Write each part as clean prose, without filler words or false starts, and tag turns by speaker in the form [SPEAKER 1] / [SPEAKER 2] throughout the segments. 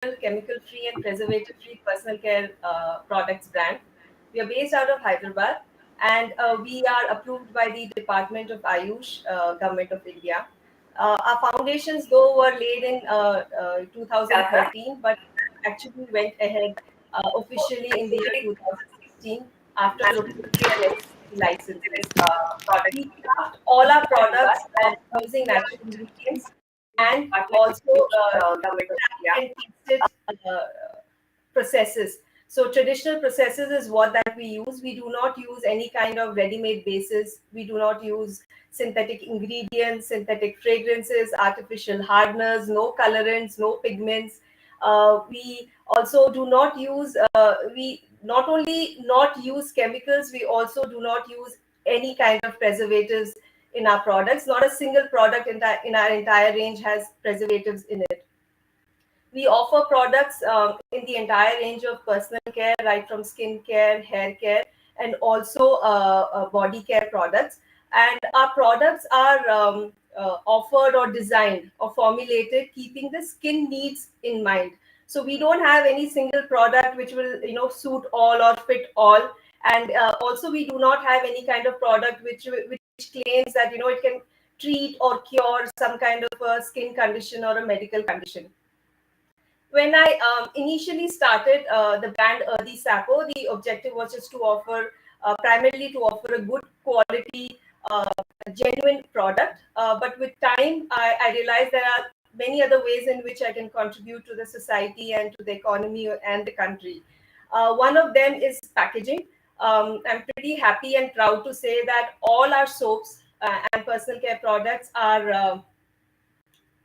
[SPEAKER 1] chemical-free and preservative-free personal care products brand. We are based out of Hyderabad, and we are approved by the Department of Ayush, Government of India. Our foundations, though, were laid in 2013, but actually went ahead officially in the year 2016 after obtaining an FCC licenses. We craft all our products using natural ingredients and also tried and tested processes. So traditional processes is what that we use. We do not use any kind of ready-made bases. We do not use synthetic ingredients, synthetic fragrances, artificial hardeners, no colorants, no pigments. We also do not use. We not only not use chemicals. We also do not use any kind of preservatives in our products. Not a single product in our entire range has preservatives in it. We offer products in the entire range of personal care, right from skin care, hair care, and also body care products. And our products are offered or designed or formulated keeping the skin needs in mind. So we don't have any single product which will suit all or fit all. And also we do not have any kind of product which claims that it can treat or cure some kind of a skin condition or a medical condition. When I initially started the brand Earthy Sapo, the objective was just to offer, primarily to offer a good quality, genuine product. But with time, I realized there are many other ways in which I can contribute to the society and to the economy and the country. One of them is packaging. I'm pretty happy and proud to say that all our soaps and personal care products are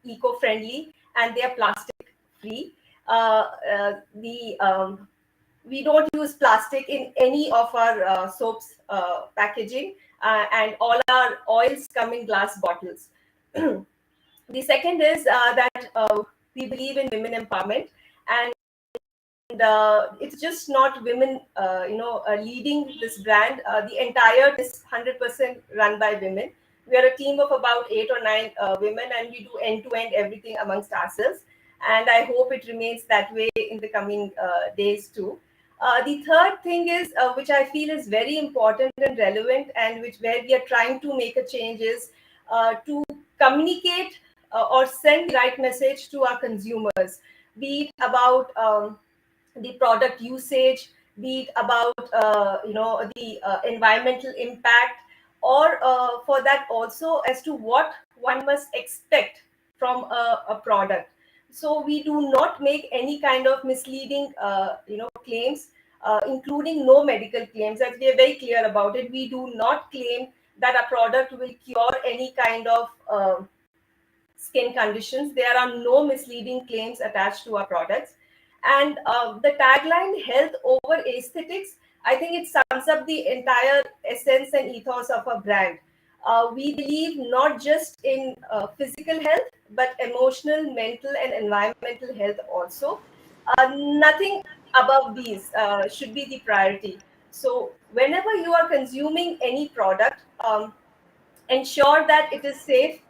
[SPEAKER 1] eco-friendly and they are plastic free. The We don't use plastic in any of our soaps packaging, and all our oils come in glass bottles. The second is that we believe in women empowerment, and it's just not women, leading this brand. The entire is 100% run by women. We are a team of about 8 or 9 women, and we do end to end everything amongst ourselves. And I hope it remains that way in the coming days too. The third thing is, which I feel is very important and relevant, and which where we are trying to make a change is to communicate or send the right message to our consumers, be it about the product usage, be it about the environmental impact, or for that also as to what one must expect from a product. So we do not make any kind of misleading claims, including no medical claims. That we are very clear about it. We do not claim that a product will cure any kind of skin conditions. There are no misleading claims attached to our products. And the tagline, health over aesthetics, I think it sums up the entire essence and ethos of a brand. We believe not just in physical health, but emotional, mental, and environmental health also. Nothing above these should be the priority. So, whenever you are consuming any product, ensure that it is safe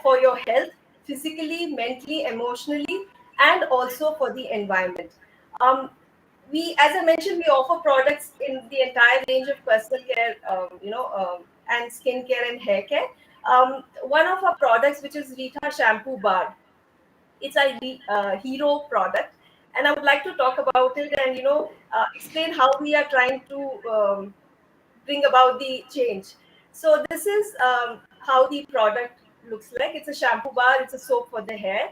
[SPEAKER 1] for your health, physically, mentally, emotionally, and also for the environment. Um, as I mentioned, we offer products in the entire range of personal care, and skin care and hair care. One of our products, which is Rita Shampoo Bar, it's a hero product, and I would like to talk about it and explain how we are trying to bring about the change. So this is how the product looks like. It's a shampoo bar. It's a soap for the hair.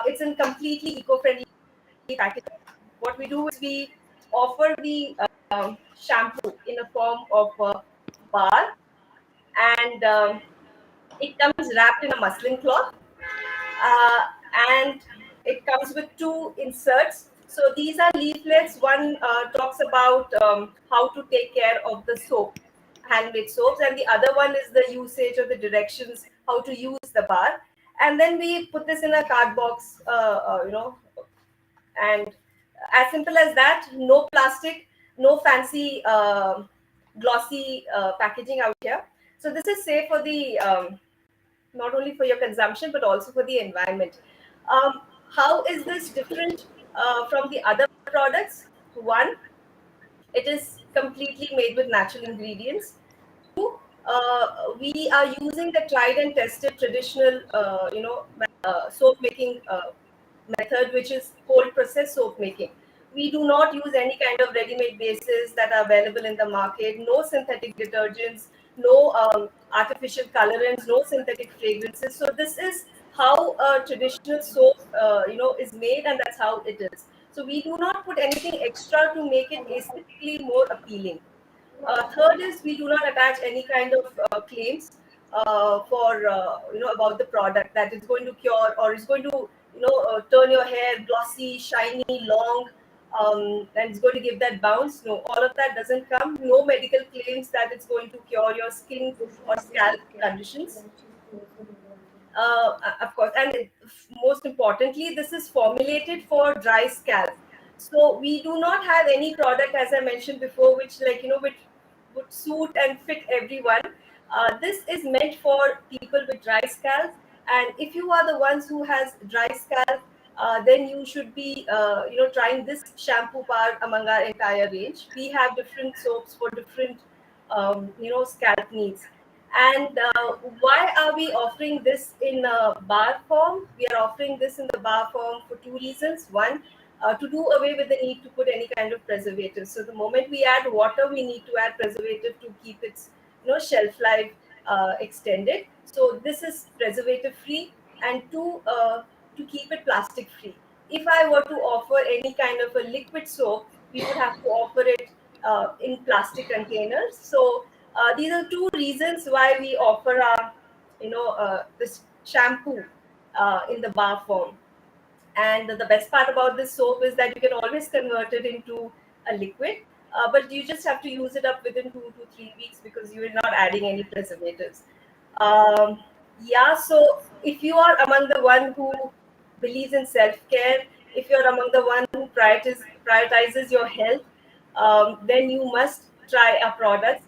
[SPEAKER 1] It's in completely eco-friendly packaging. What we do is we offer the shampoo in a form of a bar, and it comes wrapped in a muslin cloth, uh, and it comes with 2 inserts. So these are leaflets. One talks about how to take care of the soap, handmade soaps, and the other one is the usage of the directions, how to use the bar. And then we put this in a card box, and as simple as that. No plastic, no fancy glossy packaging out here. So this is safe for the not only for your consumption but also for the environment. How is this different from the other products? One, it is completely made with natural ingredients. Two, we are using the tried and tested traditional, soap making method, which is cold process soap making. We do not use any kind of ready-made bases that are available in the market. No synthetic detergents, no artificial colorants, no synthetic fragrances. So this is how a traditional soap, is made, and that's how it is. So we do not put anything extra to make it aesthetically more appealing. Third is we do not attach any kind of claims for about the product that it's going to cure or it's going to turn your hair glossy, shiny, long, and it's going to give that bounce. No, all of that doesn't come. No medical claims that it's going to cure your skin or scalp conditions. Of course, and most importantly, this is formulated for dry scalp. So we do not have any product, as I mentioned before, which which would suit and fit everyone. This is meant for people with dry scalp, and if you are the ones who has dry scalp, then you should be trying this shampoo bar among our entire range. We have different soaps for different scalp needs. And why are we offering this in bar form? We are offering this in the bar form for two reasons. One, to do away with the need to put any kind of preservative. So the moment we add water, we need to add preservative to keep its shelf life extended. So this is preservative free, and two, to keep it plastic free. If I were to offer any kind of a liquid soap, we would have to offer it in plastic containers. So these are two reasons why we offer our, this shampoo in the bar form. And the best part about this soap is that you can always convert it into a liquid, but you just have to use it up within 2 to 3 weeks because you are not adding any preservatives. Yeah, so if you are among the one who believes in self-care, if you're among the one who prioritizes your health, then you must try our products.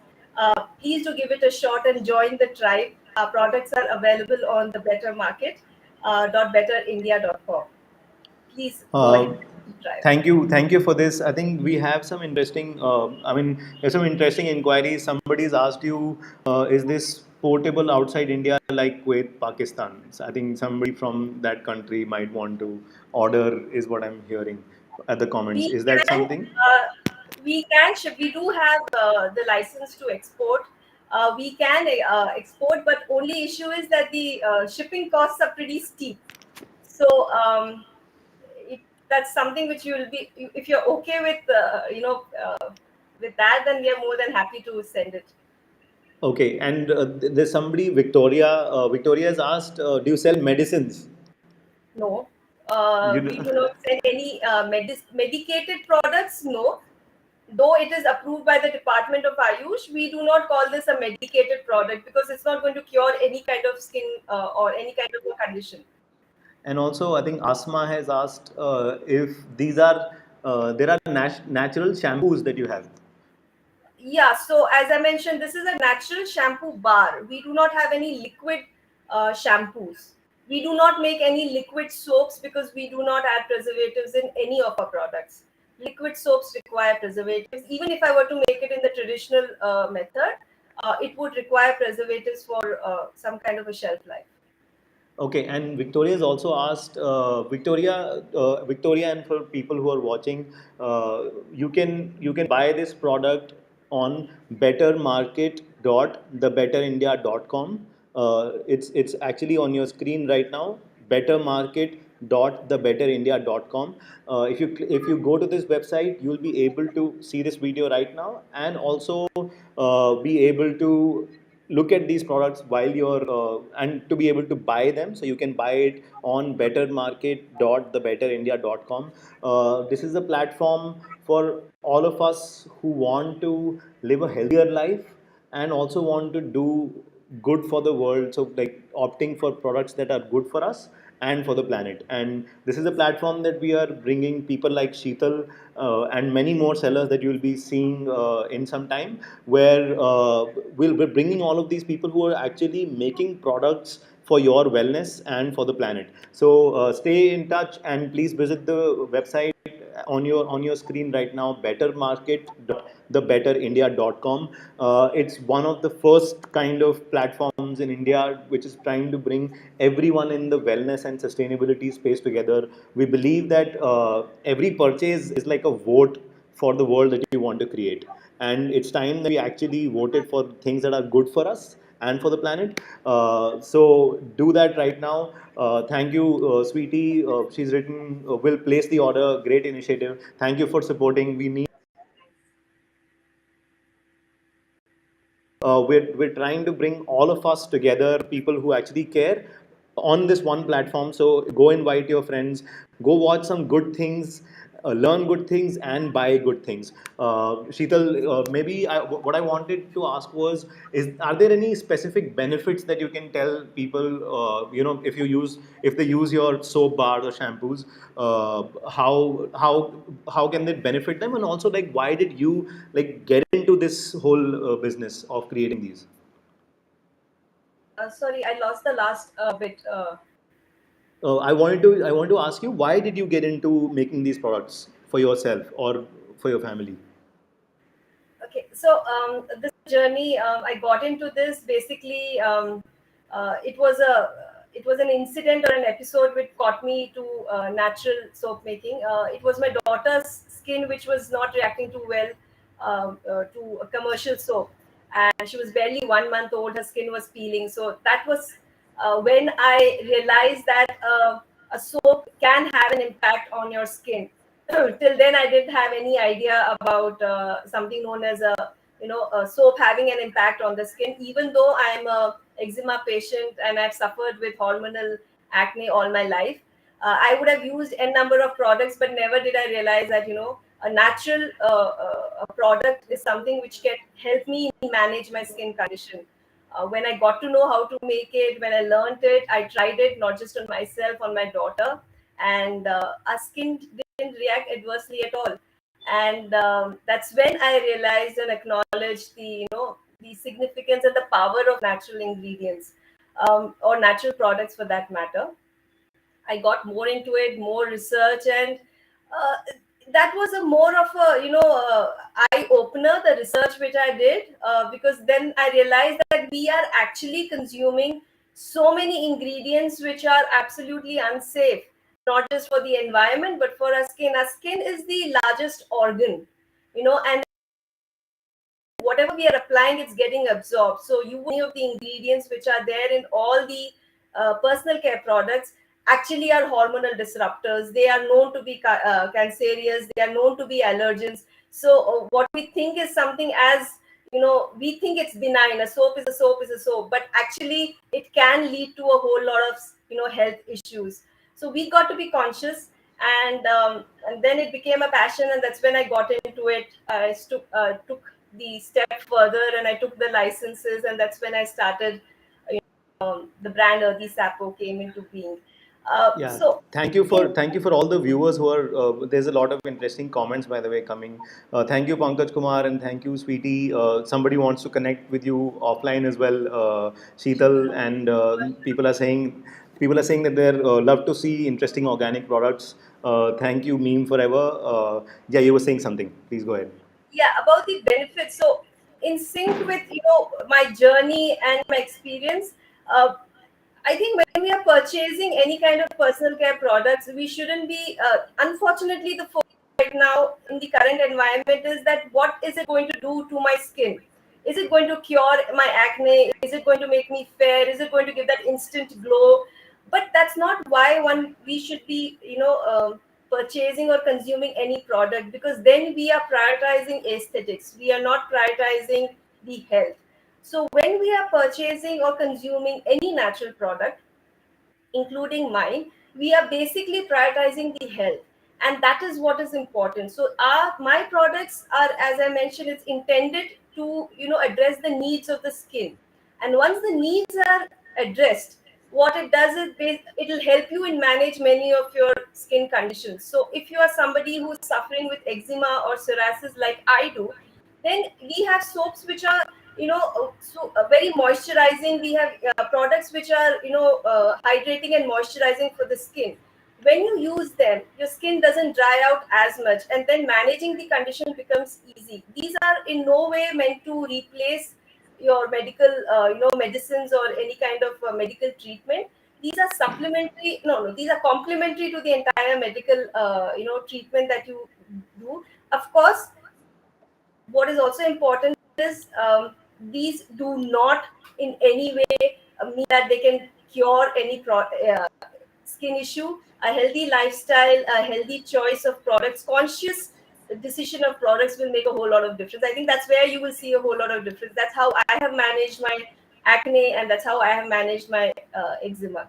[SPEAKER 1] Please do give it a shot and join the tribe. Our products are available on the Better Market, betterindia.com. Please go ahead
[SPEAKER 2] Uh,
[SPEAKER 1] and try.
[SPEAKER 2] Thank you for this. I think we have some interesting. There's some interesting inquiries. Somebody's asked you, is this portable outside India like Kuwait, Pakistan? So I think somebody from that country might want to order, is what I'm hearing at the comments.
[SPEAKER 1] We
[SPEAKER 2] Is that
[SPEAKER 1] can
[SPEAKER 2] something?
[SPEAKER 1] ship. We do have the license to export. We can export, but only issue is that the shipping costs are pretty steep. So it, that's something which you will be, if you're okay with with that, then we are more than happy to send it.
[SPEAKER 2] Okay, and there's somebody, Victoria. Victoria has asked, do you sell medicines?
[SPEAKER 1] No,
[SPEAKER 2] You
[SPEAKER 1] we
[SPEAKER 2] do,
[SPEAKER 1] do not send any medicated products. No, though it is approved by the Department of Ayush, we do not call this a medicated product because it's not going to cure any kind of skin or any kind of a condition.
[SPEAKER 2] and also, I think Asma has asked if these are there are natural shampoos that you have.
[SPEAKER 1] Yeah, so as I mentioned, this is a natural shampoo bar. We do not have any liquid shampoos. We do not make any liquid soaps because we do not add preservatives in any of our products. Liquid soaps require preservatives. Even if I were to make it in the traditional method, it would require preservatives for some kind of a shelf life.
[SPEAKER 2] Okay, and Victoria has also asked, Victoria, and for people who are watching, you can buy this product on bettermarket.thebetterindia.com. It's actually on your screen right now. Bettermarket.thebetterindia.com. If you go to this website, you'll be able to see this video right now, and also be able to look at these products while you're and to be able to buy them, so you can buy it on bettermarket.thebetterindia.com. This is a platform for all of us who want to live a healthier life and also want to do good for the world, so like opting for products that are good for us and for the planet. And this is a platform that we are bringing people like Sheetal and many more sellers that you'll be seeing in some time, where we'll be bringing all of these people who are actually making products for your wellness and for the planet. So stay in touch and please visit the website on your screen right now, bettermarket.thebetterindia.com. It's one of the first kind of platforms in India which is trying to bring everyone in the wellness and sustainability space together. We believe that every purchase is like a vote for the world that you want to create, and it's time that we actually voted for things that are good for us and for the planet. So do that right now. Thank you, sweetie. She's written, will place the order. Great initiative. Thank you for supporting. We need. We're trying to bring all of us together, people who actually care, on this one platform. So go invite your friends, go watch some good things, learn good things, and buy good things. Sheetal, maybe what I wanted to ask was, are there any specific benefits that you can tell people? If they use your soap bars or shampoos, how can they benefit them? And also, like, why did you like get into this whole business of creating these?
[SPEAKER 1] Sorry, I lost the last bit.
[SPEAKER 2] I want to ask you, why did you get into making these products for yourself or for your family?
[SPEAKER 1] Okay, so this journey, I got into this basically. It was an incident or an episode which got me to natural soap making. It was my daughter's skin which was not reacting too well to a commercial soap, and she was barely 1 month old. Her skin was peeling, so that was when I realized that a soap can have an impact on your skin. Till then I didn't have any idea about something known as a soap having an impact on the skin, even though I'm a eczema patient and I've suffered with hormonal acne all my life. I would have used a number of products, but never did I realize that a natural a product is something which can help me manage my skin condition. When I got to know how to make it, when I learned it, I tried it not just on myself, on my daughter, and our skin didn't react adversely at all. And that's when I realized and acknowledged the significance and the power of natural ingredients, or natural products for that matter. I got more into it, more research, and uh, that was a more of a eye opener. The research which I did, because then I realized that we are actually consuming so many ingredients which are absolutely unsafe, not just for the environment but for our skin. Our skin is the largest organ, and whatever we are applying, it's getting absorbed. So many of the ingredients which are there in all the personal care products actually are hormonal disruptors. They are known to be cancerous, they are known to be allergens. So what we think is something, as we think it's benign, a soap is a soap is a soap, but actually it can lead to a whole lot of health issues. So we got to be conscious, and then it became a passion, and that's when I got into it. I took the step further, and I took the licenses, and that's when I started. The brand Earthy Sapo came into being.
[SPEAKER 2] Yeah,
[SPEAKER 1] So in
[SPEAKER 2] thank you for all the viewers who are. There's a lot of interesting comments, by the way, coming. Thank you, Pankaj Kumar, and thank you, sweetie. Somebody wants to connect with you offline as well, Sheetal, and people are saying that they love to see interesting organic products. Thank you, Meme Forever. Yeah, you were saying something. Please go ahead.
[SPEAKER 1] Yeah, about the benefits, so in sync with my journey and my experience, uh, I think when we are purchasing any kind of personal care products, we shouldn't be. Unfortunately, the focus right now in the current environment is that what is it going to do to my skin? Is it going to cure my acne? Is it going to make me fair? Is it going to give that instant glow? But that's not why one we should be, purchasing or consuming any product, because then we are prioritizing aesthetics. We are not prioritizing the health. So when we are purchasing or consuming any natural product, including mine, we are basically prioritizing the health, and that is what is important. So our my products are, as I mentioned, it's intended to address the needs of the skin, and once the needs are addressed, what it does is it'll help you in manage many of your skin conditions. So if you are somebody who's suffering with eczema or psoriasis like I do, then we have soaps which are very moisturizing. We have products which are hydrating and moisturizing for the skin. When you use them, your skin doesn't dry out as much, and then managing the condition becomes easy. These are in no way meant to replace your medical medicines or any kind of medical treatment. These are supplementary, no, these are complementary to the entire medical treatment that you do. Of course, what is also important is, these do not in any way mean that they can cure any skin issue. A healthy lifestyle, a healthy choice of products, conscious decision of products will make a whole lot of difference. I think that's where you will see a whole lot of difference. That's how I have managed my acne, and that's how I have managed my eczema.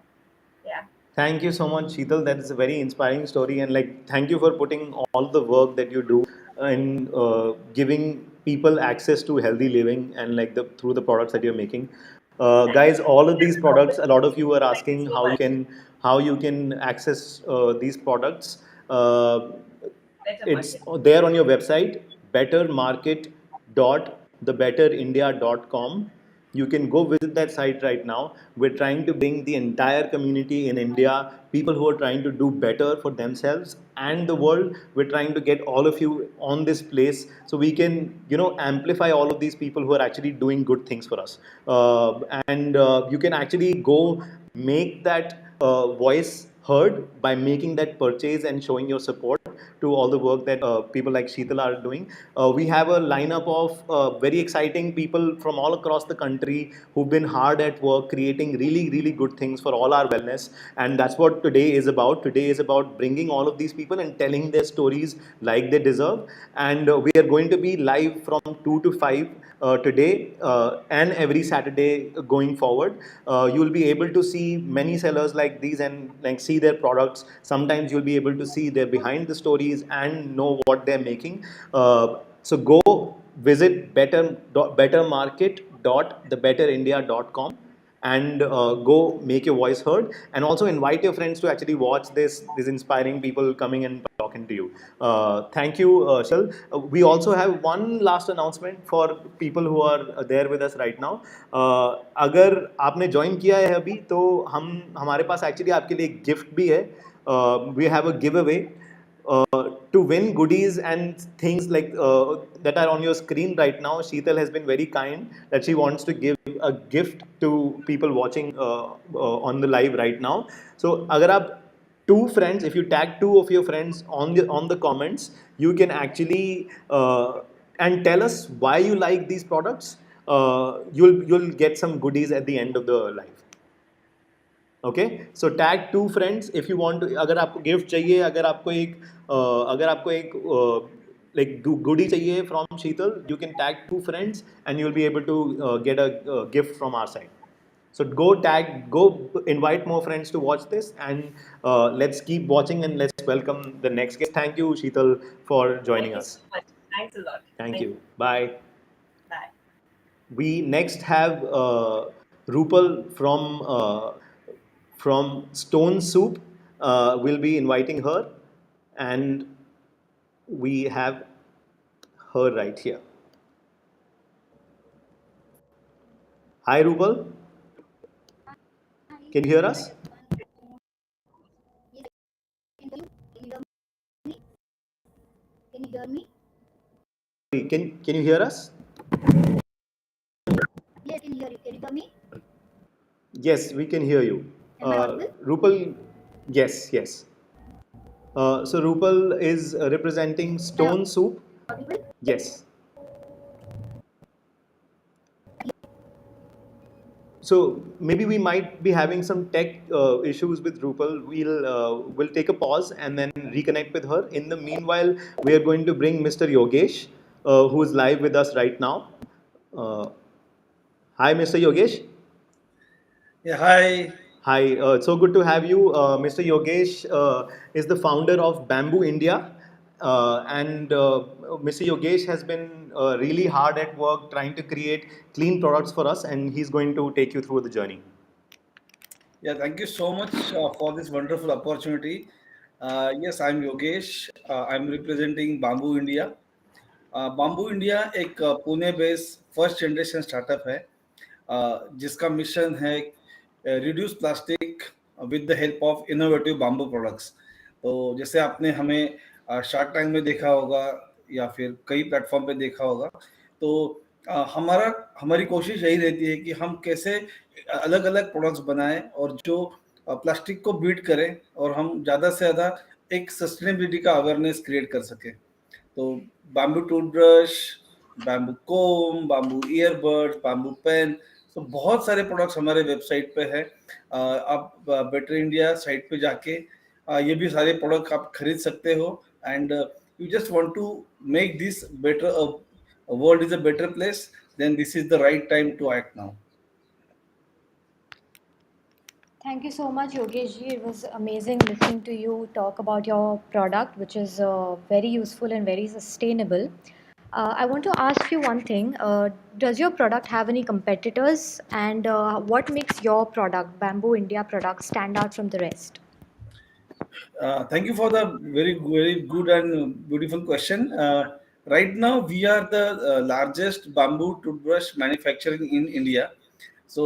[SPEAKER 1] Yeah.
[SPEAKER 2] Thank you so much, Sheetal. That is a very inspiring story, and like, thank you for putting all the work that you do in giving people access to healthy living and like the through the products that you're making.
[SPEAKER 1] Thank
[SPEAKER 2] Guys, all of these
[SPEAKER 1] you.
[SPEAKER 2] products. A lot of you are
[SPEAKER 1] Thank you
[SPEAKER 2] asking
[SPEAKER 1] so much.
[SPEAKER 2] how you can access these products. Uh,
[SPEAKER 1] Better
[SPEAKER 2] it's
[SPEAKER 1] market.
[SPEAKER 2] there on your website, bettermarket.thebetterindia.com. You can go visit that site right now. We're trying to bring the entire community in India, people who are trying to do better for themselves and the world. We're trying to get all of you on this place so we can, amplify all of these people who are actually doing good things for us. And you can actually go make that voice heard by making that purchase and showing your support to all the work that people like Sheetal are doing. We have a lineup of very exciting people from all across the country who've been hard at work creating really, really good things for all our wellness. And that's what today is about. Today is about bringing all of these people and telling their stories like they deserve. And we are going to be live from 2 to 5 today and every Saturday going forward. You will be able to see many sellers like these and like see their products. Sometimes you'll be able to see their behind the stories and know what they're making. So go visit bettermarket.thebetterindia.com and go make your voice heard, and also invite your friends to actually watch these inspiring people coming and talking to you. Thank you, Shal. We also have one last announcement for people who are there with us right now. अगर आपने join किया है अभी तो हम हमारे पास actually आपके लिए एक गिफ्ट भी है. We have a giveaway to win goodies and things like that are on your screen right now. Sheetal has been very kind that she wants to give a gift to people watching on the live right now. So, agar aap two friends, if you tag two of your friends on the comments, you can actually and tell us why you like these products. You'll get some goodies at the end of the live. Okay so tag two friends if you want to. अगर आपको gift चाहिए, अगर आपको एक like goodie चाहिए from Sheetal, you can tag two friends and you will be able to get a gift from our side. So go invite more friends to watch this, and let's keep watching and let's welcome the next guest. Thank you, Sheetal, for
[SPEAKER 1] Thank
[SPEAKER 2] joining
[SPEAKER 1] you
[SPEAKER 2] us.
[SPEAKER 1] so much. Thanks a lot.
[SPEAKER 2] Thank you. Bye.
[SPEAKER 1] Bye.
[SPEAKER 2] We next have Rupal from Stone Soup. We'll be inviting her, and we have her right here. Hi, Rupal. Can you hear us?
[SPEAKER 3] Can you hear me?
[SPEAKER 2] Can you hear us?
[SPEAKER 3] Yes, can hear you. Can you hear me?
[SPEAKER 2] Yes, we can hear you.
[SPEAKER 3] Am I audible?
[SPEAKER 2] Rupal, yes, yes. So Rupal is representing Stone Soup.
[SPEAKER 3] Audible?
[SPEAKER 2] Yes. So maybe we might be having some tech issues with Rupal. We'll take a pause and then reconnect with her. In the meanwhile, we are going to bring Mr. Yogesh, who is live with us right now. Uh, Hi, Mr. Yogesh.
[SPEAKER 4] Yeah, hi.
[SPEAKER 2] Hi, so good to have you. Mr. Yogesh is the founder of Bamboo India. And Mr. Yogesh has been really hard at work trying to create clean products for us, and he's going to take you through the journey.
[SPEAKER 4] Yeah, thank you so much for this wonderful opportunity. Yes, I'm Yogesh. I'm representing Bamboo India. Bamboo India एक Pune based first generation startup है, जिसका mission है reduce plastic with the help of innovative bamboo products. तो जैसे आपने हमें shark tank में देखा होगा या फिर कई प्लेटफॉर्म पे देखा होगा, तो हमारी कोशिश यही रहती है कि हम कैसे अलग अलग प्रोडक्ट्स बनाएं और जो प्लास्टिक को बीट करें और हम ज़्यादा से ज़्यादा एक सस्टेनेबिलिटी का अवेयरनेस क्रिएट कर सकें। तो बैम्बू टूथब्रश, बैम्बू कोम, बैम्बू ईयरबड्स, बैम्बू पेन, तो बहुत सारे प्रोडक्ट्स हमारे वेबसाइट पे है। आप बेटर इंडिया साइट पे जाके ये भी सारे प्रोडक्ट आप खरीद सकते हो। And you just want to make this better, world is a better place, then this is the right time to act now.
[SPEAKER 5] Thank you so much, Yogesh ji. It was amazing listening to you talk about your product, which is very useful and very sustainable. I want to ask you one thing. Does your product have any competitors? And what makes your product, Bamboo India product, stand out from the rest?
[SPEAKER 4] Thank you for the very good and beautiful question. Right now, we are the largest bamboo toothbrush manufacturing in India. So,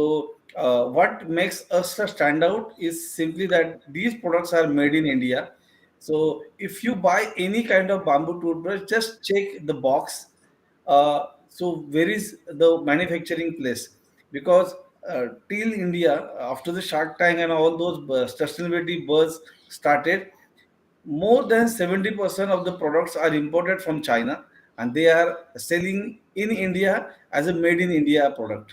[SPEAKER 4] what makes us stand out is simply that these products are made in India. So, if you buy any kind of bamboo toothbrush, just check the box. So, where is the manufacturing place? Because till India, after the Shark Tank and all those sustainability buzz started, more than 70% of the products are imported from China and they are selling in India as a made in India product.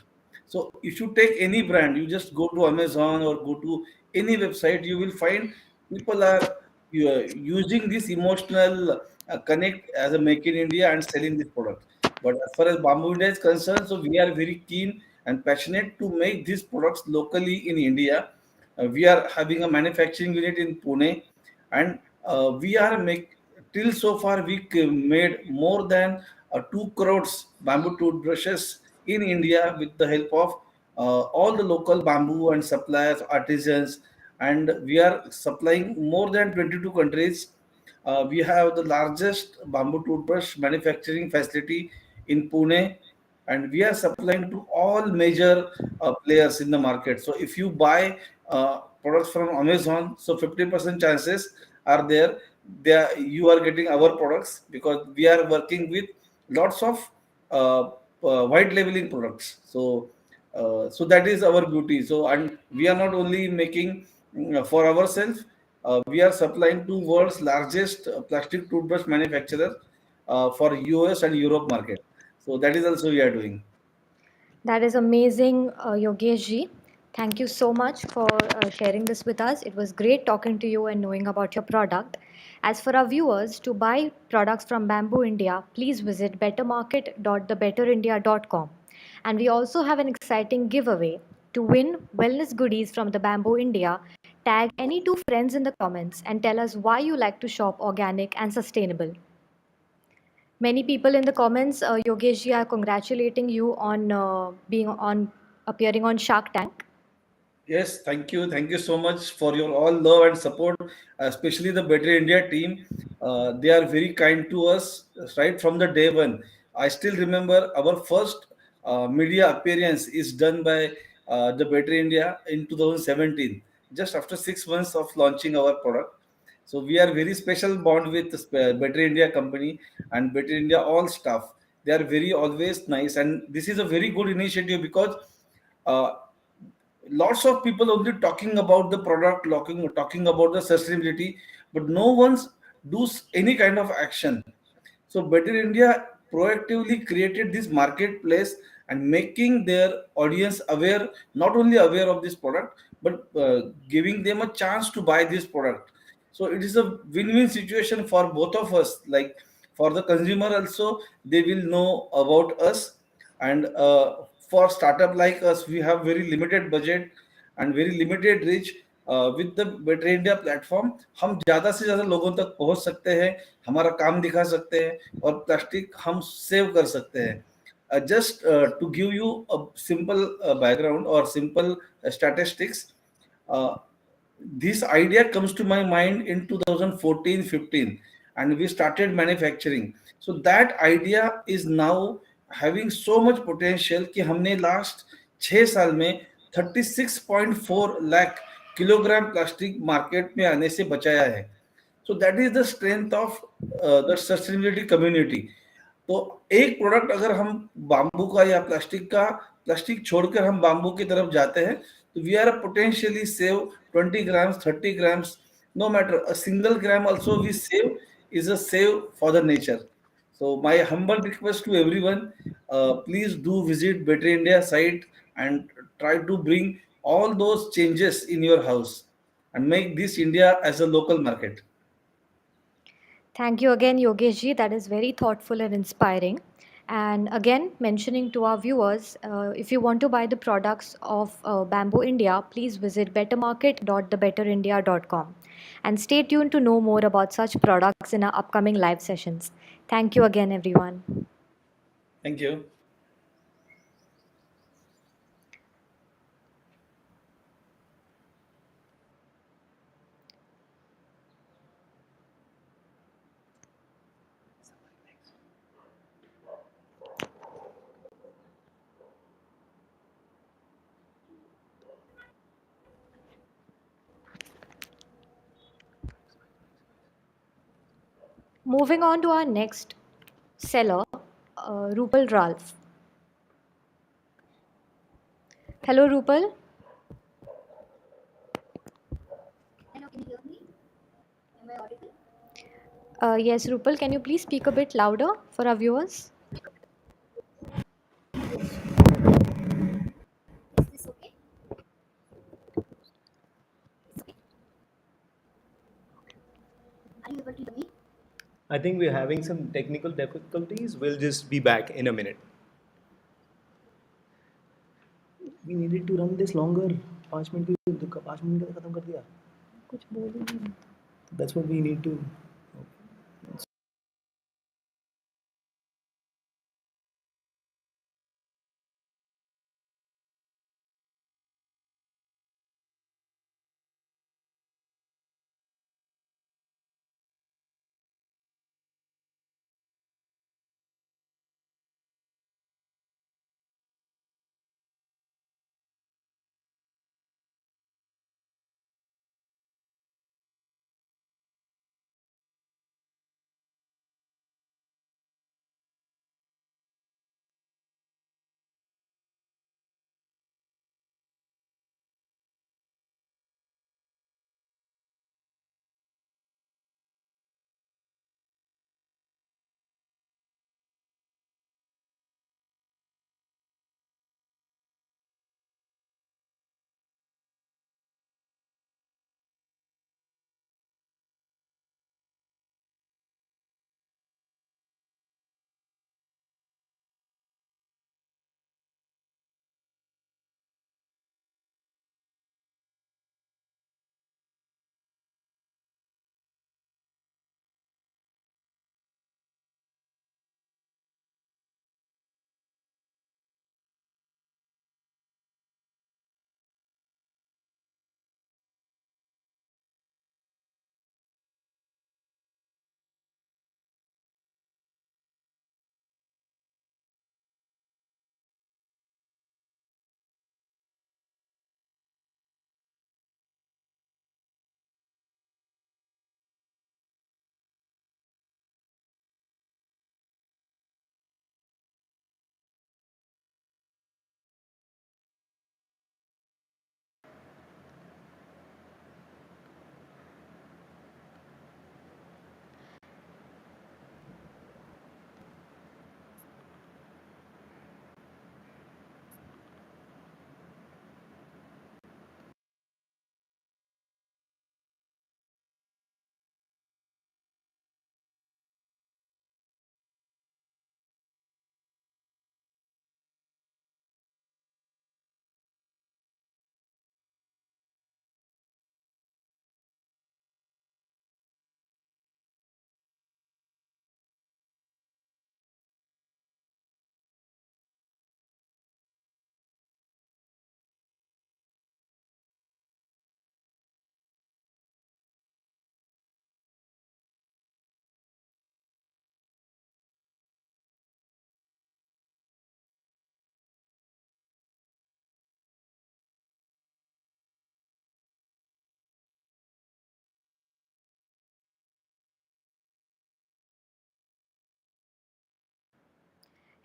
[SPEAKER 4] So if you take any brand, you just go to Amazon or go to any website, you will find people are using this emotional connect as a make in India and selling this product. But as far as Bamboo India is concerned, so we are very keen and passionate to make these products locally in India. We are having a manufacturing unit in Pune, and we are make till so far we made more than 2 crores bamboo toothbrushes in India with the help of all the local bamboo and suppliers, artisans, and we are supplying more than 22 countries. We have the largest bamboo toothbrush manufacturing facility in Pune, and we are supplying to all major players in the market. So if you buy products from Amazon, so 50% chances are there, you are getting our products, because we are working with lots of white labeling products. So that is our beauty. So, and we are not only making for ourselves, we are supplying to world's largest plastic toothbrush manufacturer for US and Europe market. So that is also we are doing.
[SPEAKER 5] That is amazing, Yogesh ji. Thank you so much for sharing this with us. It was great talking to you and knowing about your product. As for our viewers, to buy products from Bamboo India, please visit bettermarket.thebetterindia.com. And we also have an exciting giveaway. To win wellness goodies from the Bamboo India, tag any two friends in the comments and tell us why you like to shop organic and sustainable. Many people in the comments, Yogesh ji, are congratulating you on being on appearing on Shark Tank.
[SPEAKER 4] Yes, thank you. Thank you so much for your all love and support, especially the Better India team. They are very kind to us right from the day one. I still remember our first media appearance is done by the Better India in 2017, just after 6 months of launching our product. So we are very special bond with the Better India company and Better India all staff. They are very always nice, and this is a very good initiative because uh, lots of people only talking about the product, talking about the sustainability, but no one's does any kind of action. So Better India proactively created this marketplace and making their audience aware, not only aware of this product, but giving them a chance to buy this product. So it is a win-win situation for both of us. Like for the consumer also, they will know about us, and for startup like us, we have very limited budget and very limited reach. With the better India platform हम ज्यादा से ज्यादा लोगों तक पहुंच सकते हैं, हमारा काम दिखा सकते हैं और प्लास्टिक हम सेव कर सकते हैं. Just to give you a simple background or simple statistics, this idea comes to my mind in 2014-15. and we started manufacturing. So that idea is now having so much potential कि हमने last 6 साल में 36.4 lakh kilogram plastic market में आने से बचाया है. So that is the strength of the sustainability community. तो एक प्रोडक्ट अगर हम बाम्बू का या प्लास्टिक छोड़कर हम बाम्बू की तरफ जाते हैं, तो we are potentially save 20 grams, 30 grams, no matter a single gram also we save is a save for the nature. So my humble request to everyone, please do visit Better India site and try to bring all those changes in your house and make this India as a local market.
[SPEAKER 5] Thank you again, Yogesh ji. That is very thoughtful and inspiring. And again, mentioning to our viewers, if you want to buy the products of Bamboo India, please visit bettermarket.thebetterindia.com. And stay tuned to know more about such products in our upcoming live sessions. Thank you again, everyone.
[SPEAKER 4] Thank you.
[SPEAKER 5] Moving on to our next seller, Rupal Ralph. Hello, Rupal.
[SPEAKER 3] Hello, can you hear me? Am I audible?
[SPEAKER 5] Yes, Rupal, can you please speak a bit louder for our viewers?
[SPEAKER 3] Is this okay? Are you able to hear me?
[SPEAKER 2] I think we're having some technical difficulties. We'll just be back in a minute. We needed to run this longer. 5 minute खत्म कर दिया. कुछ बोल ही नहीं. That's what we need to.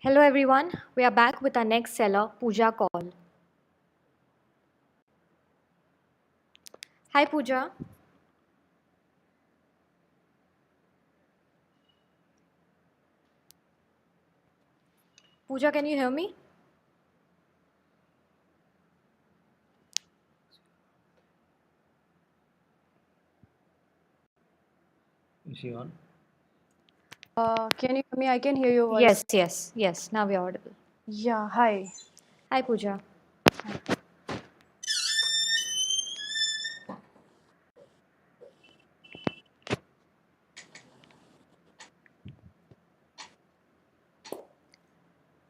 [SPEAKER 5] Hello everyone, we are back with our next seller, Pooja Kaul. Hi Pooja. Pooja, can you hear me?
[SPEAKER 2] Is she on?
[SPEAKER 6] Can you hear me? I can hear your voice.
[SPEAKER 5] Yes. Now we are audible.
[SPEAKER 6] Yeah, hi.
[SPEAKER 5] Hi Pooja.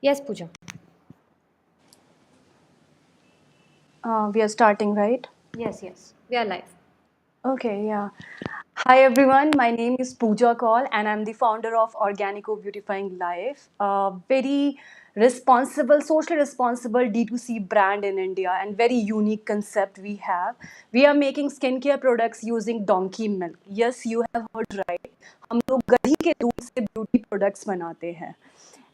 [SPEAKER 5] Yes, Pooja.
[SPEAKER 6] We are starting, right?
[SPEAKER 5] Yes. We are live.
[SPEAKER 6] Okay, yeah. Hi everyone, my name is Pooja Kaul and I'm the founder of Organico Beautifying Life, a very responsible, socially responsible D2C brand in India and very unique concept we have. We are making skincare products using donkey milk. Yes, you have heard right. हम लोग गधी के दूध से beauty products बनाते हैं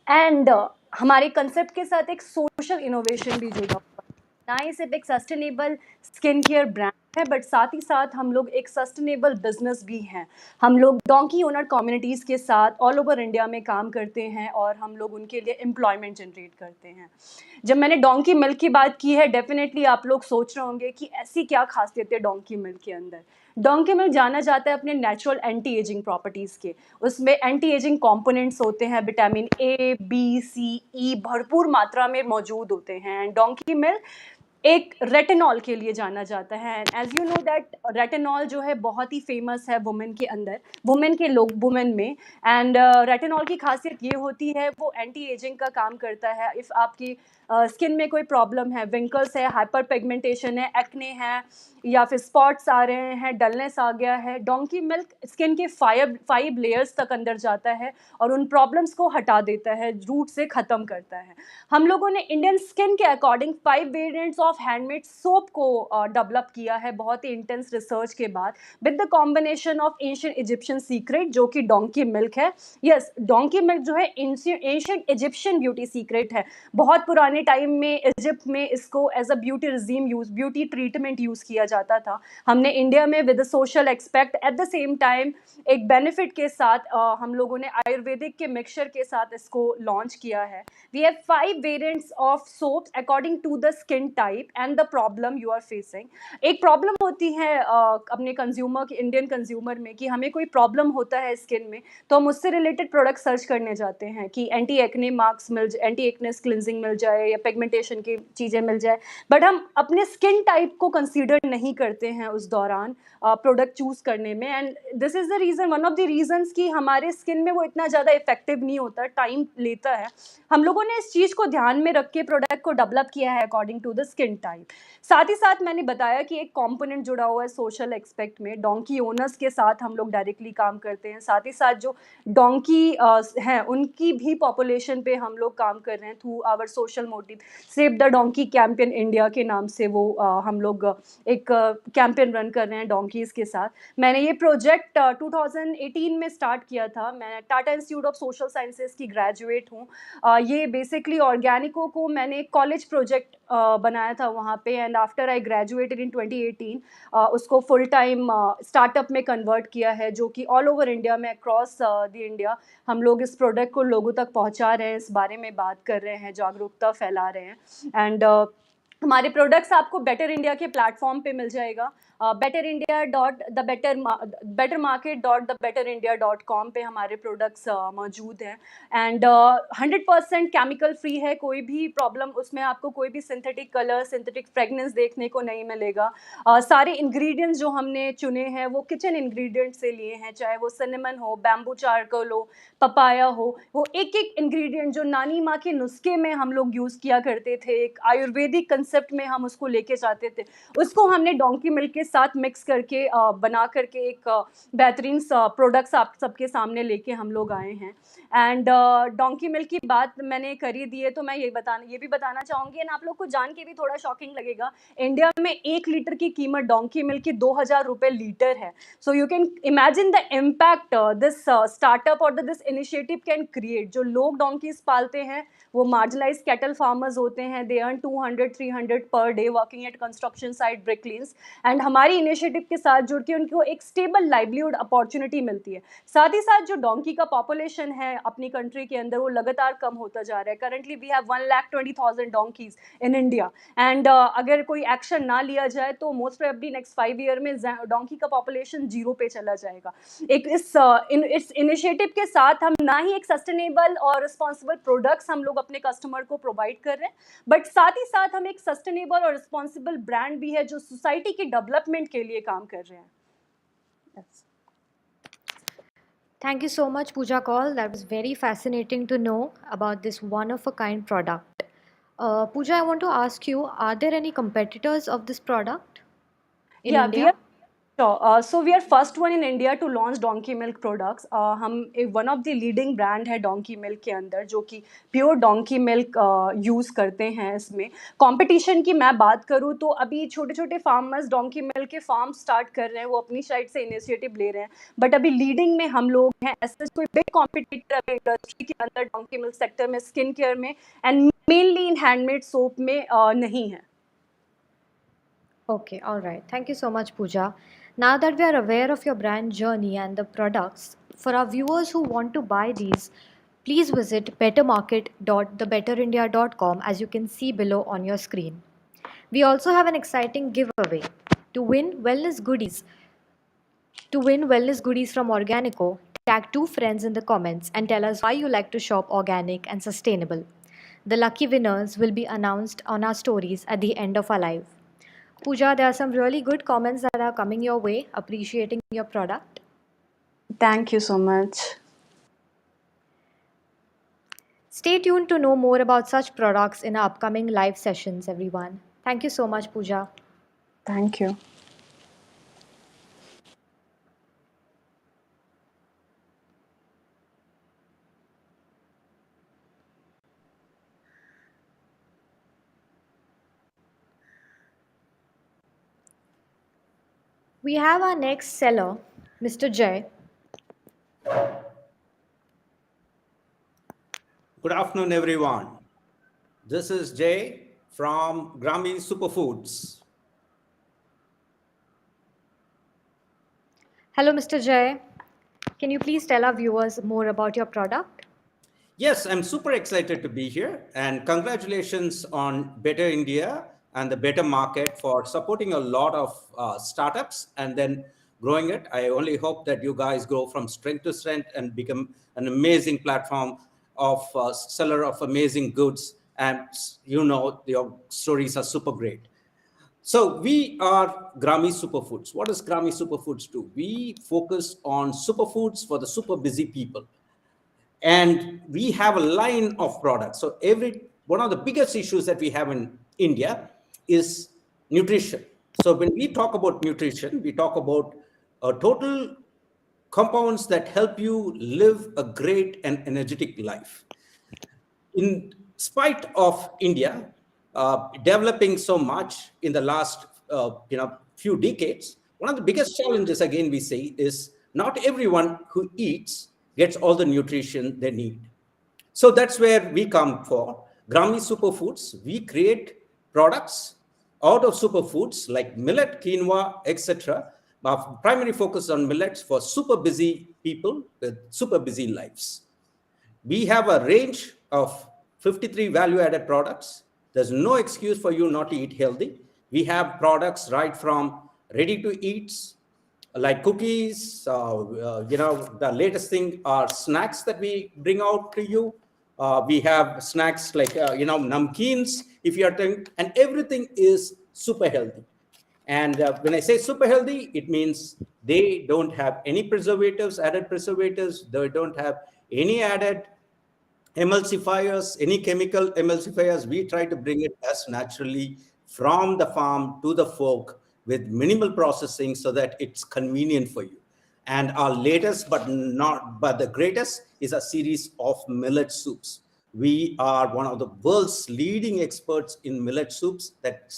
[SPEAKER 6] and हमारे concept के साथ एक सोशल इनोवेशन भी जुड़ा हुआ है ना ही सिर्फ एक सस्टेनेबल स्किन केयर ब्रांड है बट साथ ही साथ हम लोग एक सस्टेनेबल बिजनेस भी हैं हम लोग डोंकी ओनर कम्युनिटीज़ के साथ ऑल ओवर इंडिया में काम करते हैं और हम लोग उनके लिए एम्प्लॉयमेंट जनरेट करते हैं जब मैंने डोंकी मिल्क की बात की है डेफिनेटली आप लोग सोच रहे होंगे कि ऐसी क्या खासियत है डोंकी मिल्क के अंदर डोंकी मिल्क जाना जाता है अपने नेचुरल एंटी एजिंग प्रॉपर्टीज़ के उसमें एंटी एजिंग कंपोनेंट्स होते हैं विटामिन ए बी सी ई भरपूर मात्रा में मौजूद होते हैं एंड डोंकी मिल्क एक रेटिनॉल के लिए जाना जाता है as you know that retinol जो है बहुत ही फेमस है वुमेन के अंदर वुमेन में एंड रेटिनॉल की खासियत ये होती है वो एंटी एजिंग का काम करता है इफ़ आपकी स्किन में कोई प्रॉब्लम है विंकल्स है हाइपर पिगमेंटेशन है एक्ने है या फिर स्पॉट्स आ रहे हैं डलनेस आ गया है डोंकी मिल्क स्किन के फाइव लेयर्स तक अंदर जाता है और उन प्रॉब्लम्स को हटा देता है रूट से ख़त्म करता है हम लोगों ने इंडियन स्किन के according 5 variants of handmade soap को डेवलप किया है बहुत ही इंटेंस रिसर्च के बाद with the combination of ancient Egyptian secret जो कि डोंकी मिल्क है यस डोंकी मिल्क जो है एंशियंट इजिप्शियन ब्यूटी सीक्रेट है बहुत पुराने टाइम में इजिप्ट में इसको as a beauty treatment use किया जाता था हमने इंडिया में with social expect at the same time एक बेनिफिट के साथ हम लोगों ने आयुर्वेदिक के मिक्सचर के साथ इसको लॉन्च किया है we have 5 variants of soaps according to the skin type and the problem you are facing एक प्रॉब्लम होती है अपने कंज्यूमर इंडियन कंज्यूमर में कि हमें कोई प्रॉब्लम होता है स्किन में तो हम उससे रिलेटेड प्रोडक्ट सर्च करने जाते हैं कि anti acne marks anti acne cleansing मिल जाए या पिगमेंटेशन की चीज़ें मिल जाए बट हम अपने स्किन टाइप को कंसीडर नहीं करते हैं उस दौरान प्रोडक्ट चूज़ करने में and this is the reason one of the reasons कि हमारे स्किन में वो इतना ज़्यादा इफेक्टिव नहीं होता टाइम लेता है हम लोगों ने इस चीज़ को ध्यान में रख के प्रोडक्ट को डेवलप किया है according to the skin type साथ ही साथ मैंने बताया कि एक कंपोनेंट जुड़ा हुआ है सोशल एक्सपेक्ट में डोंकी ओनर्स के साथ हम लोग डायरेक्टली काम करते हैं साथ ही साथ जो डोंकी हैं उनकी भी पॉपुलेशन पे हम लोग काम कर रहे हैं through our social motive save the donkey campaign India के नाम से वो हम लोग एक कैंपेन रन कर रहे हैं डोंकीज़ के साथ मैंने ये प्रोजेक्ट 2018 में स्टार्ट किया था मैं Tata institute of social sciences की ग्रेजुएट हूँ ये बेसिकली ऑर्गेनिको को मैंने कॉलेज प्रोजेक्ट बनाया था वहाँ पे and after I graduated in 2018 उसको फुल टाइम स्टार्टअप में कन्वर्ट किया है जो कि ऑल ओवर इंडिया में अक्रॉस द इंडिया हम लोग इस प्रोडक्ट को लोगों तक पहुँचा रहे हैं इस बारे में बात कर रहे हैं जागरूकता फैला रहे हैं एंड हमारे प्रोडक्ट्स आपको बेटर इंडिया के प्लेटफॉर्म पे मिल जाएगा bettermarket.com पे हमारे प्रोडक्ट्स मौजूद हैं एंड 100% केमिकल फ्री है कोई भी प्रॉब्लम उसमें आपको कोई भी सिंथेटिक कलर सिंथेटिक फ्रेगनेंस देखने को नहीं मिलेगा सारे इंग्रेडिएंट्स जो हमने चुने हैं वो किचन इंग्रेडिएंट्स से लिए हैं चाहे वो सिनेमन हो बैम्बू चारकोल हो पपाया हो वो एक एक इंग्रेडिएंट जो नानी माँ के नुस्खे में हम लोग यूज़ किया करते थे एक आयुर्वेदिक कंसेप्ट में हम उसको लेके जाते थे उसको हमने डोंकी मिल्क के साथ मिक्स करके बना करके एक बेहतरीन प्रोडक्ट्स आप सबके सामने लेके हम लोग आए हैं। एंड डोंकी मिल्क की बात मैंने करी दी है, तो मैं ये भी बताना चाहूँगी, एंड आप लोग को जान के भी थोड़ा शॉकिंग लगेगा, इंडिया में 1 लीटर की कीमत डोंकी मिल्क की 2000 रुपये लीटर है। So you can imagine the impact this startup और दिस इनिशिएटिव कैन क्रिएट। जो लोग डोंकीज पालते हैं वो मार्जिनलाइज कैटल फार्मर्स होते हैं, दे earn 200-300 per day working at construction site brick kilns, and हमारी इनिशिएटिव के साथ जुड़ के उनको एक स्टेबल लाइवलीहुड अपॉर्चुनिटी मिलती है। साथ ही साथ जो डोंकी का पॉपुलेशन है अपनी कंट्री के अंदर वो लगातार कम होता जा रहा है। Currently we have 1,20,000 donkeys in India, and अगर कोई एक्शन ना लिया जाए तो मोस्ट प्रोबेबली नेक्स्ट 5 ईयर में डोंकी का पॉपुलेशन 0 पे चला जाएगा। एक इस इनिशिएटिव के साथ हम ना ही एक सस्टेनेबल और रिस्पॉन्सिबल प्रोडक्ट्स हम लोग अपने कस्टमर को प्रोवाइड कर रहे हैं, बट साथ ही साथ हम एक सस्टेनेबल और रिस्पॉन्सिबल ब्रांड भी है जो सोसाइटी की डेवलपमेंट के लिए काम कर रहे हैं। Yes.
[SPEAKER 5] Thank you so much, Pooja Kaul. That was very fascinating to know about this one-of-a-kind product. Pooja, I want to ask you, are there any competitors of this product in
[SPEAKER 6] Yeah,
[SPEAKER 5] India?
[SPEAKER 6] so we are first one in India to launch donkey milk products. हम one of the leading brand है donkey milk के अंदर, जो कि pure donkey milk use करते हैं। इसमें competition की मैं बात करूँ तो अभी छोटे छोटे फार्मर्स donkey milk के फार्म स्टार्ट कर रहे हैं, वो अपनी साइड से इनिशिएटिव ले रहे हैं, बट अभी लीडिंग में हम लोग हैं। ऐसे कोई बिग कॉम्पिटिटर अभी इंडस्ट्री के अंदर donkey milk सेक्टर में, स्किन केयर में and mainly in handmade soap में नहीं है।
[SPEAKER 5] Okay, all right. Thank you so much, Pooja. Now that we are aware of your brand journey and the products, for our viewers who want to buy these, please visit bettermarket.thebetterindia.com, as you can see below on your screen. We also have an exciting giveaway. To win wellness goodies from Organico, tag 2 friends in the comments and tell us why you like to shop organic and sustainable. The lucky winners will be announced on our stories at the end of our live. Pooja, there are some really good comments that are coming your way appreciating your product.
[SPEAKER 6] Thank you so much.
[SPEAKER 5] Stay tuned to know more about such products in our upcoming live sessions, everyone. Thank you so much, Pooja.
[SPEAKER 6] Thank you.
[SPEAKER 5] We have our next seller, Mr. Jay.
[SPEAKER 7] Good afternoon, everyone. This is Jay from Grami Superfoods.
[SPEAKER 5] Hello, Mr. Jay. Can you please tell our viewers more about your product?
[SPEAKER 7] Yes, I'm super excited to be here, and congratulations on Better India and the Better Market for supporting a lot of startups and then growing it. I only hope that you guys grow from strength to strength and become an amazing platform of seller of amazing goods. And you know, your stories are super great. So we are Grami Superfoods. What does Grami Superfoods do? We focus on superfoods for the super busy people. And we have a line of products. So one of the biggest issues that we have in India is nutrition. So when we talk about nutrition, we talk about total compounds that help you live a great and energetic life. In spite of India developing so much in the last few decades, one of the biggest challenges, again, we say, is not everyone who eats gets all the nutrition they need. So that's where we come for. Grami Superfoods, we create products out of superfoods like millet, quinoa, etc. Our primary focus on millets for super busy people with super busy lives. We have a range of 53 value-added products. There's no excuse for you not to eat healthy. We have products right from ready-to-eats, like cookies, the latest thing are snacks that we bring out to you. We have snacks like, namkeens, if you are thinking, and everything is super healthy. And when I say super healthy, it means they don't have any preservatives, added preservatives. They don't have any added emulsifiers, any chemical emulsifiers. We try to bring it as naturally from the farm to the fork with minimal processing so that it's convenient for you. And our latest, but the greatest, is a series of millet soups. We are one of the world's leading experts in millet soups that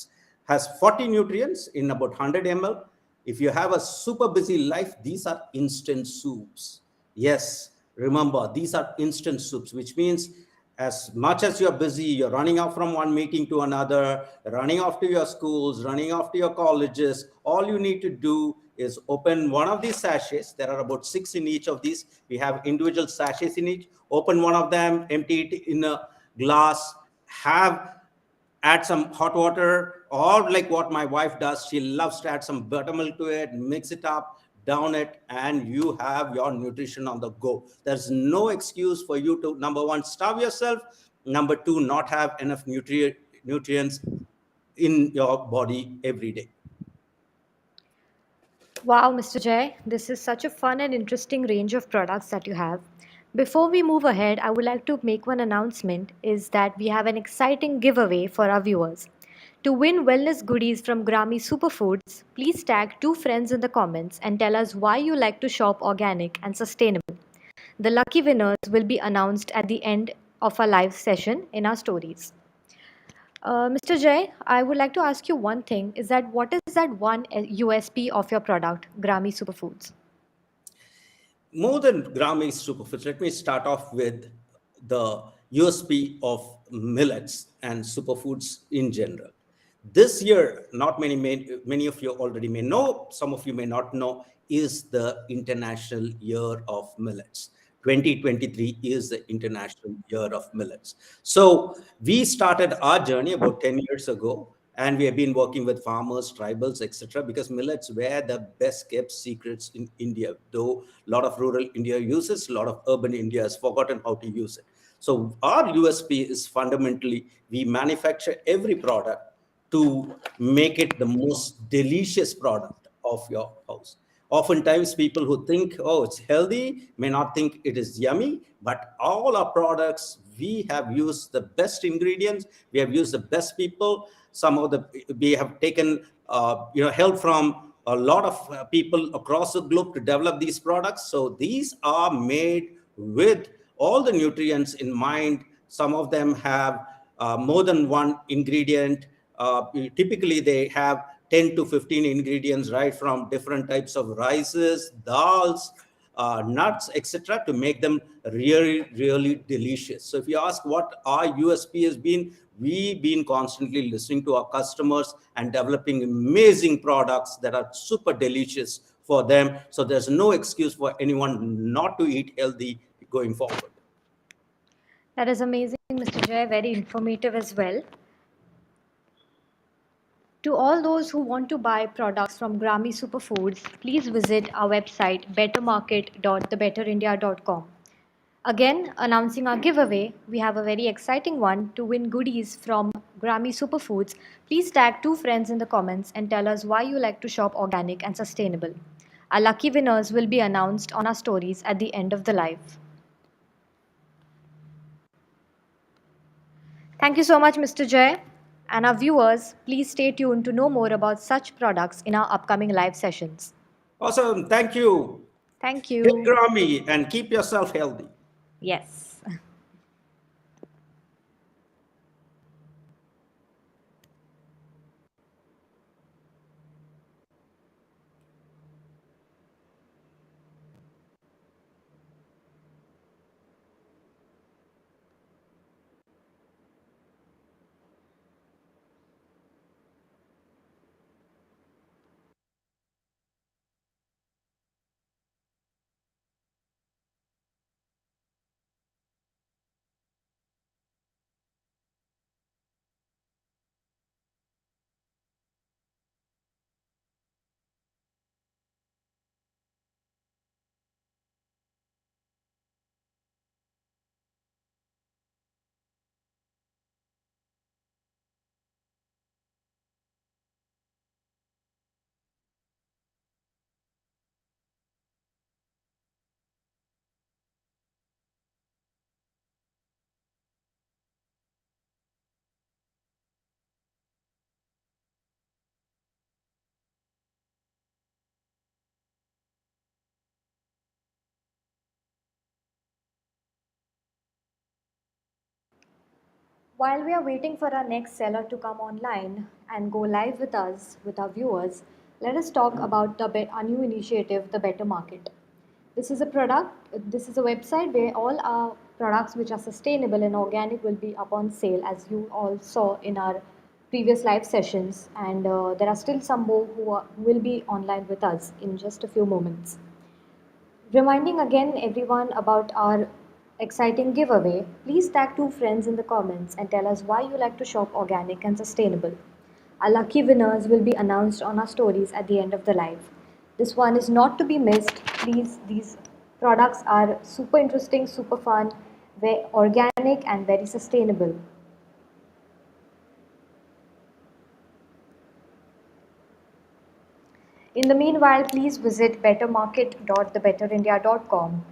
[SPEAKER 7] has 40 nutrients in about 100 ml. If you have a super busy life, these are instant soups. Yes, remember, these are instant soups, which means as much as you're busy, you're running off from one meeting to another, running off to your schools, running off to your colleges, all you need to do is open one of these sachets. There are about 6 in each of these. We have individual sachets in each. Open one of them, empty it in a glass, add some hot water, or like what my wife does, she loves to add some buttermilk to it, mix it up, down it, and you have your nutrition on the go. There's no excuse for you to, number one, starve yourself, number two, not have enough nutrients in your body every day.
[SPEAKER 5] Wow, Mr. Jay, this is such a fun and interesting range of products that you have. Before we move ahead, I would like to make one announcement is that we have an exciting giveaway for our viewers. To win wellness goodies from Grami Superfoods, please tag 2 friends in the comments and tell us why you like to shop organic and sustainable. The lucky winners will be announced at the end of our live session in our stories. Mr. Jay, I would like to ask you one thing is that what is that one USP of your product, Grami Superfoods?
[SPEAKER 7] More than Grami Superfoods, let me start off with the USP of millets and superfoods in general. This year, not many of you already may know, some of you may not know, is the International Year of Millets. 2023 is the International Year of Millets. So we started our journey about 10 years ago, and we have been working with farmers, tribals, etc., because millets were the best kept secrets in India, though a lot of rural India uses, a lot of urban India has forgotten how to use it. So our USP is fundamentally we manufacture every product to make it the most delicious product of your house. Oftentimes, people who think, oh, it's healthy, may not think it is yummy, but all our products, we have used the best ingredients, we have used the best people. We have taken help from a lot of people across the globe to develop these products. So these are made with all the nutrients in mind. Some of them have more than one ingredient. Typically, they have 10 to 15 ingredients, right, from different types of rices, dals, nuts, etc., to make them really, really delicious. So if you ask what our USP has been, we've been constantly listening to our customers and developing amazing products that are super delicious for them. So there's no excuse for anyone not to eat healthy going forward.
[SPEAKER 5] That is amazing, Mr. Jay, very informative as well. To all those who want to buy products from Grami Superfoods, please visit our website bettermarket.thebetterindia.com. Again, announcing our giveaway, we have a very exciting one to win goodies from Grami Superfoods. Please tag 2 friends in the comments and tell us why you like to shop organic and sustainable. Our lucky winners will be announced on our stories at the end of the live. Thank you so much, Mr. Jay. And our viewers, please stay tuned to know more about such products in our upcoming live sessions.
[SPEAKER 7] Awesome. Thank you.
[SPEAKER 5] Thank
[SPEAKER 7] Get
[SPEAKER 5] you.
[SPEAKER 7] Grami and keep yourself healthy.
[SPEAKER 5] Yes. While we are waiting for our next seller to come online and go live with us, with our viewers, let us talk about our new initiative, the Better Market. This is a website where all our products which are sustainable and organic will be up on sale, as you all saw in our previous live sessions. And there are still some more who will be online with us in just a few moments. Reminding again everyone about our exciting giveaway, please tag two friends in the comments and tell us why you like to shop organic and sustainable. Our lucky winners will be announced on our stories at the end of the live. This one is not to be missed. Please, these products are super interesting, super fun, very organic and very sustainable. In the meanwhile, please visit bettermarket.thebetterindia.com.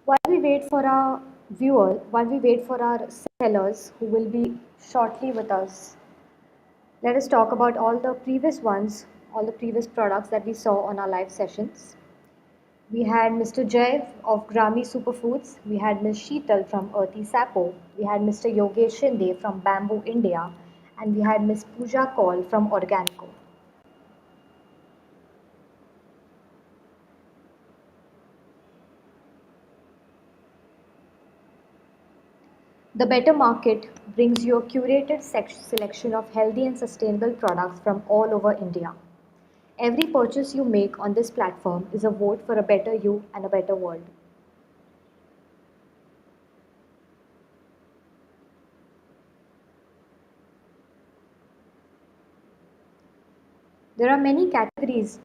[SPEAKER 5] While we wait for our sellers who will be shortly with us, let us talk about all the previous ones, all the previous products that we saw on our live sessions. We had Mr. Jay of Grami Superfoods, we had Ms. Sheetal from Earthy Sapo, we had Mr. Yogesh Shinde from Bamboo India, and we had Ms. Pooja Kaul from Organico. The Better Market brings you a curated selection of healthy and sustainable products from all over India. Every purchase you make on this platform is a vote for a better you and a better world. There are many categories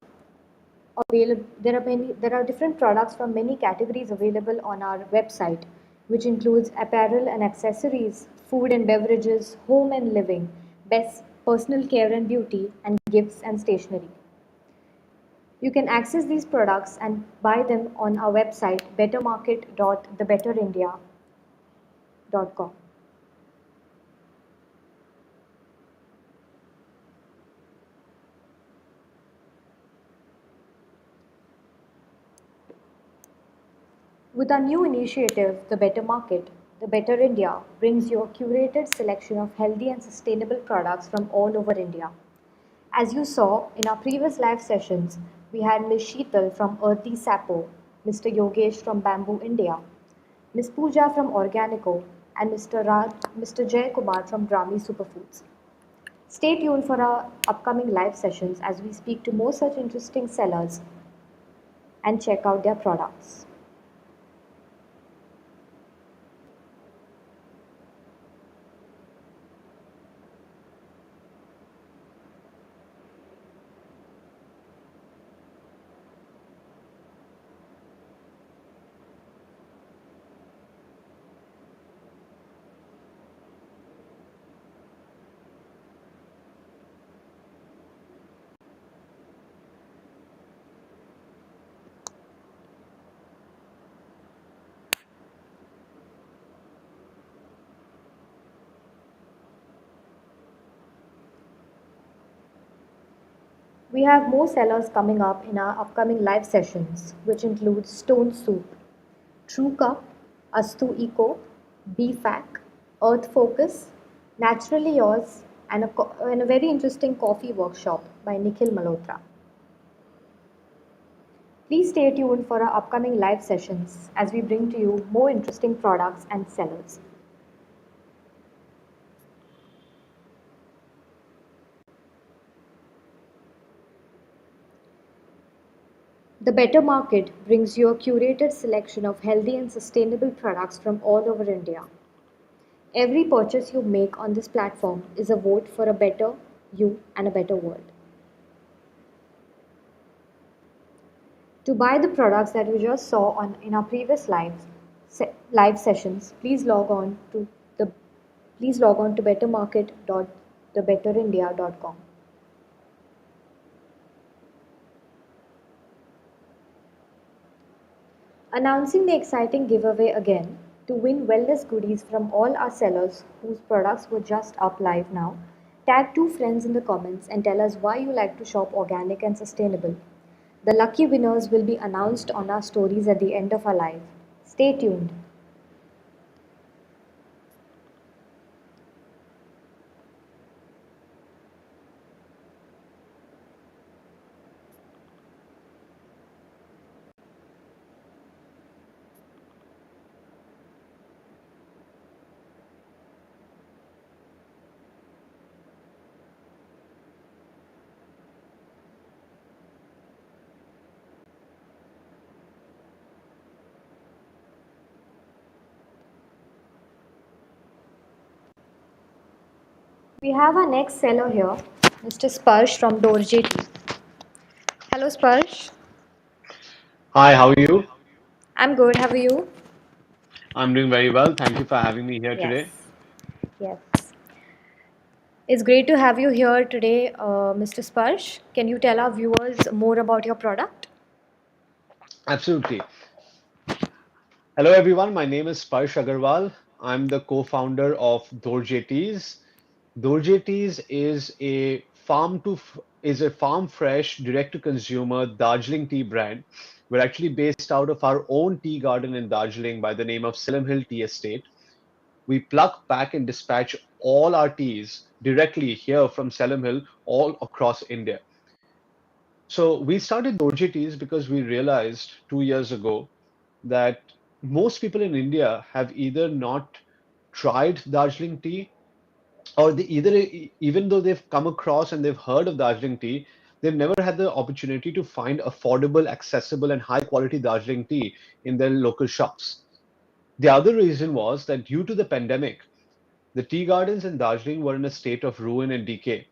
[SPEAKER 5] available. There are different products from many categories available on our website, which includes apparel and accessories, food and beverages, home and living, best personal care and beauty, and gifts and stationery. You can access these products and buy them on our website bettermarket.thebetterindia.com. With our new initiative, The Better Market, The Better India brings you a curated selection of healthy and sustainable products from all over India. As you saw in our previous live sessions, we had Ms. Sheetal from Earthy Sapo, Mr. Yogesh from Bamboo India, Ms. Pooja from Organico, and Mr. Jay Kumar from Brahmi Superfoods. Stay tuned for our upcoming live sessions as we speak to more such interesting sellers and check out their products. We have more sellers coming up in our upcoming live sessions, which include Stone Soup, True Cup, Astu Eco, BFAC, Earth Focus, Naturally Yours, and a very interesting coffee workshop by Nikhil Malhotra. Please stay tuned for our upcoming live sessions as we bring to you more interesting products and sellers. The Better Market brings you a curated selection of healthy and sustainable products from all over India. Every purchase you make on this platform is a vote for a better you and a better world. To buy the products that you just saw in our previous live sessions, the please log on to bettermarket.thebetterindia.com. Announcing the exciting giveaway again. To win wellness goodies from all our sellers whose products were just up live now, tag two friends in the comments and tell us why you like to shop organic and sustainable. The lucky winners will be announced on our stories at the end of our live. Stay tuned. We have our next seller here, Mr. Sparsh from Dorje Tea. Hello, Sparsh.
[SPEAKER 8] Hi, how are you?
[SPEAKER 5] I'm good. How are you?
[SPEAKER 8] I'm doing very well. Thank you for having me here
[SPEAKER 5] Yes.
[SPEAKER 8] today.
[SPEAKER 5] Yes. It's great to have you here today, Mr. Sparsh. Can you tell our viewers more about your product?
[SPEAKER 8] Absolutely. Hello, everyone. My name is Sparsh Agarwal. I'm the co-founder of Dorje Teas. Dorje Teas is a farm fresh, direct to consumer Darjeeling tea brand. We're actually based out of our own tea garden in Darjeeling by the name of Salem Hill Tea Estate. We pluck, pack, and dispatch all our teas directly here from Salem Hill all across India. So we started Dorje Teas because we realized 2 years ago that most people in India have either not tried Darjeeling tea, or even though they've come across and they've heard of Darjeeling tea, they've never had the opportunity to find affordable, accessible, and high quality Darjeeling tea in their local shops. The other reason was that due to the pandemic, the tea gardens in Darjeeling were in a state of ruin and decay,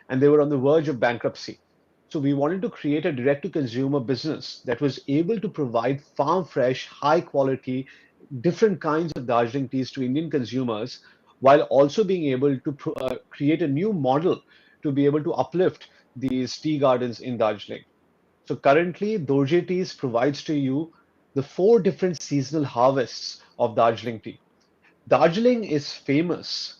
[SPEAKER 8] and they were on the verge of bankruptcy. So we wanted to create a direct to consumer business that was able to provide farm fresh, high quality, different kinds of Darjeeling teas to Indian consumers, while also being able to create a new model to be able to uplift these tea gardens in Darjeeling. So currently, Dorje Teas provides to you the four different seasonal harvests of Darjeeling tea. Darjeeling is famous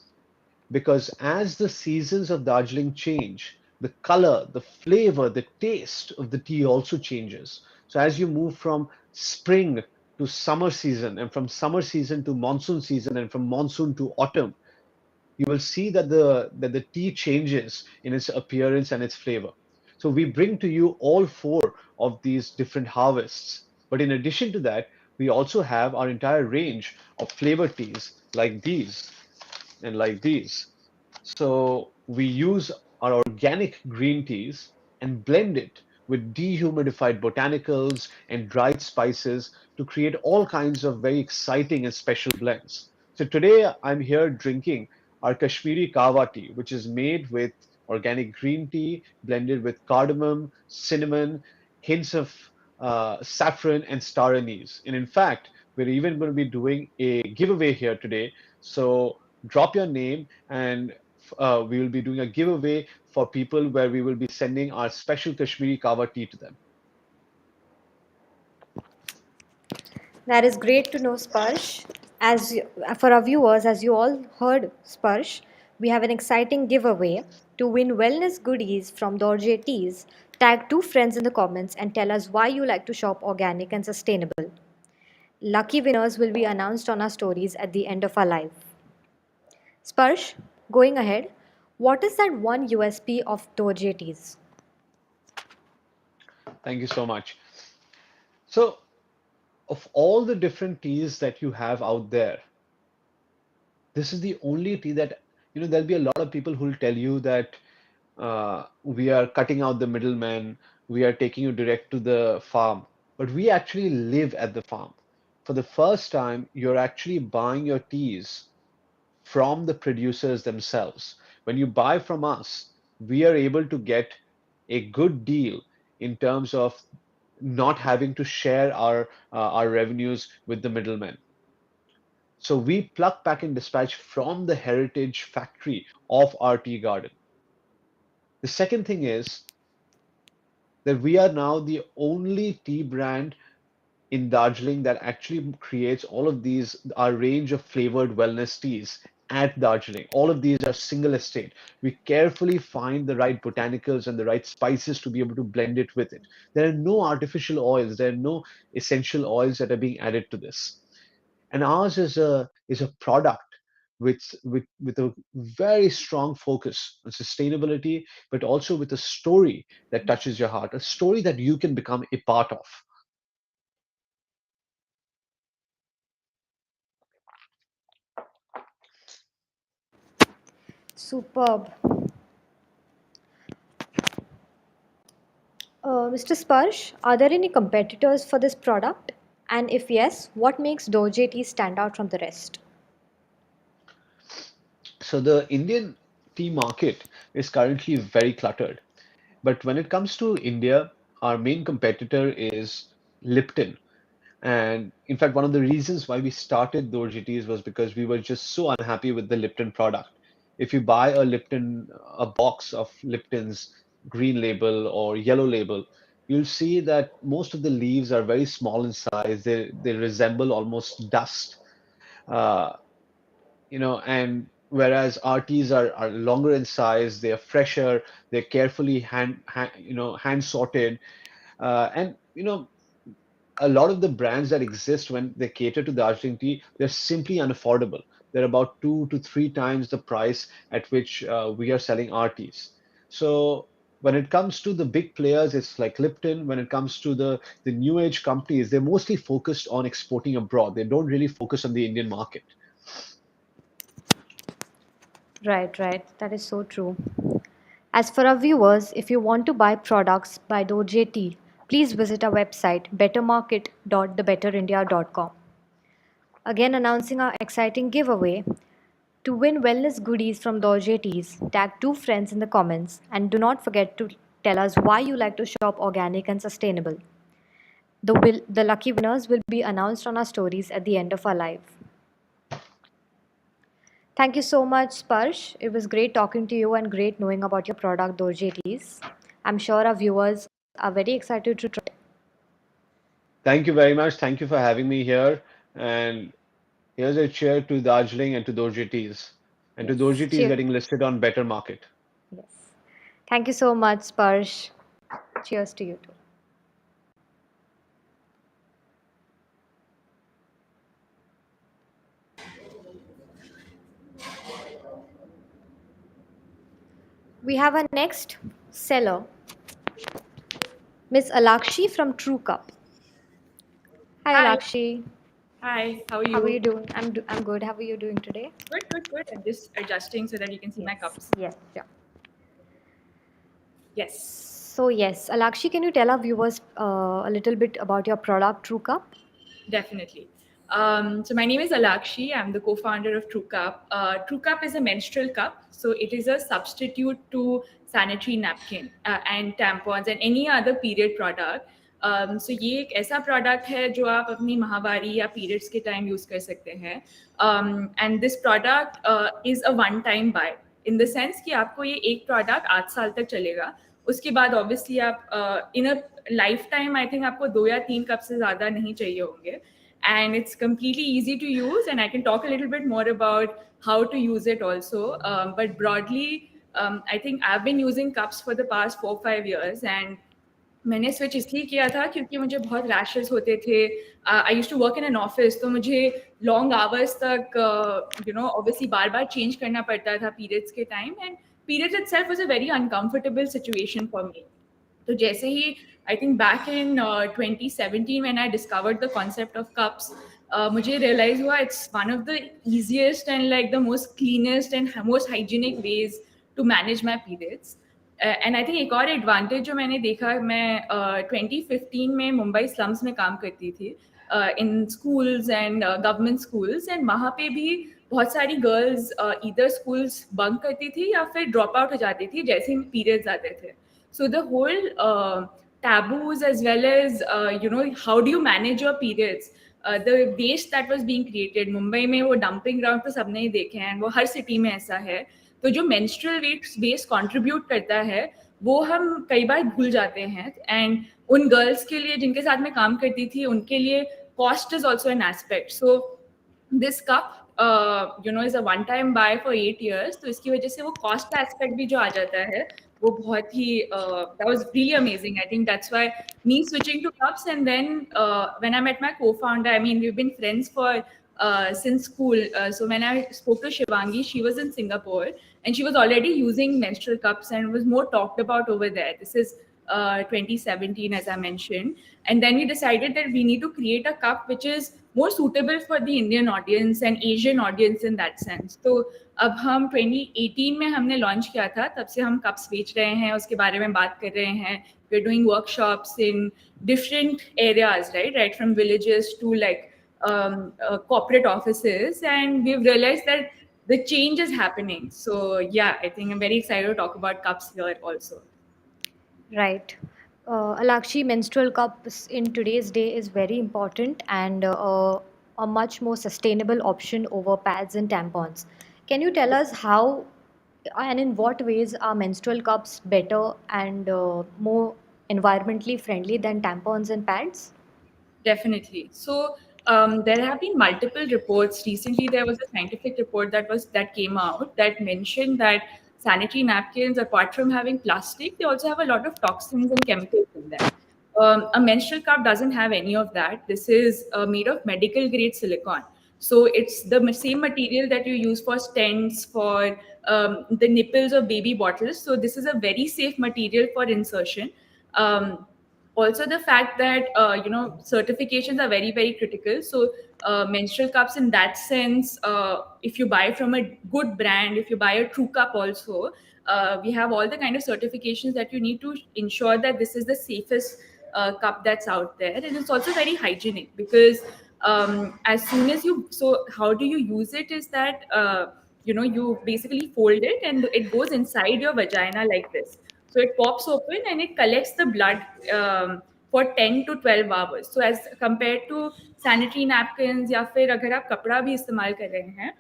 [SPEAKER 8] because as the seasons of Darjeeling change, the color, the flavor, the taste of the tea also changes. So as you move from spring to summer season, and from summer season to monsoon season, and from monsoon to autumn, you will see that the tea changes in its appearance and its flavor. So we bring to you all four of these different harvests. But in addition to that, we also have our entire range of flavor teas like these and like these. So we use our organic green teas and blend it with dehumidified botanicals and dried spices to create all kinds of very exciting and special blends. So today I'm here drinking our Kashmiri Kawa tea, which is made with organic green tea blended with cardamom, cinnamon, hints of saffron, and star anise. And in fact, we're even going to be doing a giveaway here today. So drop your name and we will be doing a giveaway for people where we will be sending our special Kashmiri Kawa tea to them.
[SPEAKER 5] That is great to know, Sparsh. For our viewers, as you all heard, Sparsh, we have an exciting giveaway. To win wellness goodies from Dorje Teas, tag two friends in the comments and tell us why you like to shop organic and sustainable. Lucky winners will be announced on our stories at the end of our live. Sparsh, going ahead, what is that one USP of Dorje Teas?
[SPEAKER 8] Thank you so much. So, of all the different teas that you have out there, this is the only tea that, there'll be a lot of people who will tell you that we are cutting out the middleman, we are taking you direct to the farm, but we actually live at the farm. For the first time, you're actually buying your teas from the producers themselves. When you buy from us, we are able to get a good deal in terms of not having to share our revenues with the middlemen. So we pluck, pack, and dispatch from the heritage factory of our tea garden. The second thing is that we are now the only tea brand in Darjeeling that actually creates all of these, our range of flavored wellness teas at Darjeeling. All of these are single estate. We carefully find the right botanicals and the right spices to be able to blend it with it. There are no artificial oils, there are no essential oils that are being added to this. And ours is a product with a very strong focus on sustainability, but also with a story that touches your heart, a story that you can become a part of.
[SPEAKER 5] Superb. Mr. Sparsh, are there any competitors for this product? And if yes, what makes Dorje tea stand out from the rest?
[SPEAKER 8] So the Indian tea market is currently very cluttered. But when it comes to India, our main competitor is Lipton. And in fact, one of the reasons why we started Dorje teas was because we were just so unhappy with the Lipton product. If you buy a box of Lipton's green label or yellow label, you'll see that most of the leaves are very small in size. They resemble almost dust. Uh, and whereas RTs are longer in size, they are fresher, they're carefully hand sorted, and a lot of the brands that exist when they cater to Darjeeling tea, they're simply unaffordable. They're about 2 to 3 times the price at which we are selling our teas. So when it comes to the big players, it's like Lipton. When it comes to the new age companies, they're mostly focused on exporting abroad. They don't really focus on the Indian market.
[SPEAKER 5] Right, right. That is so true. As for our viewers, if you want to buy products by Dorje Tea, please visit our website bettermarket.thebetterindia.com. Again, announcing our exciting giveaway. To win wellness goodies from Dorje Teas, tag 2 friends in the comments and do not forget to tell us why you like to shop organic and sustainable. The lucky winners will be announced on our stories at the end of our live. Thank you so much, Sparsh. It was great talking to you and great knowing about your product, Dorje Teas. I'm sure our viewers are very excited to try.
[SPEAKER 8] Thank you very much. Thank you for having me here. And here's a cheer to Darjeeling and to Dorje teas. And to
[SPEAKER 5] Yes.
[SPEAKER 8] Dorje teas
[SPEAKER 5] Cheers.
[SPEAKER 8] getting listed on Better Market.
[SPEAKER 5] Yes. Thank you so much, Sparsh. Cheers to you too. We have our next seller, Miss Alakshi from True Cup. Hi,
[SPEAKER 9] Hi.
[SPEAKER 5] Alakshi.
[SPEAKER 9] Hi, how are you?
[SPEAKER 5] How are you doing? I'm good. How are you doing today?
[SPEAKER 9] Good. I'm just adjusting so that you can see my cups.
[SPEAKER 5] Yes, yeah.
[SPEAKER 9] Yes.
[SPEAKER 5] So yes, Alakshi, can you tell our viewers a little bit about your product, True Cup?
[SPEAKER 9] Definitely. So my name is Alakshi. I'm the co-founder of True Cup. True Cup is a menstrual cup. So it is a substitute to sanitary napkin and tampons and any other period product. So ये एक ऐसा product है जो आप अपनी महावारी या periods के time use कर सकते हैं. And this product is a one-time buy. In the sense कि आपको ये एक product 8 साल तक चलेगा. उसके बाद obviously आप in a lifetime I think आपको 2 या 3 कप से ज़्यादा नहीं चाहिए होंगे. And it's completely easy to use, and I can talk a little bit more about how to use it also. But broadly, I think I've been using cups for the past 4-5 years, and मैंने switch इसलिए किया था क्योंकि मुझे बहुत rashes होते थे. I used to work in an office, तो मुझे लॉन्ग आवर्स तक ऑब्वियसली बार बार चेंज करना पड़ता था पीरियड्स के time, and periods itself was a very uncomfortable situation for me. तो जैसे ही I think back in 2017 when I discovered the concept of cups, मुझे रियलाइज हुआ it's one of the easiest and like the most cleanest and most hygienic ways to manage my periods. And I think एक और advantage जो मैंने देखा, मैं 2015 में Mumbai slums में काम करती थी इन schools and government schools, and वहाँ पे भी बहुत सारी गर्ल्स इधर स्कूल्स बंक करती थी या फिर ड्रॉप आउट हो जाती थी जैसे ही पीरियड्स आते थे. So the whole taboos, as well as how do you manage your periods, the waste that was being created. Mumbai में वो डंपिंग ग्राउंड तो सबने ही देखे हैं, वो हर सिटी में ऐसा है. तो जो मेंस्ट्रुअल वेस्ट कंट्रीब्यूट करता है वो हम कई बार भूल जाते हैं, एंड उन गर्ल्स के लिए जिनके साथ में काम करती थी उनके लिए cost is also an aspect. So this cup is a one time buy for 8 years, तो इसकी वजह से वो कॉस्ट एस्पेक्ट भी जो आ जाता है वो बहुत ही that was really amazing. I think that's why me switching to cups, and then when I met my co-founder, I mean we've been friends for since school. So when I spoke to Shivangi, she was in Singapore and she was already using menstrual cups and was more talked about over there. This is 2017, as I mentioned. And then we decided that we need to create a cup which is more suitable for the Indian audience and Asian audience in that sense. So अब हम 2018 में हमने launch किया था, तब से हम cups बेच रहे हैं, उसके बारे में बात कर रहे हैं. We're doing workshops in different areas, right from villages to like corporate offices, and we've realized that the change is happening. So yeah, I think I'm very excited to talk about cups here also.
[SPEAKER 5] Right. Alakshi, menstrual cups in today's day is very important and a much more sustainable option over pads and tampons. Can you tell us how and in what ways are menstrual cups better and more environmentally friendly than tampons and pads?
[SPEAKER 9] Definitely. So there have been multiple reports. Recently, there was a scientific report that came out that mentioned that sanitary napkins, apart from having plastic, they also have a lot of toxins and chemicals in them. A menstrual cup doesn't have any of that. This is made of medical grade silicone. So it's the same material that you use for stents, for the nipples of baby bottles. So this is a very safe material for insertion. Also, the fact that certifications are very, very critical. So menstrual cups in that sense, if you buy from a good brand, if you buy a True Cup also, we have all the kind of certifications that you need to ensure that this is the safest cup that's out there. And it's also very hygienic because as soon as how do you use it is that you basically fold it and it goes inside your vagina like this. So it pops open and it collects the blood for 10 to 12 hours. So as compared to sanitary napkins या फिर अगर आप कपड़ा भी इस्तेमाल कर रहे हैं,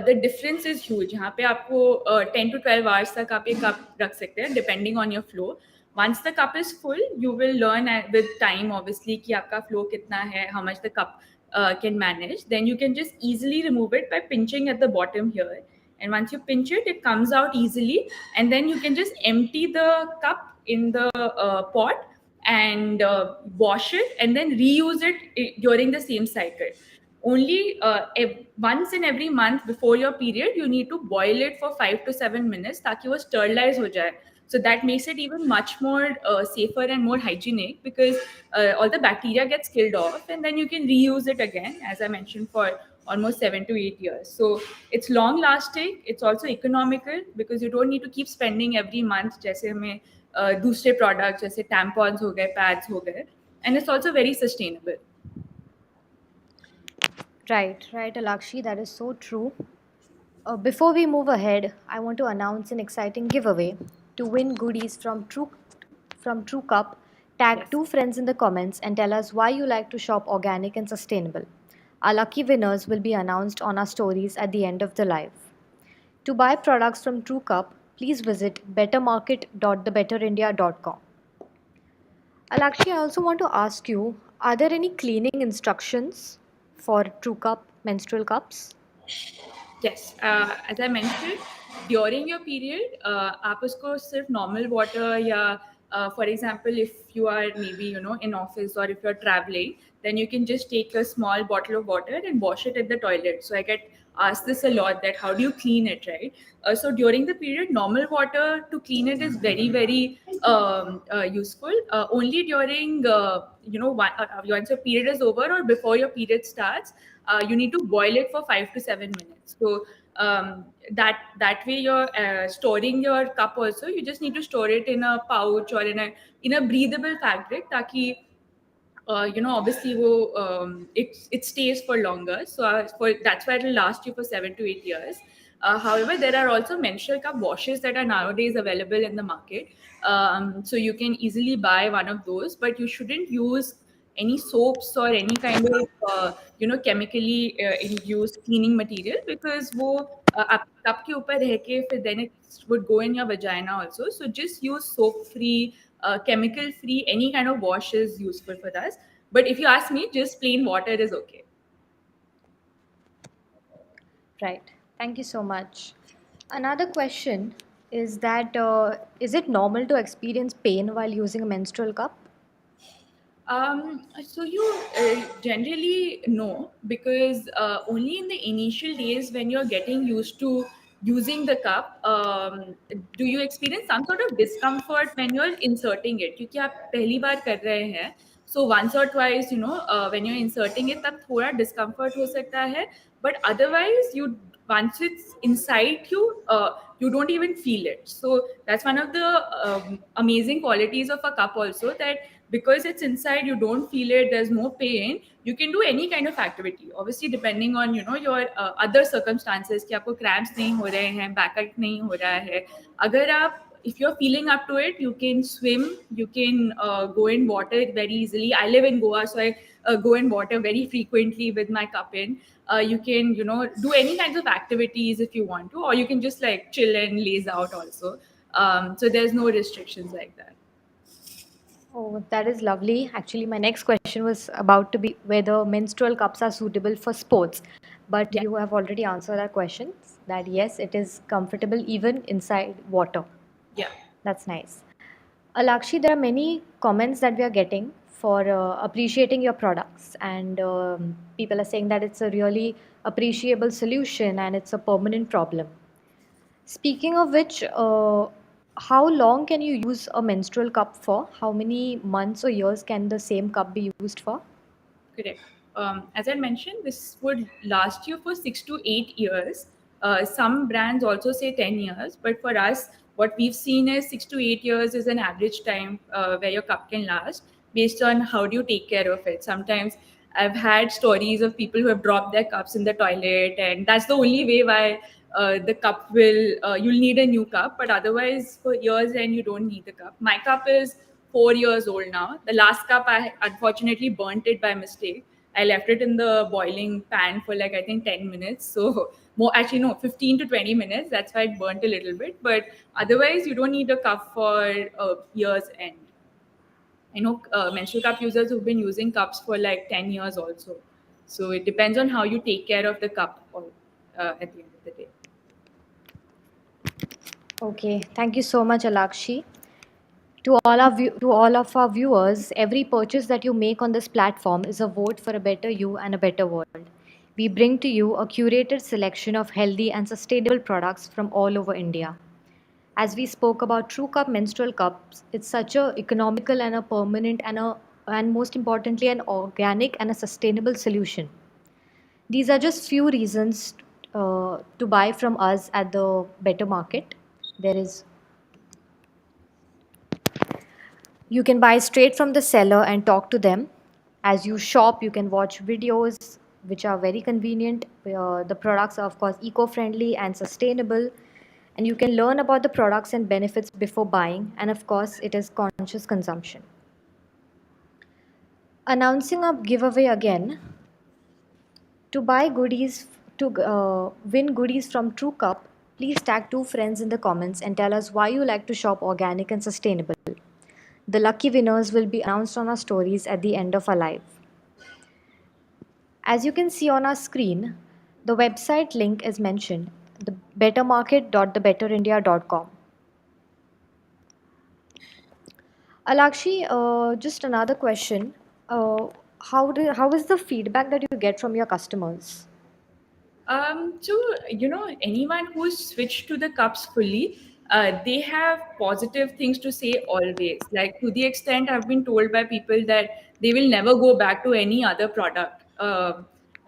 [SPEAKER 9] the difference is huge. यहाँ पे आपको 10 to 12 hours तक आप ये cup रख सकते हैं depending on your flow. Once the cup is full, you will learn with time obviously कि आपका flow कितना है, how much the cup can manage. Then you can just easily remove it by pinching at the bottom here. And once you pinch it, it comes out easily. And then you can just empty the cup in the pot and wash it and then reuse it during the same cycle. Only once in every month before your period, you need to boil it for 5 to 7 minutes ताकि वो sterilize हो जाए. So that makes it even much more safer and more hygienic because all the bacteria gets killed off and then you can reuse it again, as I mentioned, for almost 7 to 8 years. So it's long lasting. It's also economical because you don't need to keep spending every month जैसे हमें दूसरे products जैसे tampons हो गए, pads हो गए, and it's also very sustainable.
[SPEAKER 5] Right, Alakshi, that is so true. Before we move ahead, I want to announce an exciting giveaway. To win goodies from True Cup, tag 2 friends in the comments and tell us why you like to shop organic and sustainable. Our lucky winners will be announced on our stories at the end of the live. To buy products from True Cup, please visit bettermarket.thebetterindia.com. Alakshi, I also want to ask you, are there any cleaning instructions for True Cup menstrual cups?
[SPEAKER 9] Yes, as I mentioned, during your period, आप उसको सिर्फ normal water या for example, if you are maybe in office or if you're traveling, then you can just take a small bottle of water and wash it at the toilet. So I get asked this a lot that how do you clean it, right? So during the period, normal water to clean it is very, very useful. Only during once your period is over or before your period starts, you need to boil it for 5 to 7 minutes. So That way you're storing your cup also. You just need to store it in a pouch or in a breathable fabric, taki obviously it stays for longer. So that's why it'll last you for 7 to 8 years. However, there are also menstrual cup washes that are nowadays available in the market. So you can easily buy one of those, but you shouldn't use any soaps or any kind of chemically induced cleaning material, because वो cup के ऊपर रह के फिर then it would go in your vagina also. So just use soap free, chemical free, any kind of wash is useful for us. But if you ask me, just plain water is okay.
[SPEAKER 5] Right. Thank you so much. Another question is that is it normal to experience pain while using a menstrual cup?
[SPEAKER 9] So you generally know, because only in the initial days when you're getting used to using the cup, do you experience some sort of discomfort when you're inserting it, क्योंकि आप पहली बार कर रहे हैं. So once or twice, when you're inserting it, तब थोड़ा discomfort हो सकता है, but otherwise once it's inside you, you don't even feel it. So that's one of the amazing qualities of a cup also, that because it's inside, you don't feel it, there's no pain, you can do any kind of activity, obviously depending on your other circumstances, कि आपको cramps नहीं हो रहे हैं, backache नहीं हो रहा है. अगर आप, if you're feeling up to it, you can swim, you can go in water very easily. I live in Goa, so I go in water very frequently with my cup in. You can do any kinds of activities if you want to, or you can just like chill and laze out also. So there's no restrictions like that.
[SPEAKER 5] Oh, that is lovely. Actually, my next question was about to be whether menstrual cups are suitable for sports, but
[SPEAKER 9] Yeah.
[SPEAKER 5] you have already answered our questions that yes, it is comfortable even inside water.
[SPEAKER 9] Yeah.
[SPEAKER 5] That's nice. Alakshi, there are many comments that we are getting for appreciating your products, and people are saying that it's a really appreciable solution and it's a permanent problem. Speaking of which, how long can you use a menstrual cup for? How many months or years can the same cup be used for?
[SPEAKER 9] Correct. As I mentioned, this would last you for 6 to 8 years. Some brands also say 10 years, but for us, what we've seen is 6 to 8 years is an average time where your cup can last, based on how do you take care of it. Sometimes I've had stories of people who have dropped their cups in the toilet, and that's the only way why the cup you'll need a new cup, but otherwise for years and you don't need the cup. My cup is 4 years old now. The last cup, I unfortunately burnt it by mistake. I left it in the boiling pan for like I think 10 minutes. So more, actually no, 15 to 20 minutes. That's why it burnt a little bit. But otherwise, you don't need a cup for years end. I know menstrual cup users who've been using cups for like 10 years also. So it depends on how you take care of the cup at the end of the day.
[SPEAKER 5] Okay, thank you so much, Alakshi. To all of our viewers, every purchase that you make on this platform is a vote for a better you and a better world. We bring to you a curated selection of healthy and sustainable products from all over India. As we spoke about True Cup menstrual cups, it's such a economical and a permanent and most importantly an organic and a sustainable solution. These are just few reasons to buy from us at the Better Market. You can buy straight from the seller and talk to them. As you shop, you can watch videos which are very convenient. The products are, of course, eco-friendly and sustainable. And you can learn about the products and benefits before buying. And of course, it is conscious consumption. Announcing a giveaway again. To buy goodies, to win goodies from True Cup, please tag 2 friends in the comments and tell us why you like to shop organic and sustainable. The lucky winners will be announced on our stories at the end of our live. As you can see on our screen, the website link is mentioned, the bettermarket.thebetterindia.com. Alakshi, just another question. How is the feedback that you get from your customers?
[SPEAKER 9] So, anyone who's switched to the cups fully, they have positive things to say always. Like, to the extent I've been told by people that they will never go back to any other product.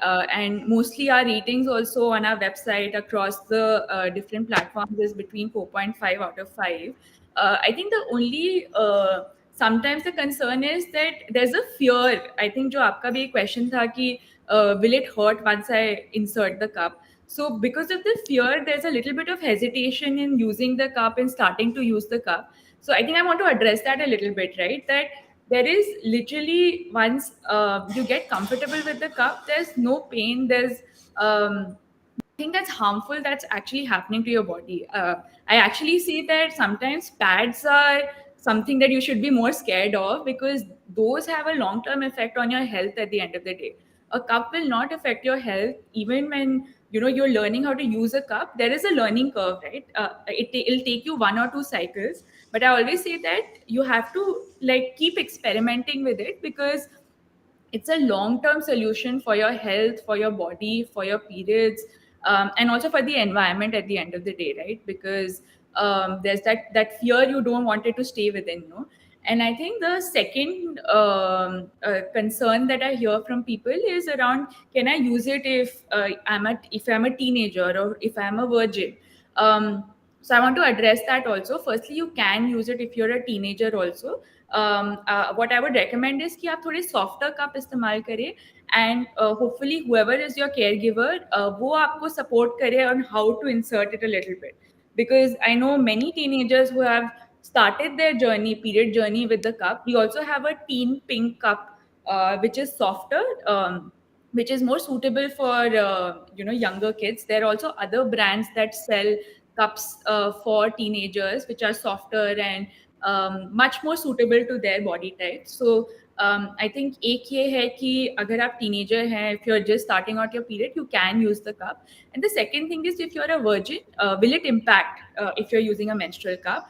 [SPEAKER 9] And mostly our ratings also on our website across the different platforms is between 4.5 out of 5. I think the only sometimes the concern is that there's a fear. I think जो आपका भी एक question था कि will it hurt once I insert the cup? So because of the fear, there's a little bit of hesitation in using the cup and starting to use the cup. So I think I want to address that a little bit, right? That there is literally once you get comfortable with the cup, there's no pain. There's nothing that's harmful that's actually happening to your body. I actually see that sometimes pads are something that you should be more scared of because those have a long-term effect on your health at the end of the day. A cup will not affect your health even when you're learning how to use a cup. There is a learning curve, right? It'll take you 1 or 2 cycles, but I always say that you have to keep experimenting with it because it's a long-term solution for your health, for your body, for your periods, and also for the environment at the end of the day, right? Because there's that fear you don't want it to stay within, no? And I think the second concern that I hear from people is around, can I use it if I'm a teenager or if I'm a virgin? So I want to address that also. Firstly, you can use it if you're a teenager also. What I would recommend is कि आप थोड़े softer cup इस्तेमाल करें and hopefully whoever is your caregiver वो आपको support करे on how to insert it a little bit, because I know many teenagers who have started their period journey with the cup. We also have a teen pink cup which is softer, which is more suitable for younger kids. There are also other brands that sell cups for teenagers which are softer and much more suitable to their body type. So I think एक ये है कि अगर आप teenager हैं, if you're just starting out your period, you can use the cup. And the second thing is, if you're a virgin, will it impact if you're using a menstrual cup?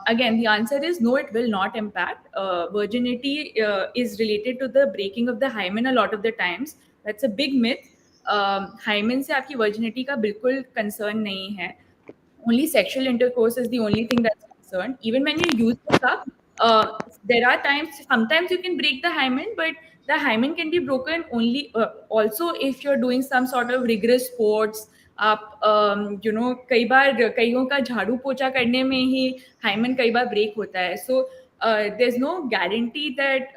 [SPEAKER 9] Again, the answer is no, it will not impact. Virginity is related to the breaking of the hymen a lot of the times. That's a big myth. Hymen से आपकी virginity का बिल्कुल concern नहीं है. Only sexual intercourse is the only thing that's concerned. Even when you use the cup, there are sometimes you can break the hymen, but the hymen can be broken only also if you're doing some sort of rigorous sports. आप कई बार कईयों का झाड़ू पोछा करने में ही hymen कई बार break होता है. So there's no guarantee that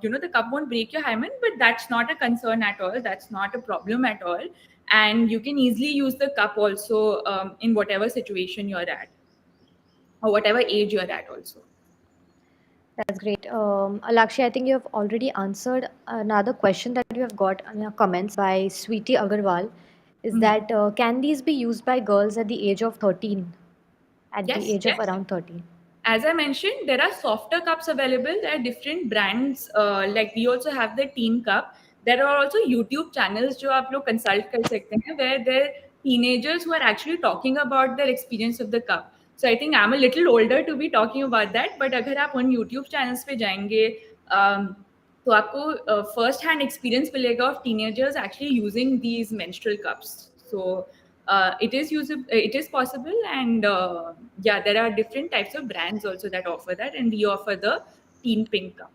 [SPEAKER 9] the cup won't break your hymen, but that's not a concern at all. That's not a problem at all. And you can easily use the cup also in whatever situation you're at or whatever age you're at also.
[SPEAKER 5] That's great. Alakshi, I think you have already answered another question that you have got in your comments by Sweetie Agarwal. Is that can these be used by girls at the age of 13? At
[SPEAKER 9] Yes,
[SPEAKER 5] the age
[SPEAKER 9] yes.
[SPEAKER 5] of around 13?
[SPEAKER 9] As I mentioned, there are softer cups available. There are different brands. Like we also have the teen cup. There are also YouTube channels जो आप लोग consult कर सकते हैं, where there are teenagers who are actually talking about their experience of the cup. So I think I'm a little older to be talking about that. But अगर आप उन YouTube channels पे जाएंगे, तो आपको first hand experience मिलेगा of teenagers actually using these menstrual cups. So it is usable, it is possible, and yeah, there are different types of brands also that offer that, and we offer the teen pink cup.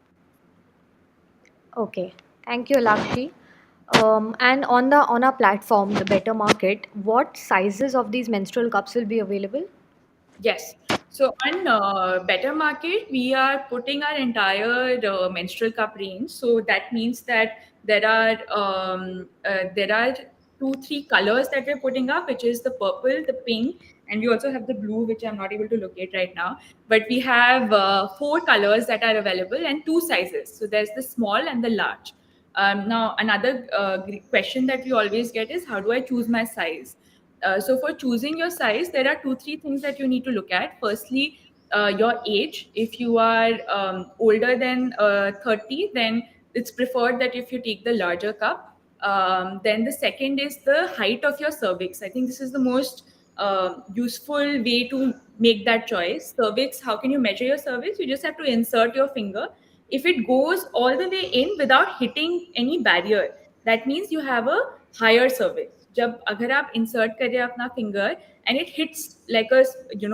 [SPEAKER 5] Okay. Thank you, Alakshi. And on our platform, the Better Market, what sizes of these menstrual cups will be available?
[SPEAKER 9] Yes. So on Better Market, we are putting our entire menstrual cup range. So that means that there are 2-3 colors that we're putting up, which is the purple, the pink, and we also have the blue, which I'm not able to locate right now. But we have 4 colors that are available and 2 sizes. So there's the small and the large. Now, another question that we always get is, how do I choose my size? So for choosing your size, there are 2-3 things that you need to look at. Firstly, your age. If you are older than 30, then it's preferred that if you take the larger cup. Then the second is the height of your cervix. I think this is the most useful way to make that choice. Cervix, how can you measure your cervix? You just have to insert your finger. If it goes all the way in without hitting any barrier, that means you have a higher cervix. जब अगर आप insert करें अपना finger and it hits like a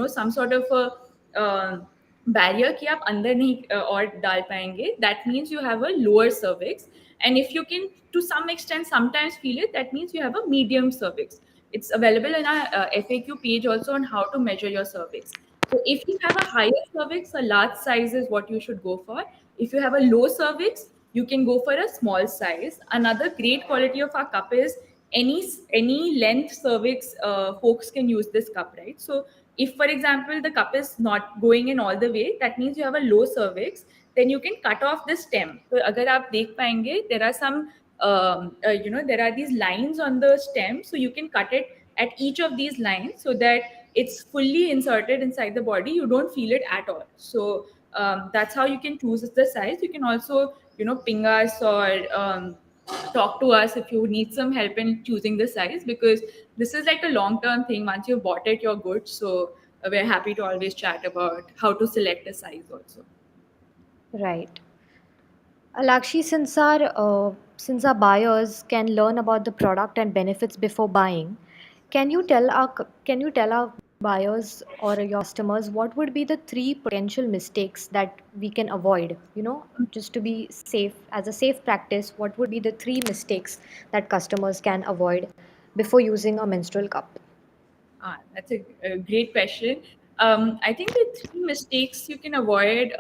[SPEAKER 9] some sort of a barrier कि आप अंदर नहीं और डाल पाएंगे, that means you have a lower cervix. And if you can to some extent sometimes feel it, that means you have a medium cervix. It's available in our FAQ page also on how to measure your cervix. So if you have a higher cervix, a large size is what you should go for. If you have a low cervix, you can go for a small size. Another great quality of our cup is any length cervix, folks can use this cup, right? So if for example the cup is not going in all the way, that means you have a low cervix, then you can cut off the stem. So agar aap dekh payenge, there are some there are these lines on the stem, so you can cut it at each of these lines so that it's fully inserted inside the body, you don't feel it at all. So that's how you can choose the size. You can also ping us or talk to us if you need some help in choosing the size, because this is like a long term thing. Once you've bought it, you're good. So we're happy to always chat about how to select a size also.
[SPEAKER 5] Right. Alakshi, since our buyers can learn about the product and benefits before buying, can you tell our buyers or your customers what would be the 3 potential mistakes that we can avoid? Just to be safe, as a safe practice, what would be the 3 mistakes that customers can avoid before using a menstrual cup?
[SPEAKER 9] That's a great question. I think the 3 mistakes you can avoid.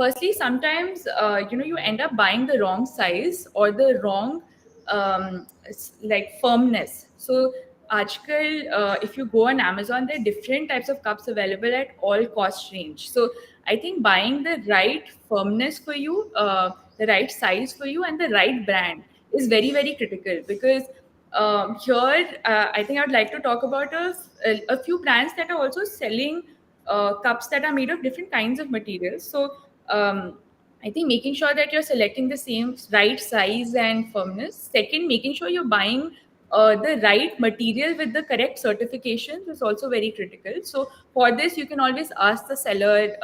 [SPEAKER 9] Firstly, sometimes you end up buying the wrong size or the wrong like firmness. So आजकल if you go on Amazon, there are different types of cups available at all cost range. So I think buying the right firmness for you, the right size for you, and the right brand is very, very critical, because here I think I would like to talk about a few brands that are also selling cups that are made of different kinds of materials. So I think making sure that you're selecting the same right size and firmness. Second, making sure you're buying the right material with the correct certifications is also very critical. So for this, you can always ask the seller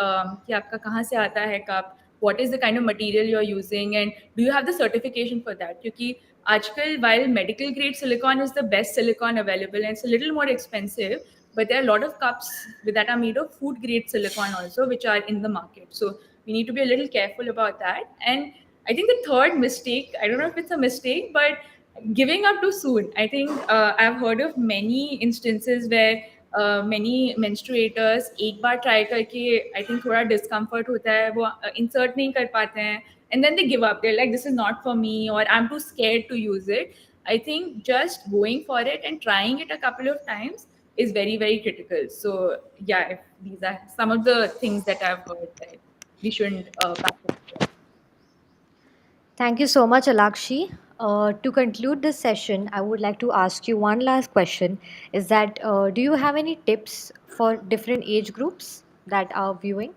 [SPEAKER 9] कि आपका कहाँ से आता है cup, what is the kind of material you're using, and do you have the certification for that? क्योंकि आजकल while medical grade silicone is the best silicone available and it's a little more expensive, but there are a lot of cups that are made of food grade silicone also, which are in the market. So we need to be a little careful about that. And I think the third mistake, I don't know if it's a mistake, but giving up too soon. I think I've heard of many instances where many menstruators एक बार try करके I think थोड़ा discomfort होता है, वो insert नहीं कर पाते हैं, and then they give up. They're like, this is not for me, or I'm too scared to use it. I think just going for it and trying it a couple of times is very, very critical. So yeah, these are some of the things that I've heard that we shouldn't back up.
[SPEAKER 5] Thank you so much, Alakshi. To conclude this session, I would like to ask you one last question. Is that do you have any tips for different age groups that are viewing?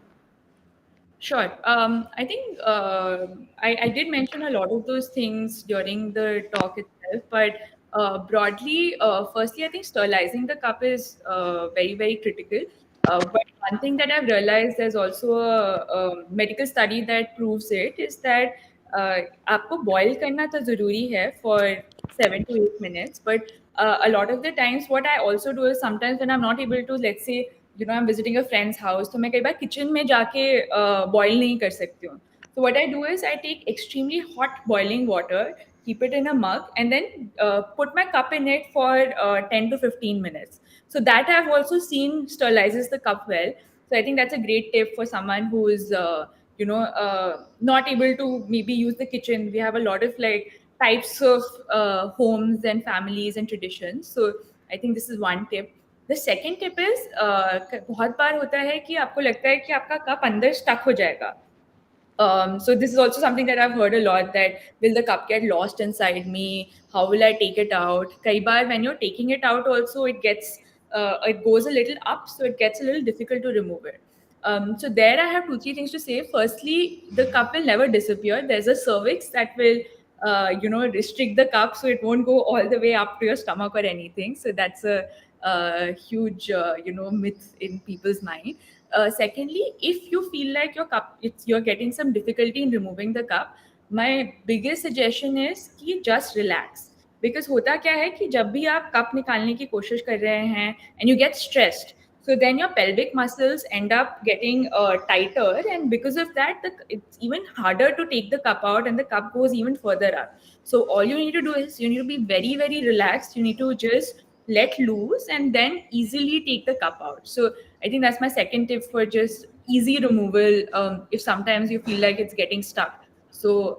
[SPEAKER 9] Sure. I think I did mention a lot of those things during the talk itself, but broadly, firstly, I think sterilizing the cup is very, very critical. But one thing that I've realized, there's also a medical study that proves it, is that आपको boil करना तो ज़रूरी है for 7 to 8 minutes. But a lot of the times, what I also do is sometimes when I'm not able to, let's say, I'm visiting a friend's house, तो मैं कई बार kitchen में जाके boil नहीं कर सकती हूँ. So what I do is I take extremely hot boiling water, keep it in a mug, and then put my cup in it for 10 to 15 minutes. So that I've also seen sterilizes the cup well. So I think that's a great tip for someone who is, not able to maybe use the kitchen. We have a lot of like types of homes and families and traditions. So I think this is one tip. The second tip is बहुत बार होता है कि आपको लगता है कि आपका cup अंदर stuck हो जाएगा. So this is also something that I've heard a lot, that will the cup get lost inside me? How will I take it out? कई बार when you're taking it out also, it goes a little up, so it gets a little difficult to remove it. So there I have 2-3 things to say. Firstly, the cup will never disappear. There's a cervix that will restrict the cup, so it won't go all the way up to your stomach or anything. So that's a huge myth in people's mind. Secondly, if you feel like your cup, you're getting some difficulty in removing the cup, my biggest suggestion is कि just relax. Because होता क्या है कि जब भी आप cup निकालने की कोशिश कर रहे हैं and you get stressed, So then your pelvic muscles end up getting tighter, and because of that, it's even harder to take the cup out, and the cup goes even further up. So all you need to do is you need to be very, very relaxed. You need to just let loose and then easily take the cup out. So I think that's my second tip for just easy removal if sometimes you feel like it's getting stuck. So,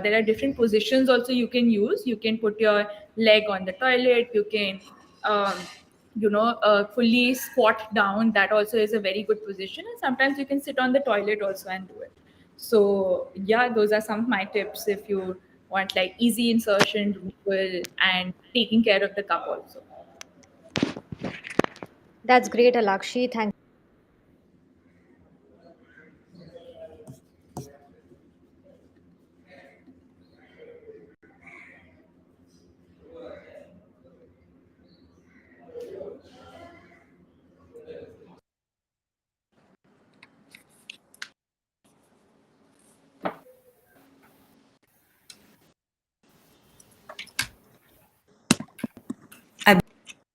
[SPEAKER 9] there are different positions also you can use. You can put your leg on the toilet. You can, fully squat down. That also is a very good position. And sometimes you can sit on the toilet also and do it. So, yeah, those are some of my tips if you want like easy insertion, removal, and taking care of the cup also.
[SPEAKER 5] That's great, Alakshi. Thank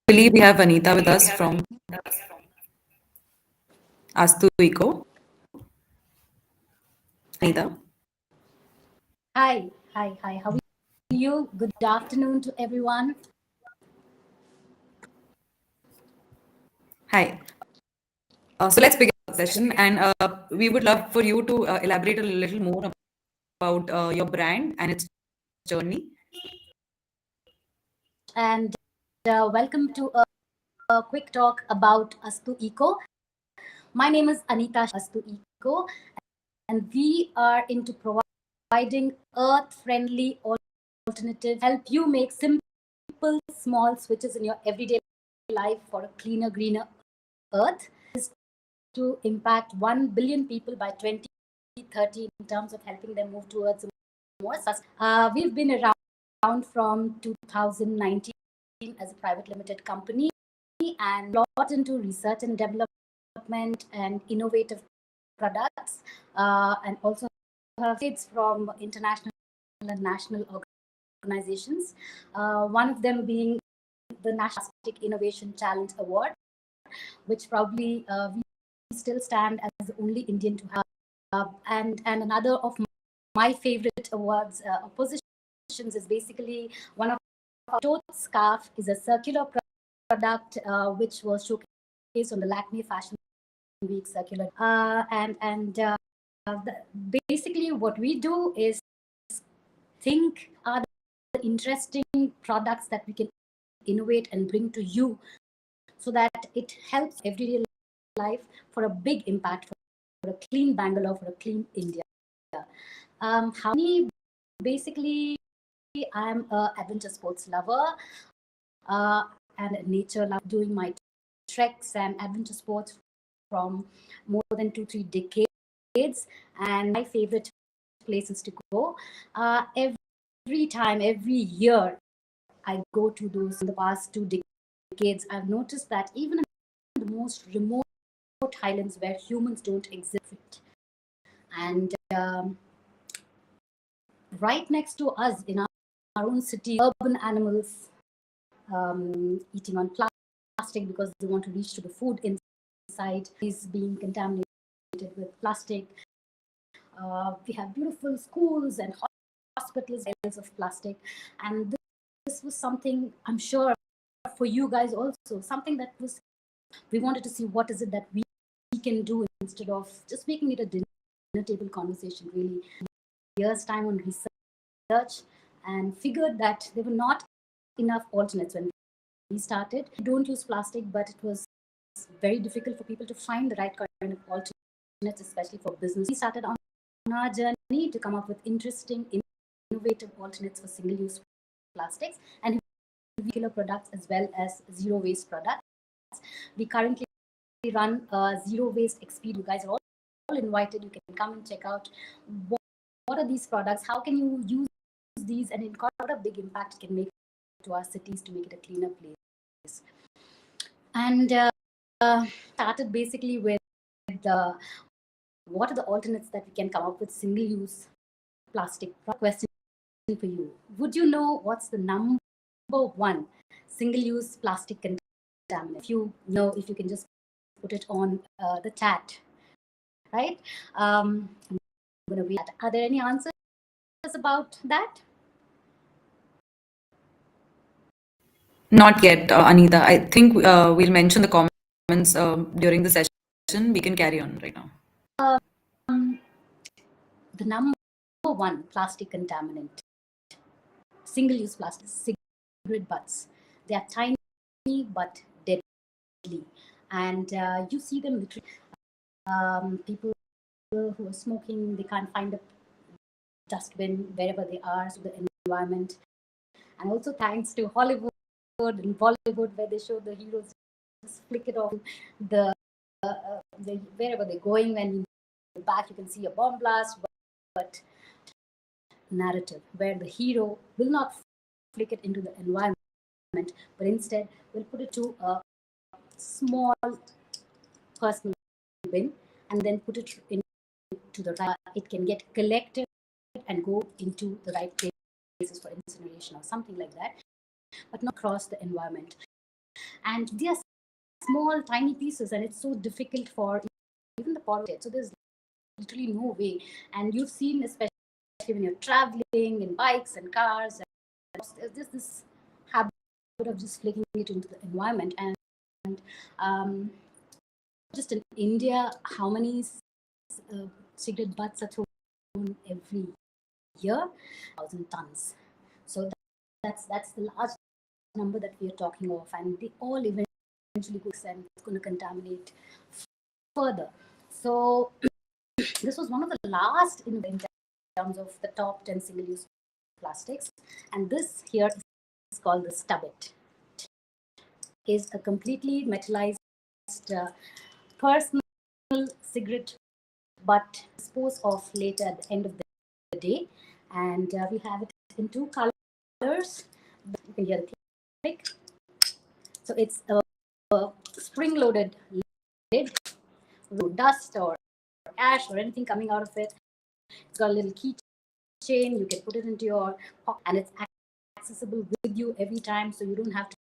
[SPEAKER 10] I believe we have Anita with us from Astu Eco. Anita.
[SPEAKER 3] Hi. How are you? Good afternoon to everyone.
[SPEAKER 10] Hi. So let's begin the session, and we would love for you to elaborate a little more about your brand and its journey.
[SPEAKER 3] And welcome to a quick talk about Astu Eco. My name is Anita Astu Eco, and we are into providing earth-friendly alternatives, help you make simple, small switches in your everyday life for a cleaner, greener earth. Is to impact 1 billion people by 2030 in terms of helping them move towards more sustainable. We've been around from 2019 as a private limited company and lot into research and development and innovative products, and also have kids from international and national organizations. One of them being the National Plastic Innovation Challenge Award, which probably we still stand as the only Indian to have. And another of my favorite awards or positions is basically one of our tote scarf is a circular product which was showcased on the Lakme Fashion Week circular. Basically what we do is think are the interesting products that we can innovate and bring to you so that it helps everyday life for a big impact for a clean Bangalore, for a clean India. How many? Basically, I'm an adventure sports lover and a nature lover, doing my treks and adventure sports from more than 2-3 decades. And my favorite places to go. Every time, every year, I go to those in the past 2 decades. I've noticed that even in the most remote highlands where humans don't exist, and right next to us in our own city, urban animals eating on plastic because they want to reach to the food inside is being contaminated with plastic. We have beautiful schools and hospitals of plastic, and this was something I'm sure for you guys also, something that was we wanted to see what is it that we can do instead of just making it a dinner table conversation. Really, years time on research and figured that there were not enough alternates when we started. We don't use plastic, but it was very difficult for people to find the right kind of alternates, especially for business. We started on our journey to come up with interesting, innovative alternates for single-use plastics and killer products as well as zero waste products. We currently run a zero waste experience. You guys are all invited. You can come and check out what are these products, how can you use these, and what a big impact it can make to our cities to make it a cleaner place. And started basically with what are the alternates that we can come up with single-use plastic. Question for you: would you know what's the number one single-use plastic container contaminant. If you know, if you can just put it on the chat, right? I'm going to read that. Are there any answers about that?
[SPEAKER 10] Not yet, Anita. I think we'll mention the comments during the session. We can carry on right now.
[SPEAKER 3] The number one plastic contaminant, single-use plastic, cigarette butts. They are tiny but deadly, and you see them literally. People who are smoking, they can't find a dustbin wherever they are, so the environment. And also thanks to Hollywood and Bollywood, where they show the heroes just flick it off the wherever they're going. When you back, you can see a bomb blast, but narrative where the hero will not flick it into the environment, but instead will put it to a small personal bin and then put it into the right. It can get collected and go into the right places for incineration or something like that, but not cross the environment. And they are small, tiny pieces, and it's so difficult for even the politics. So there's literally no way. And you've seen, especially when you're traveling in bikes and cars, and there's this habit of just flicking it into the environment. And just in India, how many cigarette butts are thrown every year? 1,000 tons. So that's the large number that we are talking of, and they all eventually go and it's going to contaminate further. So this was one of the last in terms of the top 10 single-use plastics, and this here is called the Stubbit. Is a completely metallized personal cigarette butt disposed of later at the end of the day, and we have it in two colors. You can hear the click. So it's a spring-loaded lid, with dust or ash or anything coming out of it. It's got a little keychain. You can put it into your pocket, and it's accessible with you every time, so you don't have to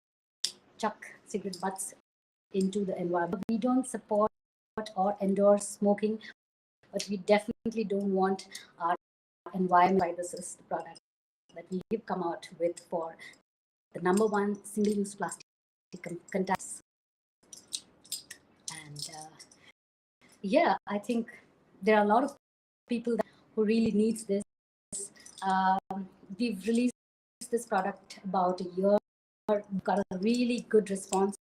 [SPEAKER 3] chuck cigarette butts into the environment. We don't support or endorse smoking, but we definitely don't want our environment. This is the product that we have come out with for the number one single-use plastic containers. And yeah, I think there are a lot of people who really needs this. We've released this product about a year. We've got a really good response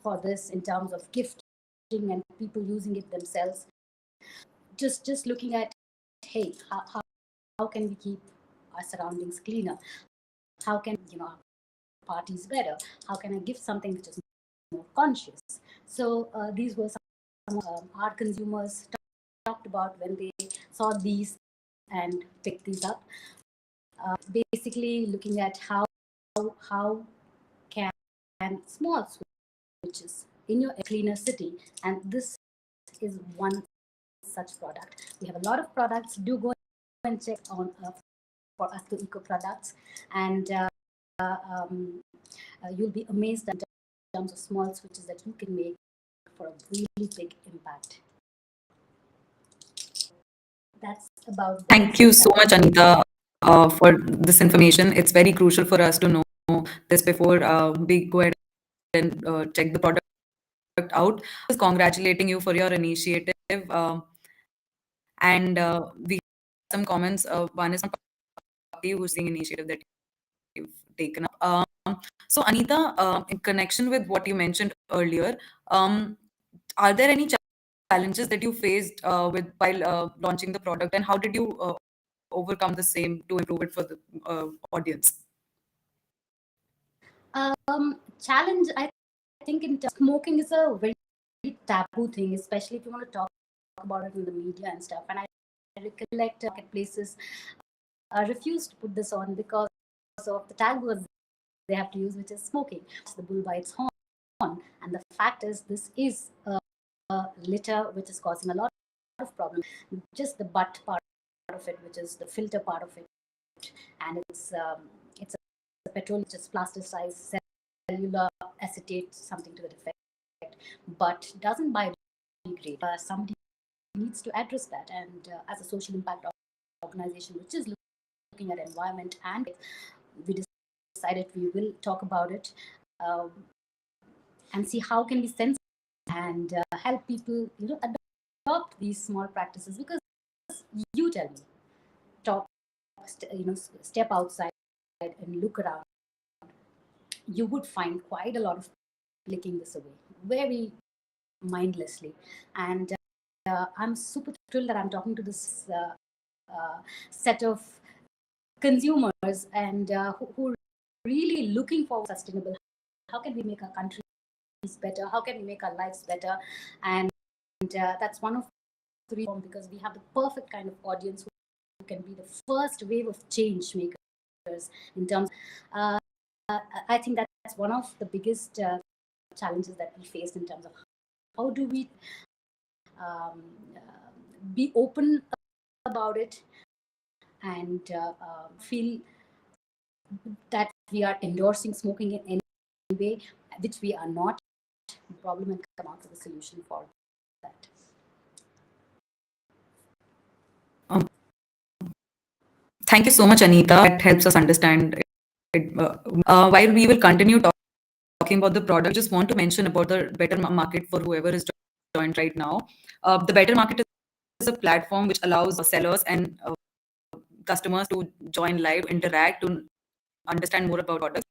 [SPEAKER 3] for this in terms of gifting and people using it themselves. Just looking at, hey, how can we keep our surroundings cleaner? How can our parties better? How can I give something which is more conscious? So these were some our consumers talked about when they saw these and picked these up. Basically looking at how can small switches in your cleaner city, and this is one such product. We have a lot of products. Do go and check on for Astu Eco products, and you'll be amazed in terms of small switches that you can make for a really big impact. That's about.
[SPEAKER 10] Thank you so much, Anita, for this information. It's very crucial for us to know this before we go ahead and check the product out. Just congratulating you for your initiative. And we have some comments. One is from Papi, who's the initiative that you've taken up. So, Anita, in connection with what you mentioned earlier, are there any challenges that you faced with while launching the product, and how did you overcome the same to improve it for the audience?
[SPEAKER 3] Challenge, I think in smoking is a very taboo thing, especially if you want to talk about it in the media and stuff. And I recollect marketplaces refuse to put this on because of the tag words they have to use, which is smoking. It's the bull by its horn. And the fact is, this is a litter which is causing a lot of problems. Just the butt part of it, which is the filter part of it, and it's a petrol, which is plasticized cellular acetate, something to that effect, but doesn't biodegrade. Somebody needs to address that, and as a social impact organization which is looking at environment, and we decided we will talk about it and see how can we sense and help people, adopt these small practices. Because you tell me, step outside and look around, you would find quite a lot of flicking this away very mindlessly. And I'm super thrilled that I'm talking to this set of consumers and who are really looking for sustainable. How can we make our countries better? How can we make our lives better? And that's one of the reasons, because we have the perfect kind of audience who can be the first wave of change makers in terms. I think that's one of the biggest challenges that we faced in terms of how do we be open about it and feel that we are endorsing smoking in any way, which we are not. The problem, and come out with a solution for that.
[SPEAKER 10] Thank you so much, Anita. It helps us understand it. While we will continue talking about the product, I just want to mention about the Better Market for whoever is joined right now. The Better Market is a platform which allows sellers and customers to join live, interact, to understand more about products.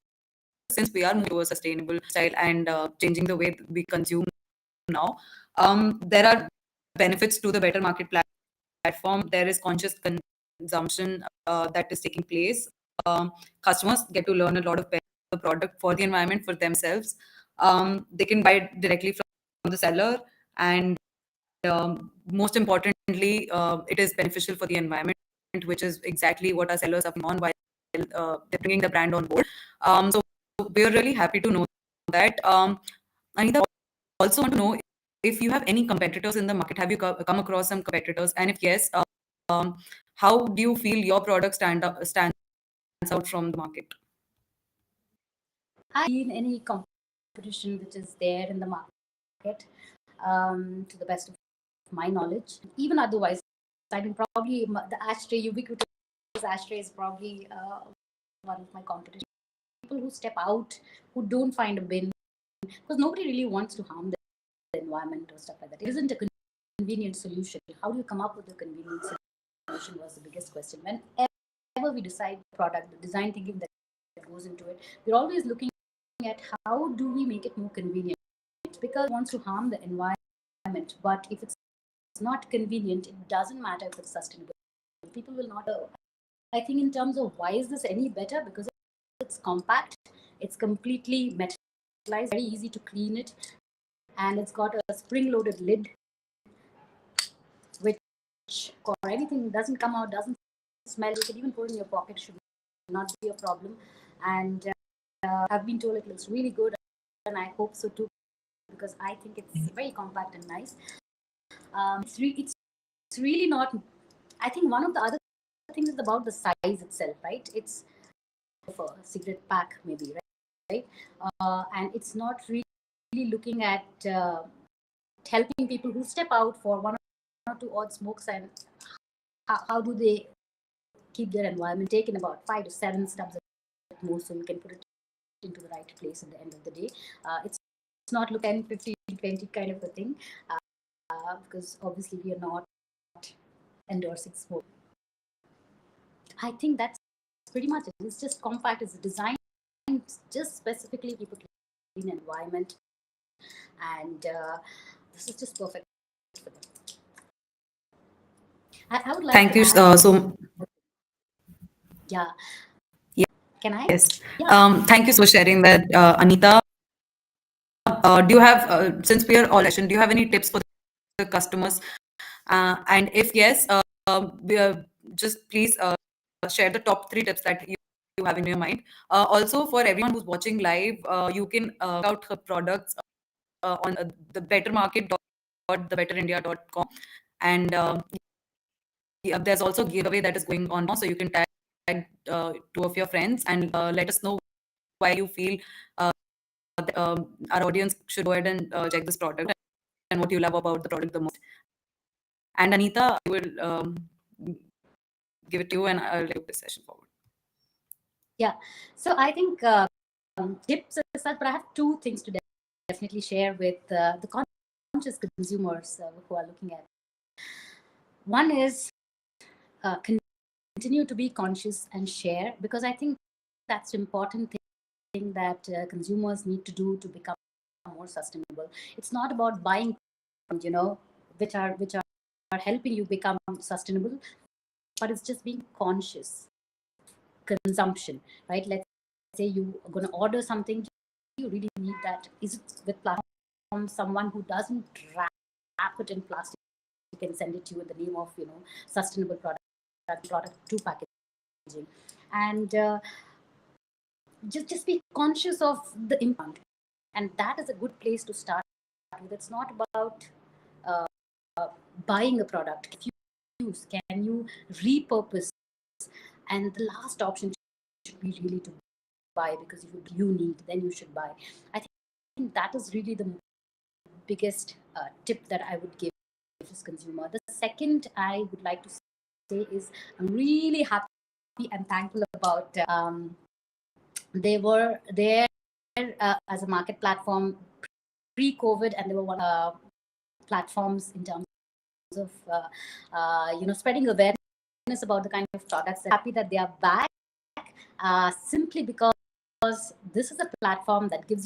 [SPEAKER 10] Since we are moving to a sustainable style and changing the way we consume now, there are benefits to the Better Market platform. There is conscious consumption that is taking place. Customers get to learn a lot of the product for the environment, for themselves. They can buy it directly from the seller, and most importantly, it is beneficial for the environment, which is exactly what our sellers are on while they're bringing the brand on board. So we're really happy to know that. Anita, also want to know if you have any competitors in the market. Have you come across some competitors? And if yes, how do you feel your product stands out from the market?
[SPEAKER 3] I've seen any competition which is there in the market, to the best of my knowledge. Even otherwise, I mean, probably the ashtray, ubiquitous ashtray is probably one of my competition. People who step out, who don't find a bin, because nobody really wants to harm the environment or stuff like that. It isn't a convenient solution. How do you come up with a convenient solution was the biggest question. Whenever we decide product, the design thinking that goes into it, we're always looking at how do we make it more convenient, because it wants to harm the environment. But if it's not convenient, it doesn't matter if it's sustainable. People will not. I think in terms of why is this any better, because it's compact, it's completely metallized, very easy to clean it, and it's got a spring-loaded lid, which for anything doesn't come out, doesn't smell. You can even put it in your pocket, should not be a problem. And I've been told it looks really good, and I hope so too, because I think it's very compact and nice. It's really not. I think one of the other things is about the size itself, right? It's for a cigarette pack, maybe, right? And it's not really looking at helping people who step out for 1 or 2 odd smokes, and how do they keep their environment, taking about 5 to 7 stubs at most, so you can put it into the right place at the end of the day. It's not look 10, 15, 20 kind of a thing, because obviously we are not endorsing smoke. I think that's pretty much it. It's just compact. It's designed just specifically keep a clean environment, and this is just perfect for them. I would like
[SPEAKER 10] Thank
[SPEAKER 3] to
[SPEAKER 10] you
[SPEAKER 3] add,
[SPEAKER 10] so.
[SPEAKER 3] Yeah. Can I?
[SPEAKER 10] Yes.
[SPEAKER 3] Yeah.
[SPEAKER 10] Thank you for sharing that, Anita. Do you have, since we are all session, do you have any tips for the customers? And if yes, just please share the top 3 tips that you have in your mind. Also, for everyone who's watching live, you can check out her products on the bettermarket.thebetterindia.com, and there's also a giveaway that is going on now, so you can tag 2 of your friends and let us know why you feel our audience should go ahead and check this product and what you love about the product the most. And Anita, I will give it to you and I'll take this session forward.
[SPEAKER 3] Yeah, so I think tips as such, but I have two things to definitely share with the conscious consumers who are looking at. One is continue to be conscious and share, because I think that's important thing that consumers need to do to become more sustainable. It's not about buying, which are helping you become sustainable, but it's just being conscious consumption, right? Let's say you are going to order something, you really need that. Is it with plastic from someone who doesn't wrap it in plastic and send it to you in the name of sustainable product to packaging? And just be conscious of the impact, and that is a good place to start with. It's not about buying a product. If you use, can you repurpose? And the last option should be really to buy, because if you need, then you should buy. I think that is really the biggest tip that I would give this consumer. The second I would like to say is I'm really happy and thankful about they were there as a market platform pre-COVID, and they were one platforms in terms of spreading awareness about the kind of products. I'm happy that they are back, simply because this is a platform that gives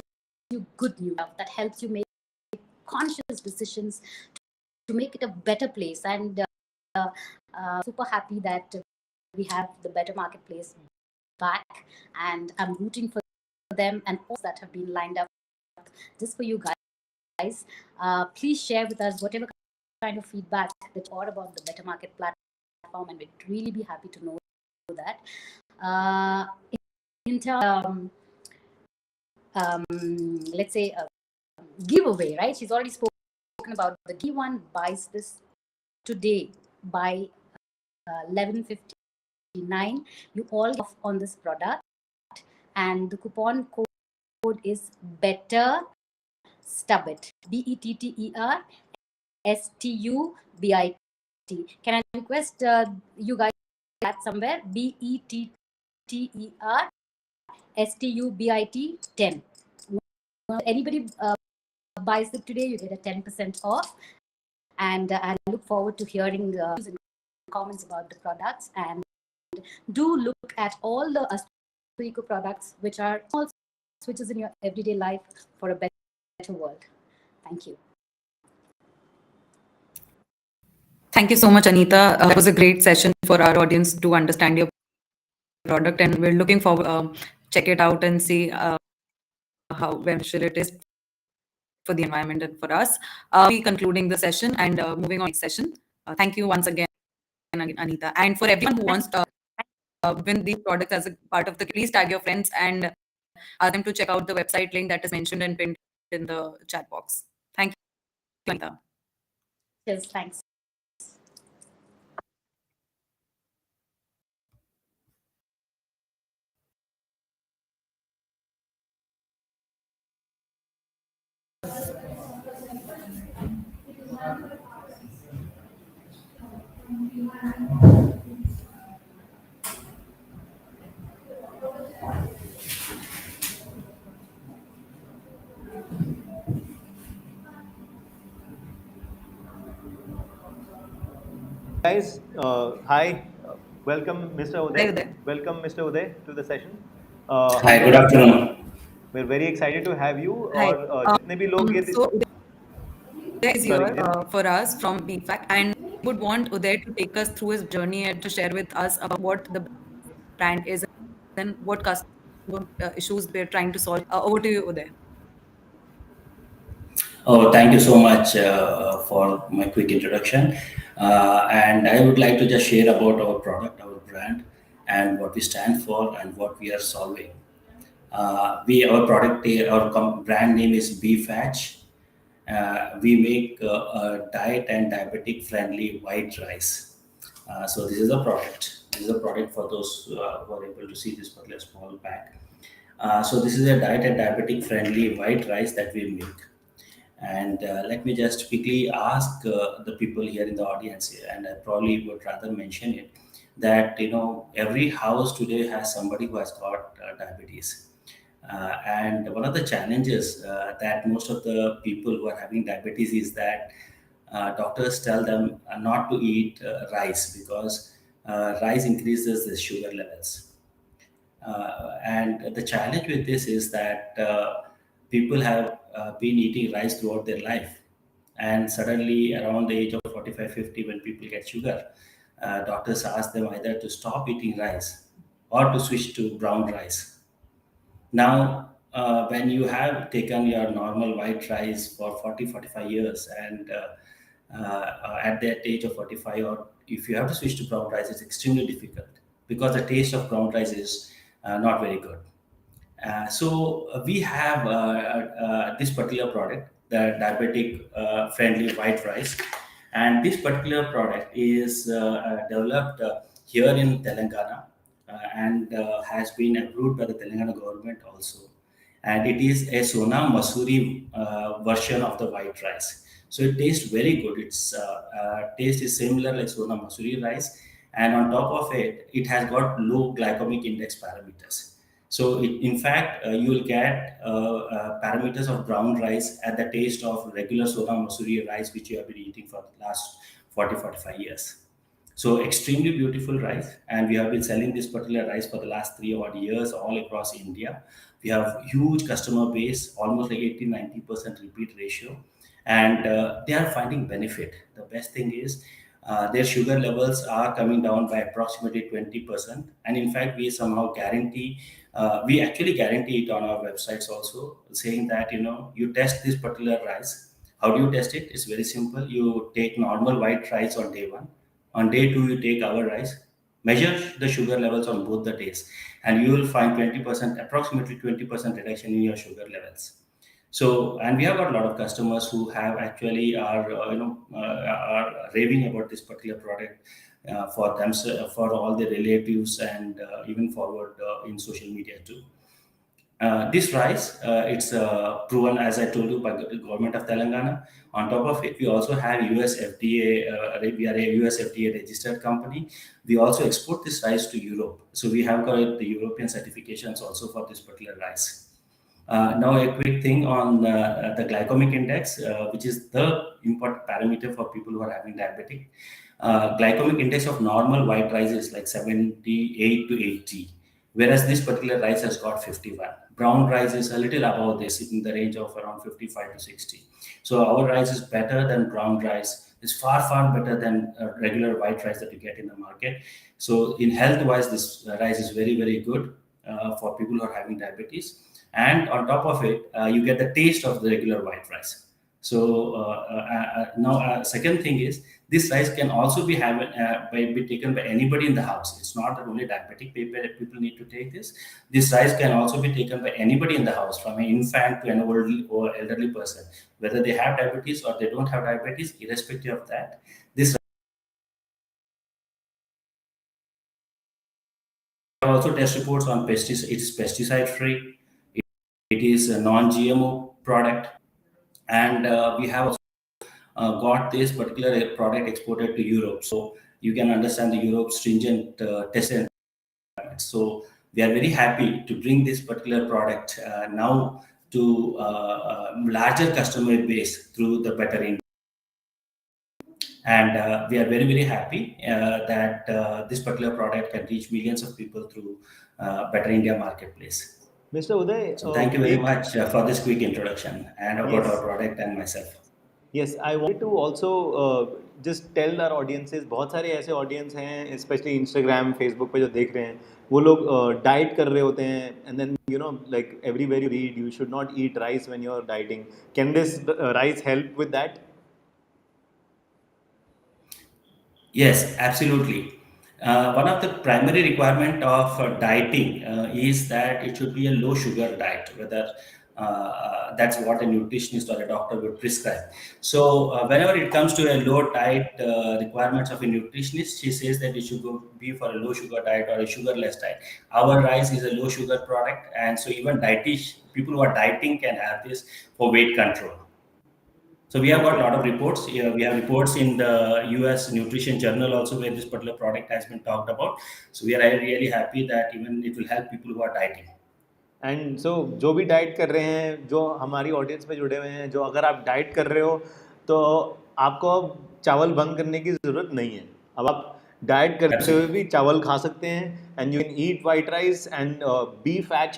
[SPEAKER 3] you good news, that helps you make conscious decisions to make it a better place. And super happy that we have the Better Marketplace back, and I'm rooting for them and all that have been lined up just for you guys. Please share with us whatever kind of feedback that you got about the Better Market platform, and we'd really be happy to know that. In terms let's say giveaway, right? She's already spoken about the G1 buys this today by 11:59. You all off on this product, and the coupon code is Better Stubbit, BETTER STUBIT. Can I request you guys that somewhere? BETTER STUBIT 10. Anybody buys it today, you get a 10% off. And I look forward to hearing comments about the products. And do look at all the Eco products, which are small switches in your everyday life for a better world. Thank you.
[SPEAKER 10] Thank you so much, Anita. That was a great session for our audience to understand your product, and we're looking forward check it out and see how beneficial it is for the environment and for us. We're concluding the session and moving on to the next session. Thank you once again, Anita. And for everyone who wants to win these products as a part of the, please tag your friends and ask them to check out the website link that is mentioned and pinned in the chat box. Thank you, Anita.
[SPEAKER 3] Yes, thanks.
[SPEAKER 2] Guys, hi, welcome Mr. Uday.
[SPEAKER 10] Hi, Uday.
[SPEAKER 2] Welcome Mr. Uday to the session.
[SPEAKER 11] Hi, good afternoon.
[SPEAKER 2] We're very excited to have you.
[SPEAKER 10] Hi.
[SPEAKER 2] और जितने भी लोग ये
[SPEAKER 10] So Uday is
[SPEAKER 2] Sorry,
[SPEAKER 10] here for us from BFAC, and would want Uday to take us through his journey and to share with us about what the brand is and what customer issues they're trying to solve. Over to you, Uday.
[SPEAKER 11] Oh, thank you so much for my quick introduction. And I would like to just share about our product, our brand, and what we stand for and what we are solving. Our product, our brand name is BFACH. We make diet and diabetic friendly white rice. So this is a product. This is a product for those who are able to see this particular small pack. So this is a diet and diabetic friendly white rice that we make. And let me just quickly ask the people here in the audience here, and I probably would rather mention it, that every house today has somebody who has got diabetes. And one of the challenges that most of the people who are having diabetes is that doctors tell them not to eat rice because rice increases the sugar levels. And the challenge with this is that people have been eating rice throughout their life. And suddenly, around the age of 45, 50, when people get sugar, doctors ask them either to stop eating rice or to switch to brown rice. Now, when you have taken your normal white rice for 40, 45 years, and at that age of 45, or if you have to switch to brown rice, it's extremely difficult because the taste of brown rice is not very good. So we have this particular product, the diabetic friendly white rice, and this particular product is developed here in Telangana and has been approved by the Telangana government also. And it is a Sona Masuri version of the white rice. So it tastes very good. Its taste is similar like Sona Masuri rice, and on top of it, it has got low glycemic index parameters. So in fact, you will get parameters of brown rice at the taste of regular Sona Masuri rice, which you have been eating for the last 40, 45 years. So extremely beautiful rice, and we have been selling this particular rice for the last 3 odd years all across India. We have huge customer base, almost like 80-90% repeat ratio, and they are finding benefit. The best thing is their sugar levels are coming down by approximately 20%, and in fact, we somehow guarantee. We actually guarantee it on our websites also, saying that you test this particular rice. How do you test it? It's very simple. You take normal white rice on day 1. On day 2, you take our rice, measure the sugar levels on both the days, and you will find approximately 20% reduction in your sugar levels. So, and we have got a lot of customers who have actually are raving about this particular product for them, for all their relatives, and even forward in social media too. This rice, it's proven, as I told you, by the government of Telangana. On top of it, we also have US FDA. We are a US FDA registered company. We also export this rice to Europe. So we have got the European certifications also for this particular rice. Now, a quick thing on the glycemic index, which is the important parameter for people who are having diabetic. Glycemic index of normal white rice is like 78 to 80, whereas this particular rice has got 51. Brown rice is a little above this, in the range of around 55 to 60. So our rice is better than brown rice. It's far, far better than regular white rice that you get in the market. So in health-wise, this rice is very, very good for people who are having diabetes. And on top of it, you get the taste of the regular white rice. So now, second thing is, this rice can also be taken by anybody in the house. It's not that only diabetic people need to take this. This rice can also be taken by anybody in the house, from an infant to an old or elderly person, whether they have diabetes or they don't have diabetes. Irrespective of that, this also test reports on pesticide. It's pesticide free. It is a non-GMO product, and we have also got this particular product exported to Europe. So you can understand the Europe stringent test environment. So we are very happy to bring this particular product now to larger customer base through the Better India. And we are very, very happy that this particular product can reach millions of people through Better India Marketplace.
[SPEAKER 2] Mr. Uday,
[SPEAKER 11] So thank you very much for this quick introduction and about our product and myself.
[SPEAKER 2] Yes, I wanted to also just tell our audiences, बहुत सारे ऐसे audience हैं, especially Instagram, Facebook पे जो देख रहे हैं, वो लोग diet कर रहे होते हैं, and then like everywhere you read, you should not eat rice when you're dieting. Can this rice help with that?
[SPEAKER 11] Yes, absolutely. One of the primary requirement of dieting is that it should be a low sugar diet, whether That's what a nutritionist or a doctor would prescribe. So whenever it comes to a low diet requirements of a nutritionist, she says that you should be for a low sugar diet or a sugarless diet. Our rice is a low sugar product, and so even people who are dieting can have this for weight control. So we have got a lot of reports. We have reports in the US Nutrition Journal also where this particular product has been talked about. So we are really happy that even it will help people who are dieting.
[SPEAKER 2] And so जो भी diet कर रहे हैं, जो हमारी audience में जुड़े हुए हैं, जो अगर आप डाइट कर रहे हो तो आपको अब चावल बंद करने की ज़रूरत नहीं है. अब आप डाइट करते हुए भी चावल खा सकते हैं, and you can eat white rice and B fat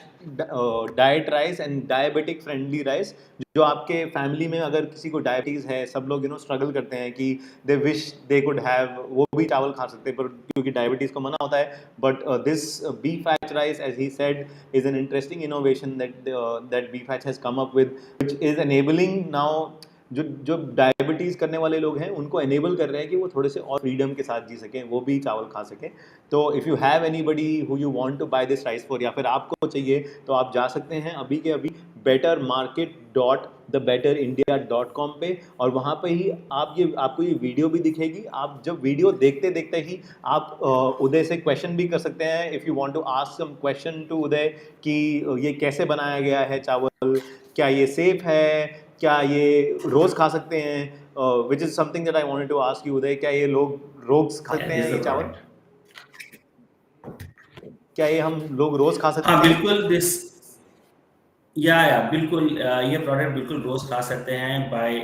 [SPEAKER 2] diet rice and diabetic friendly rice. जो आपके फैमिली में अगर किसी को डायबिटीज़ है, सब लोग स्ट्रगल करते हैं कि they wish they could have, वो भी चावल खा सकते हैं पर क्योंकि डायबिटीज़ को मना होता है. But this B fat rice, as he said, is an interesting innovation that B fat has come up with, which is enabling now जो डायबिटीज़ करने वाले लोग हैं उनको एनेबल कर रहे हैं कि वो थोड़े से और फ्रीडम के साथ जी सकें, वो भी चावल खा सकें. तो if you have anybody who you want to buy this rice for, या फिर आपको चाहिए, तो आप जा सकते हैं अभी के अभी bettermarket.thebetterindia.com पे, और वहाँ पे ही आपको ये वीडियो भी दिखेगी. आप जब वीडियो देखते देखते ही आप उदय से क्वेश्चन भी कर सकते हैं. If you want to ask some question to Uday कि ये कैसे बनाया गया है चावल, क्या ये सेफ है, क्या ये रोज़ खा सकते हैं, which is something that I wanted to ask you Uday. क्या ये लोग रोज़ खा सकते हैं ये चावल? क्या ये हम लोग रोज़ खा सकते हैं?
[SPEAKER 11] बिल्कुल. बिल्कुल. ये प्रोडक्ट बिल्कुल रोज खा सकते हैं बाय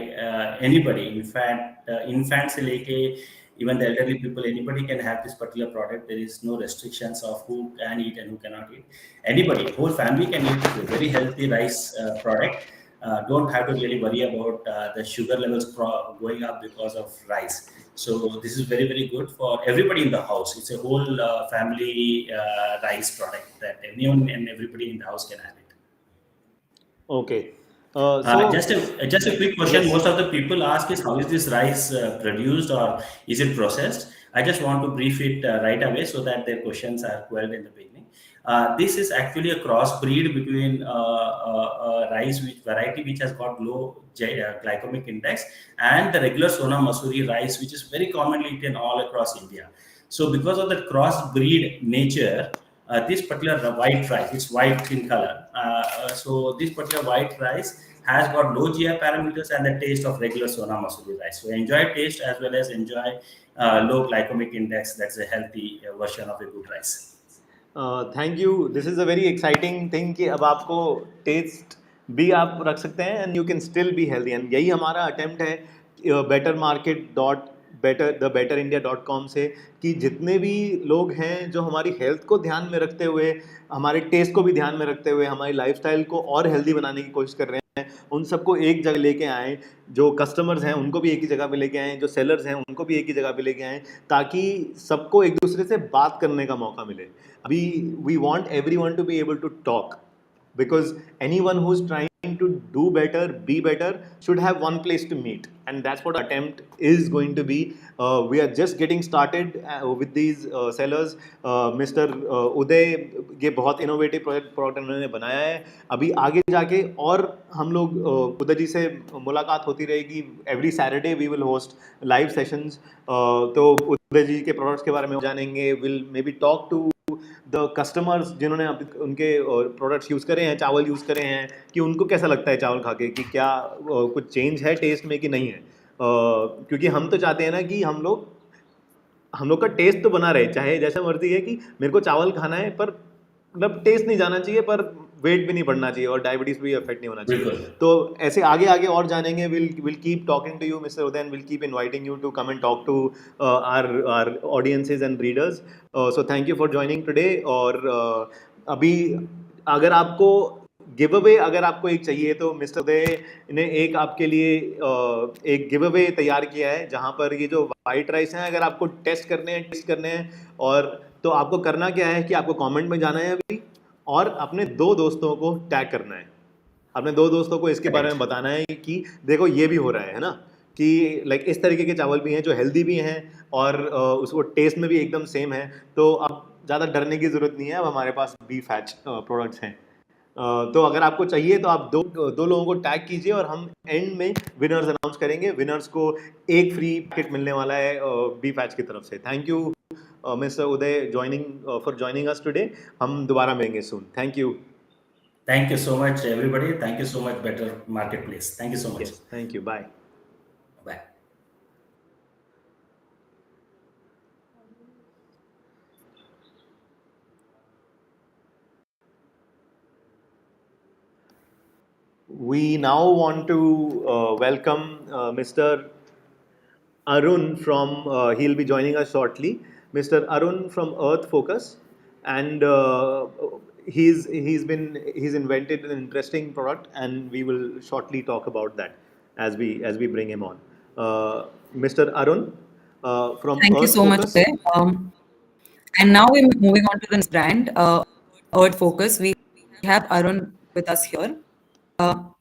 [SPEAKER 11] एनीबडी. इनफैक्ट इन्फेंट से लेके even the elderly people, anybody can have this particular product. There is no restrictions of who can eat and who cannot eat. Anybody, whole family can eat a very healthy rice product. Don't have to really worry about the sugar levels going up because of rice. So this is very, very good for everybody in the house. It's a whole family rice product that anyone and everybody in the house can have it.
[SPEAKER 2] Okay.
[SPEAKER 11] Just a quick question. Yes. Most of the people ask is how is this rice produced or is it processed? I just want to brief it right away so that their questions are quelled in the beginning. This is actually a crossbreed between rice variety which has got low glycemic index and the regular Sona Masuri rice, which is very commonly eaten all across India. So because of the crossbreed nature, this particular white rice, it's white in color. So this particular white rice has got low GI parameters and the taste of regular Sona Masuri rice. So enjoy taste as well as enjoy low glycemic index. That's a healthy version of a good rice.
[SPEAKER 2] Thank you. This is a very exciting thing कि अब आपको test भी आप रख सकते हैं and you can still be healthy. And यही हमारा attempt है bettermarket.thebetterindia.com से कि जितने भी लोग हैं जो हमारी हेल्थ को ध्यान में रखते हुए, हमारे टेस्ट को भी ध्यान में रखते हुए, हमारी लाइफस्टाइल को और हेल्दी बनाने की कोशिश कर रहे हैं, उन सबको एक जगह लेके आएँ. जो कस्टमर्स हैं उनको भी एक ही जगह पे लेके आएँ, जो सेलर्स हैं उनको भी एक ही जगह पे लेके आएँ, ताकि सबको एक दूसरे से बात करने का मौका मिले. अभी we want everyone to be able to talk, because anyone who's trying to do better, be better, should have one place to meet, and that's what attempt is going to be. We are just getting started with these sellers. Mr. Uday ये बहुत innovative product उन्होंने बनाया है. अभी आगे जाके और हम लोग उदय जी से मुलाकात होती रहेगी. Every Saturday we will host live sessions. तो उदय जी के products के बारे में जानेंगे. We'll maybe talk to the customers जिन्होंने उनके प्रोडक्ट्स यूज़ करे हैं, चावल यूज़ करे हैं, कि उनको कैसा लगता है चावल खा के, कि क्या कुछ चेंज है टेस्ट में कि नहीं है. क्योंकि हम तो चाहते हैं ना कि हम लोग का टेस्ट तो बना रहे, चाहे जैसा मर्जी है कि मेरे को चावल खाना है पर मतलब टेस्ट नहीं जाना चाहिए, पर वेट भी नहीं बढ़ना चाहिए और डायबिटीज भी अफेक्ट नहीं होना चाहिए. तो ऐसे आगे आगे और जानेंगे. Will keep talking to you mister Uday, and will keep inviting you to come and talk to our audiences and readers. So thank you for joining today. और अभी अगर आपको गिव अवे अगर आपको एक चाहिए तो मिस्टर उदय ने एक आपके लिए एक गिव अवे तैयार किया है, जहाँ पर ये जो वाइट राइस हैं अगर आपको टेस्ट करने हैं और तो आपको करना क्या है कि आपको कमेंट में जाना है अभी और अपने 2 दोस्तों को टैग करना है. अपने 2 दोस्तों को इसके बारे में बताना है कि देखो ये भी हो रहा है ना, कि लाइक इस तरीके के चावल भी हैं जो हेल्दी भी हैं और उसको टेस्ट में भी एकदम सेम है. तो अब ज़्यादा डरने की ज़रूरत नहीं है, अब हमारे पास बी फैट प्रोडक्ट्स हैं. तो अगर आपको चाहिए तो आप दो लोगों को टैग कीजिए और हम एंड में विनर्स अनाउंस करेंगे. विनर्स को एक फ्री पैकेट मिलने वाला है बीफ एच की तरफ से. Thank you mister Uday for joining us today. हम दोबारा मिलेंगे soon. Thank you.
[SPEAKER 11] Thank you so much, everybody. Thank you so much, Better Marketplace. Thank you so much.
[SPEAKER 2] Yes, thank you. Bye.
[SPEAKER 11] Bye.
[SPEAKER 2] We now want to welcome Mr. Arun from, he'll be joining us shortly. Mr. Arun from Earth Focus, and he's invented an interesting product, and we will shortly talk about that as we bring him on. Mr. Arun from
[SPEAKER 10] Thank you
[SPEAKER 2] Earth
[SPEAKER 10] so much,
[SPEAKER 2] Focus.
[SPEAKER 10] Uday. And now we're moving on to this brand, Earth Focus. We have Arun with us here. Arun.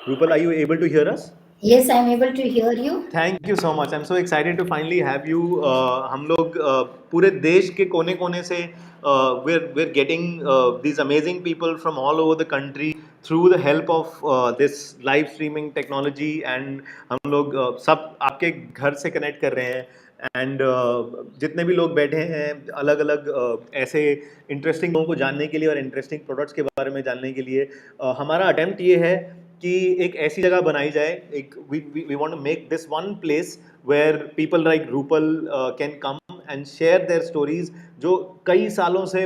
[SPEAKER 2] Rupal, are you able to hear us?
[SPEAKER 3] Yes, I'm able to hear you.
[SPEAKER 2] Thank you so much. I'm so excited to finally have you. हम लोग पूरे देश के कोने-कोने से we're getting these amazing people from all over the country through the help of this live streaming technology, and हम लोग सब आपके घर से connect कर रहे हैं. एंड जितने भी लोग बैठे हैं अलग अलग ऐसे इंटरेस्टिंग लोगों को जानने के लिए और इंटरेस्टिंग प्रोडक्ट्स के बारे में जानने के लिए हमारा अटेम्प्ट ये है कि एक ऐसी जगह बनाई जाए. एक we want to make this one place where people like Rupal can come and share their stories, जो कई सालों से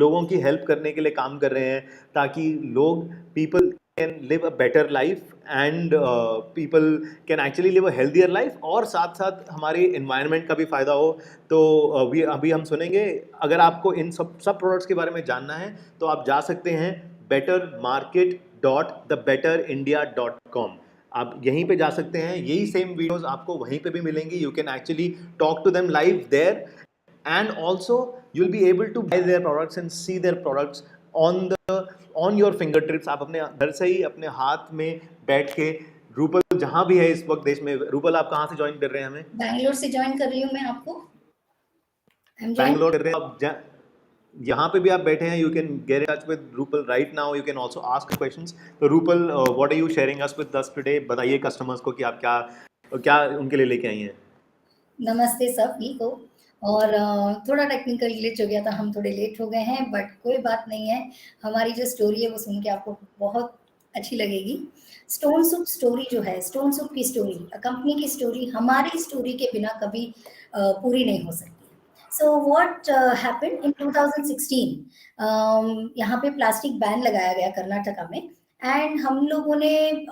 [SPEAKER 2] लोगों की हेल्प करने के लिए काम कर रहे हैं, ताकि लोग people can live a better life and people can actually live a healthier life, और साथ साथ हमारे इन्वायरमेंट का भी फ़ायदा हो. तो अभी हम सुनेंगे. अगर आपको इन सब प्रोडक्ट्स के बारे में जानना है तो आप जा सकते हैं bettermarket.thebetterindia.com. आप यहीं पे जा सकते हैं. यही सेम वीडियोस आपको वहीं पे भी मिलेंगी. You can actually talk to them live there, and also you'll be able to buy their products and see their products on your fingertips. आप अपने घर से ही अपने हाथ में बैठ के, रूपल जहाँ भी है इस वक्त देश में. रूपल, आप कहाँ से ज्वाइन कर रहे हैं हमें?
[SPEAKER 3] बैंगलोर से ज्वाइन कर रही हूँ मैं आपको.
[SPEAKER 2] बैंगलोर कर रहे हैं आप. यहाँ पे भी आप बैठे हैं. You can get in touch with Rupal right now. You can also ask questions. तो Rupal, what are you sharing us with us today? बताइए कस्टमर्स को कि आप क्या उनके लिए लेके आई हैं.
[SPEAKER 3] नमस्ते सभी को. और थोड़ा टेक्निकल ग्लिच हो गया था, हम थोड़े लेट हो गए हैं, बट कोई बात नहीं है. हमारी जो स्टोरी है वो सुन के आपको बहुत अच्छी लगेगी. स्टोन सूप स्टोरी जो है, स्टोन सूप की स्टोरी, कंपनी की स्टोरी, हमारी स्टोरी के बिना कभी पूरी नहीं हो सकती. सो व्हाट हैपेंड इन 2016, यहाँ पे प्लास्टिक बैन लगाया गया कर्नाटका में, एंड हम लोगों ने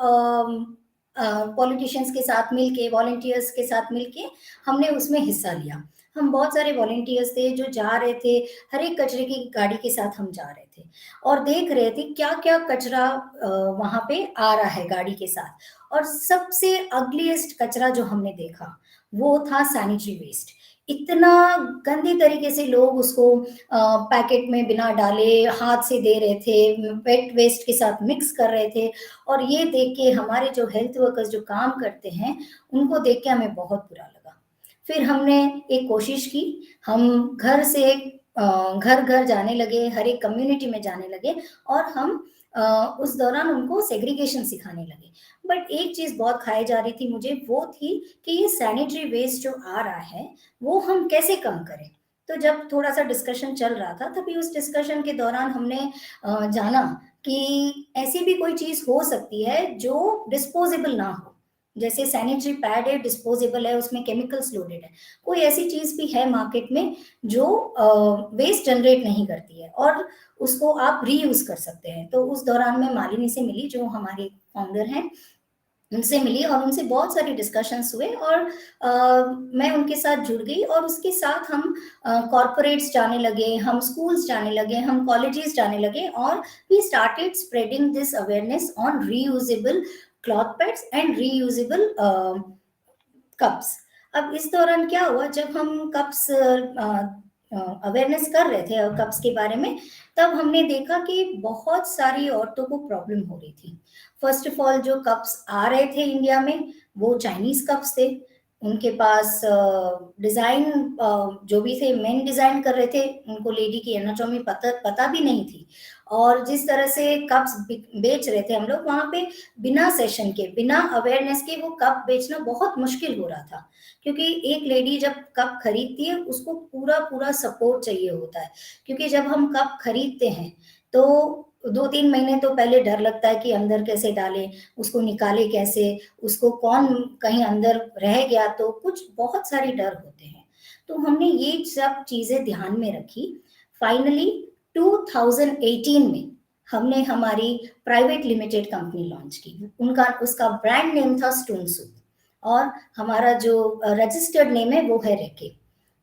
[SPEAKER 3] पॉलिटिशियंस के साथ मिलके, वॉलंटियर्स के साथ मिलके हमने उसमें हिस्सा लिया. हम बहुत सारे वॉलंटियर्स थे जो जा रहे थे, हर एक कचरे की गाड़ी के साथ हम जा रहे थे और देख रहे थे क्या क्या कचरा वहां पे आ रहा है गाड़ी के साथ. और सबसे अगलीस्ट कचरा जो हमने देखा वो था सैनिटरी वेस्ट. इतना गंदी तरीके से लोग उसको पैकेट में बिना डाले हाथ से दे रहे थे, वेट वेस्ट के साथ मिक्स कर रहे थे. और ये देख के हमारे जो हेल्थ वर्कर्स जो काम करते हैं उनको देख के हमें बहुत बुरा लगा. फिर हमने एक कोशिश की, हम घर से घर घर जाने लगे, हर एक कम्युनिटी में जाने लगे, और हम उस दौरान उनको सेग्रीगेशन सिखाने लगे. बट एक चीज बहुत खाई जा रही थी मुझे, वो थी कि ये सैनिटरी वेस्ट जो आ रहा है वो हम कैसे कम करें. तो जब थोड़ा सा डिस्कशन चल रहा था, तभी उस डिस्कशन के दौरान हमने जाना कि ऐसी भी कोई चीज हो सकती है जो डिस्पोजेबल ना हो. जैसे सैनिटरी पैड है, डिस्पोजेबल है, उसमें केमिकल्स लोडेड है. कोई ऐसी चीज भी है मार्केट में जो वेस्ट जनरेट नहीं करती है और उसको आप रीयूज कर सकते हैं. तो उस दौरान मैं मालिनी से मिली, जो हमारे फाउंडर हैं,
[SPEAKER 12] उनसे मिली और उनसे बहुत सारे डिस्कशंस हुए और मैं उनके साथ जुड़ गई और उसके साथ हम कॉर्पोरेट्स जाने लगे, हम स्कूल्स जाने लगे, हम कॉलेजेस जाने लगे और we started spreading this awareness on reusable cloth pads and reusable cups. अब इस दौरान क्या हुआ, जब हम कप्स अवेयरनेस कर रहे थे और कप्स के बारे में, तब हमने देखा कि बहुत सारी औरतों को प्रॉब्लम हो रही थी। फर्स्ट ऑफ ऑल जो कप्स आ रहे थे इंडिया में वो चाइनीज कप्स थे, उनके पास डिजाइन जो भी थे मेन डिजाइन कर रहे थे, उनको लेडी की एनाटॉमी पता भी नहीं थी। और जिस तरह से कप्स बेच रहे थे हम लोग वहां पे, बिना सेशन के, बिना अवेयरनेस के वो कप बेचना बहुत मुश्किल हो रहा था। क्योंकि एक लेडी जब कप खरीदती है उसको पूरा पूरा सपोर्ट चाहिए होता है, क्योंकि जब हम कप खरीदते हैं तो 2-3 महीने तो पहले डर लगता है कि अंदर कैसे डालें, उसको निकाले कैसे, उसको कौन कहीं अंदर रह गया तो कुछ बहुत सारे डर होते हैं। तो हमने ये सब चीजें ध्यान में रखी। फाइनली 2018 में हमने हमारी प्राइवेट लिमिटेड कंपनी लॉन्च की। उसका ब्रांड नेम था स्टोन सूप और हमारा जो रजिस्टर्ड नेम है वो है रेके।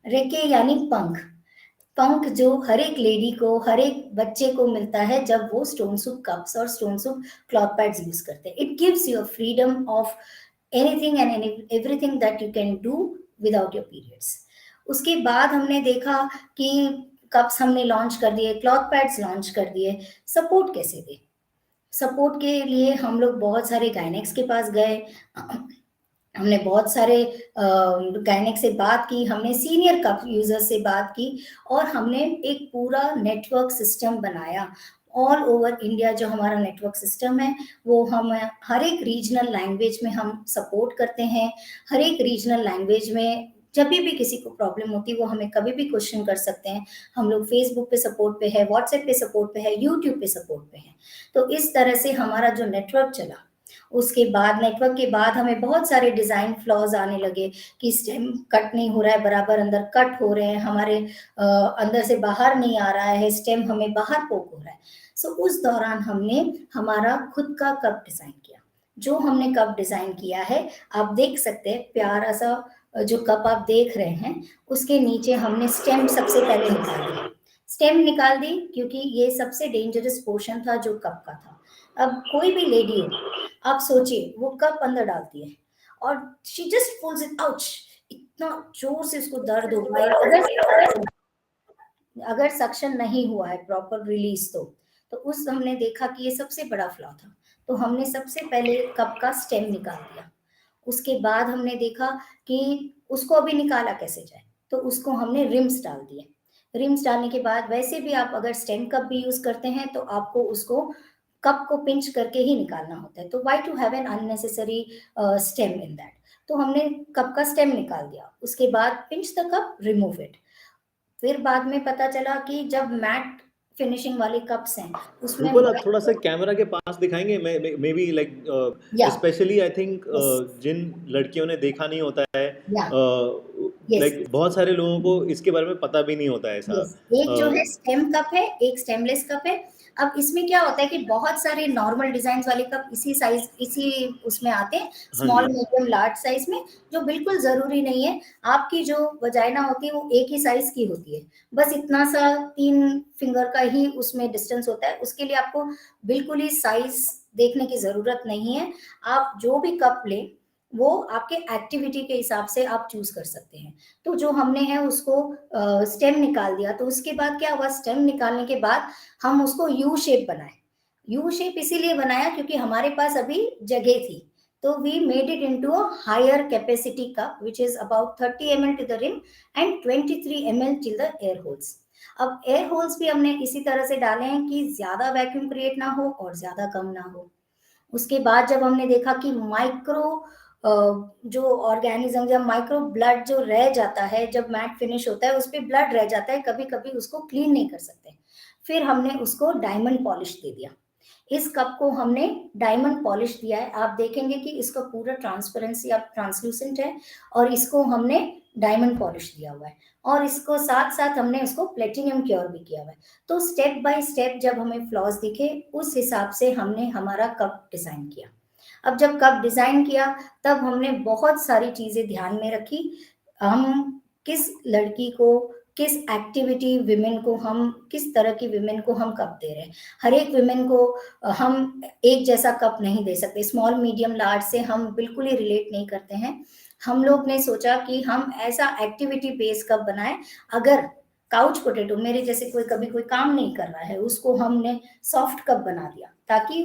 [SPEAKER 12] रेके यानी पंख, पंख जो हर एक लेडी को, हर एक बच्चे को मिलता है जब वो स्टोन सूप कप्स और stone soup cloth pads use करते हैं। It gives you freedom of anything and everything that you can do without your periods. उसके बाद हमने देखा कि कप्स हमने लॉन्च कर दिए, क्लॉथ पैड्स लॉन्च कर दिए, सपोर्ट कैसे दे। सपोर्ट के लिए हम लोग बहुत सारे गायनेक्स के पास गए, हमने बहुत सारे गायनेक से बात की, हमने सीनियर कप यूजर से बात की और हमने एक पूरा नेटवर्क सिस्टम बनाया ऑल ओवर इंडिया। जो हमारा नेटवर्क सिस्टम है वो हम हर एक रीजनल लैंग्वेज में हम सपोर्ट करते हैं। हर एक रीजनल लैंग्वेज में जब भी किसी को प्रॉब्लम होती है वो हमें कभी भी क्वेश्चन कर सकते हैं। हम लोग फेसबुक पे सपोर्ट पे है, व्हाट्सएप पे सपोर्ट पे है, यूट्यूब पे सपोर्ट पे है। तो इस तरह से हमारा जो नेटवर्क चला, उसके बाद नेटवर्क के बाद हमें बहुत सारे डिजाइन फ्लॉज आने लगे कि स्टेम कट नहीं हो रहा है बराबर, अंदर कट हो रहे हैं, हमारे अंदर से बाहर नहीं आ रहा है, स्टेम हमें बाहर पोक हो रहा है। सो उस दौरान हमने हमारा खुद का कप डिजाइन किया। जो हमने कप डिजाइन किया है आप देख सकते हैं, प्यारा सा जो कप आप देख रहे हैं उसके नीचे हमने स्टेम सबसे पहले निकाल दी। स्टेम निकाल दी क्योंकि ये सबसे डेंजरस पोर्शन था जो कप का था। अब कोई भी लेडी हो, आप सोचिए वो कप अंदर डालती है और she just pulls it out, इतना जोर से उसको दर्द होगा है, अगर सक्शन नहीं हुआ है प्रॉपर रिलीज तो उस हमने देखा कि ये सबसे बड़ा फ्लॉ था। तो हमने सबसे पहले कप का स्टेम निकाल दिया। उसके बाद हमने देखा कि उसको अभी निकाला कैसे जाए, तो उसको हमने रिम्स डाल दिए। रिम्स डालने के बाद वैसे भी आप अगर स्टेम कप भी यूज करते हैं तो आपको उसको कप को पिंच करके ही निकालना होता है। तो why to have an unnecessary stem in that. तो हमने कप का स्टेम निकाल दिया, उसके बाद pinch the cup, remove it. फिर बाद में पता चला कि जब मैट फिनिशिंग वाले कप्स हैं उसमें
[SPEAKER 2] रूपल आप थोड़ा सा कैमरा के पास दिखाएंगे, maybe like specially I think जिन लड़कियों ने देखा नहीं होता है, लाइक बहुत सारे लोगों को इसके बारे में पता भी नहीं होता है ऐसा।
[SPEAKER 12] एक जो है स्टेम कप है, एक स्टेमलेस कप है। अब इसमें क्या होता है कि बहुत सारे नॉर्मल डिजाइन वाले कप इसी साइज, इसी उसमें आते हैं, स्मॉल, मीडियम, लार्ज साइज में, जो बिल्कुल जरूरी नहीं है। आपकी जो वजाइना होती है वो एक ही साइज की होती है, बस इतना सा 3 फिंगर का ही उसमें डिस्टेंस होता है। उसके लिए आपको बिल्कुल ही साइज देखने की जरूरत नहीं है। आप जो भी कप लें वो आपके एक्टिविटी के हिसाब से आप चूज कर सकते हैं। तो जो हमने है उसको स्टेम निकाल दिया। तो उसके बाद क्या हुआ, स्टेम निकालने के बाद हम उसको यू शेप बनाए। यू शेप इसीलिए बनाया क्योंकि हमारे पास अभी जगह थी, तो we made it into a higher capacity cup which is about 30 ml to the rim and 23 ml till the air holes। अब एयर होल्स भी हमने इसी तरह से डाले हैं कि ज्यादा वैक्यूम क्रिएट ना हो और ज्यादा कम ना हो। उसके बाद जब हमने देखा कि माइक्रो जो ऑर्गेनिज्म या माइक्रो ब्लड जो रह जाता है, जब मैट फिनिश होता है उस पर ब्लड रह जाता है, कभी कभी उसको क्लीन नहीं कर सकते, फिर हमने उसको डायमंड पॉलिश दे दिया। इस कप को हमने डायमंड पॉलिश दिया है। आप देखेंगे कि इसका पूरा ट्रांसपेरेंसी अब ट्रांसलूसेंट है और इसको हमने डायमंड पॉलिश दिया हुआ है और इसको साथ साथ हमने उसको प्लेटिनियम क्योर भी किया हुआ है। तो स्टेप बाय स्टेप जब हमें फ्लॉज दिखे उस हिसाब से हमने हमारा कप डिजाइन किया। अब जब कप डिजाइन किया तब हमने बहुत सारी चीजें ध्यान में रखी। हम किस लड़की को, किस एक्टिविटी विमेन को, हम किस तरह की विमेन को हम कप दे रहे हैं। हर एक विमेन को हम एक जैसा कप नहीं दे सकते। स्मॉल मीडियम लार्ज से हम बिल्कुल ही रिलेट नहीं करते हैं। हम लोग ने सोचा कि हम ऐसा एक्टिविटी बेस्ड कप बनाए। अगर काउच पोटैटो, मेरे जैसे कोई कभी कोई काम नहीं कर रहा है, उसको हमने सॉफ्ट कप बना दिया, ताकि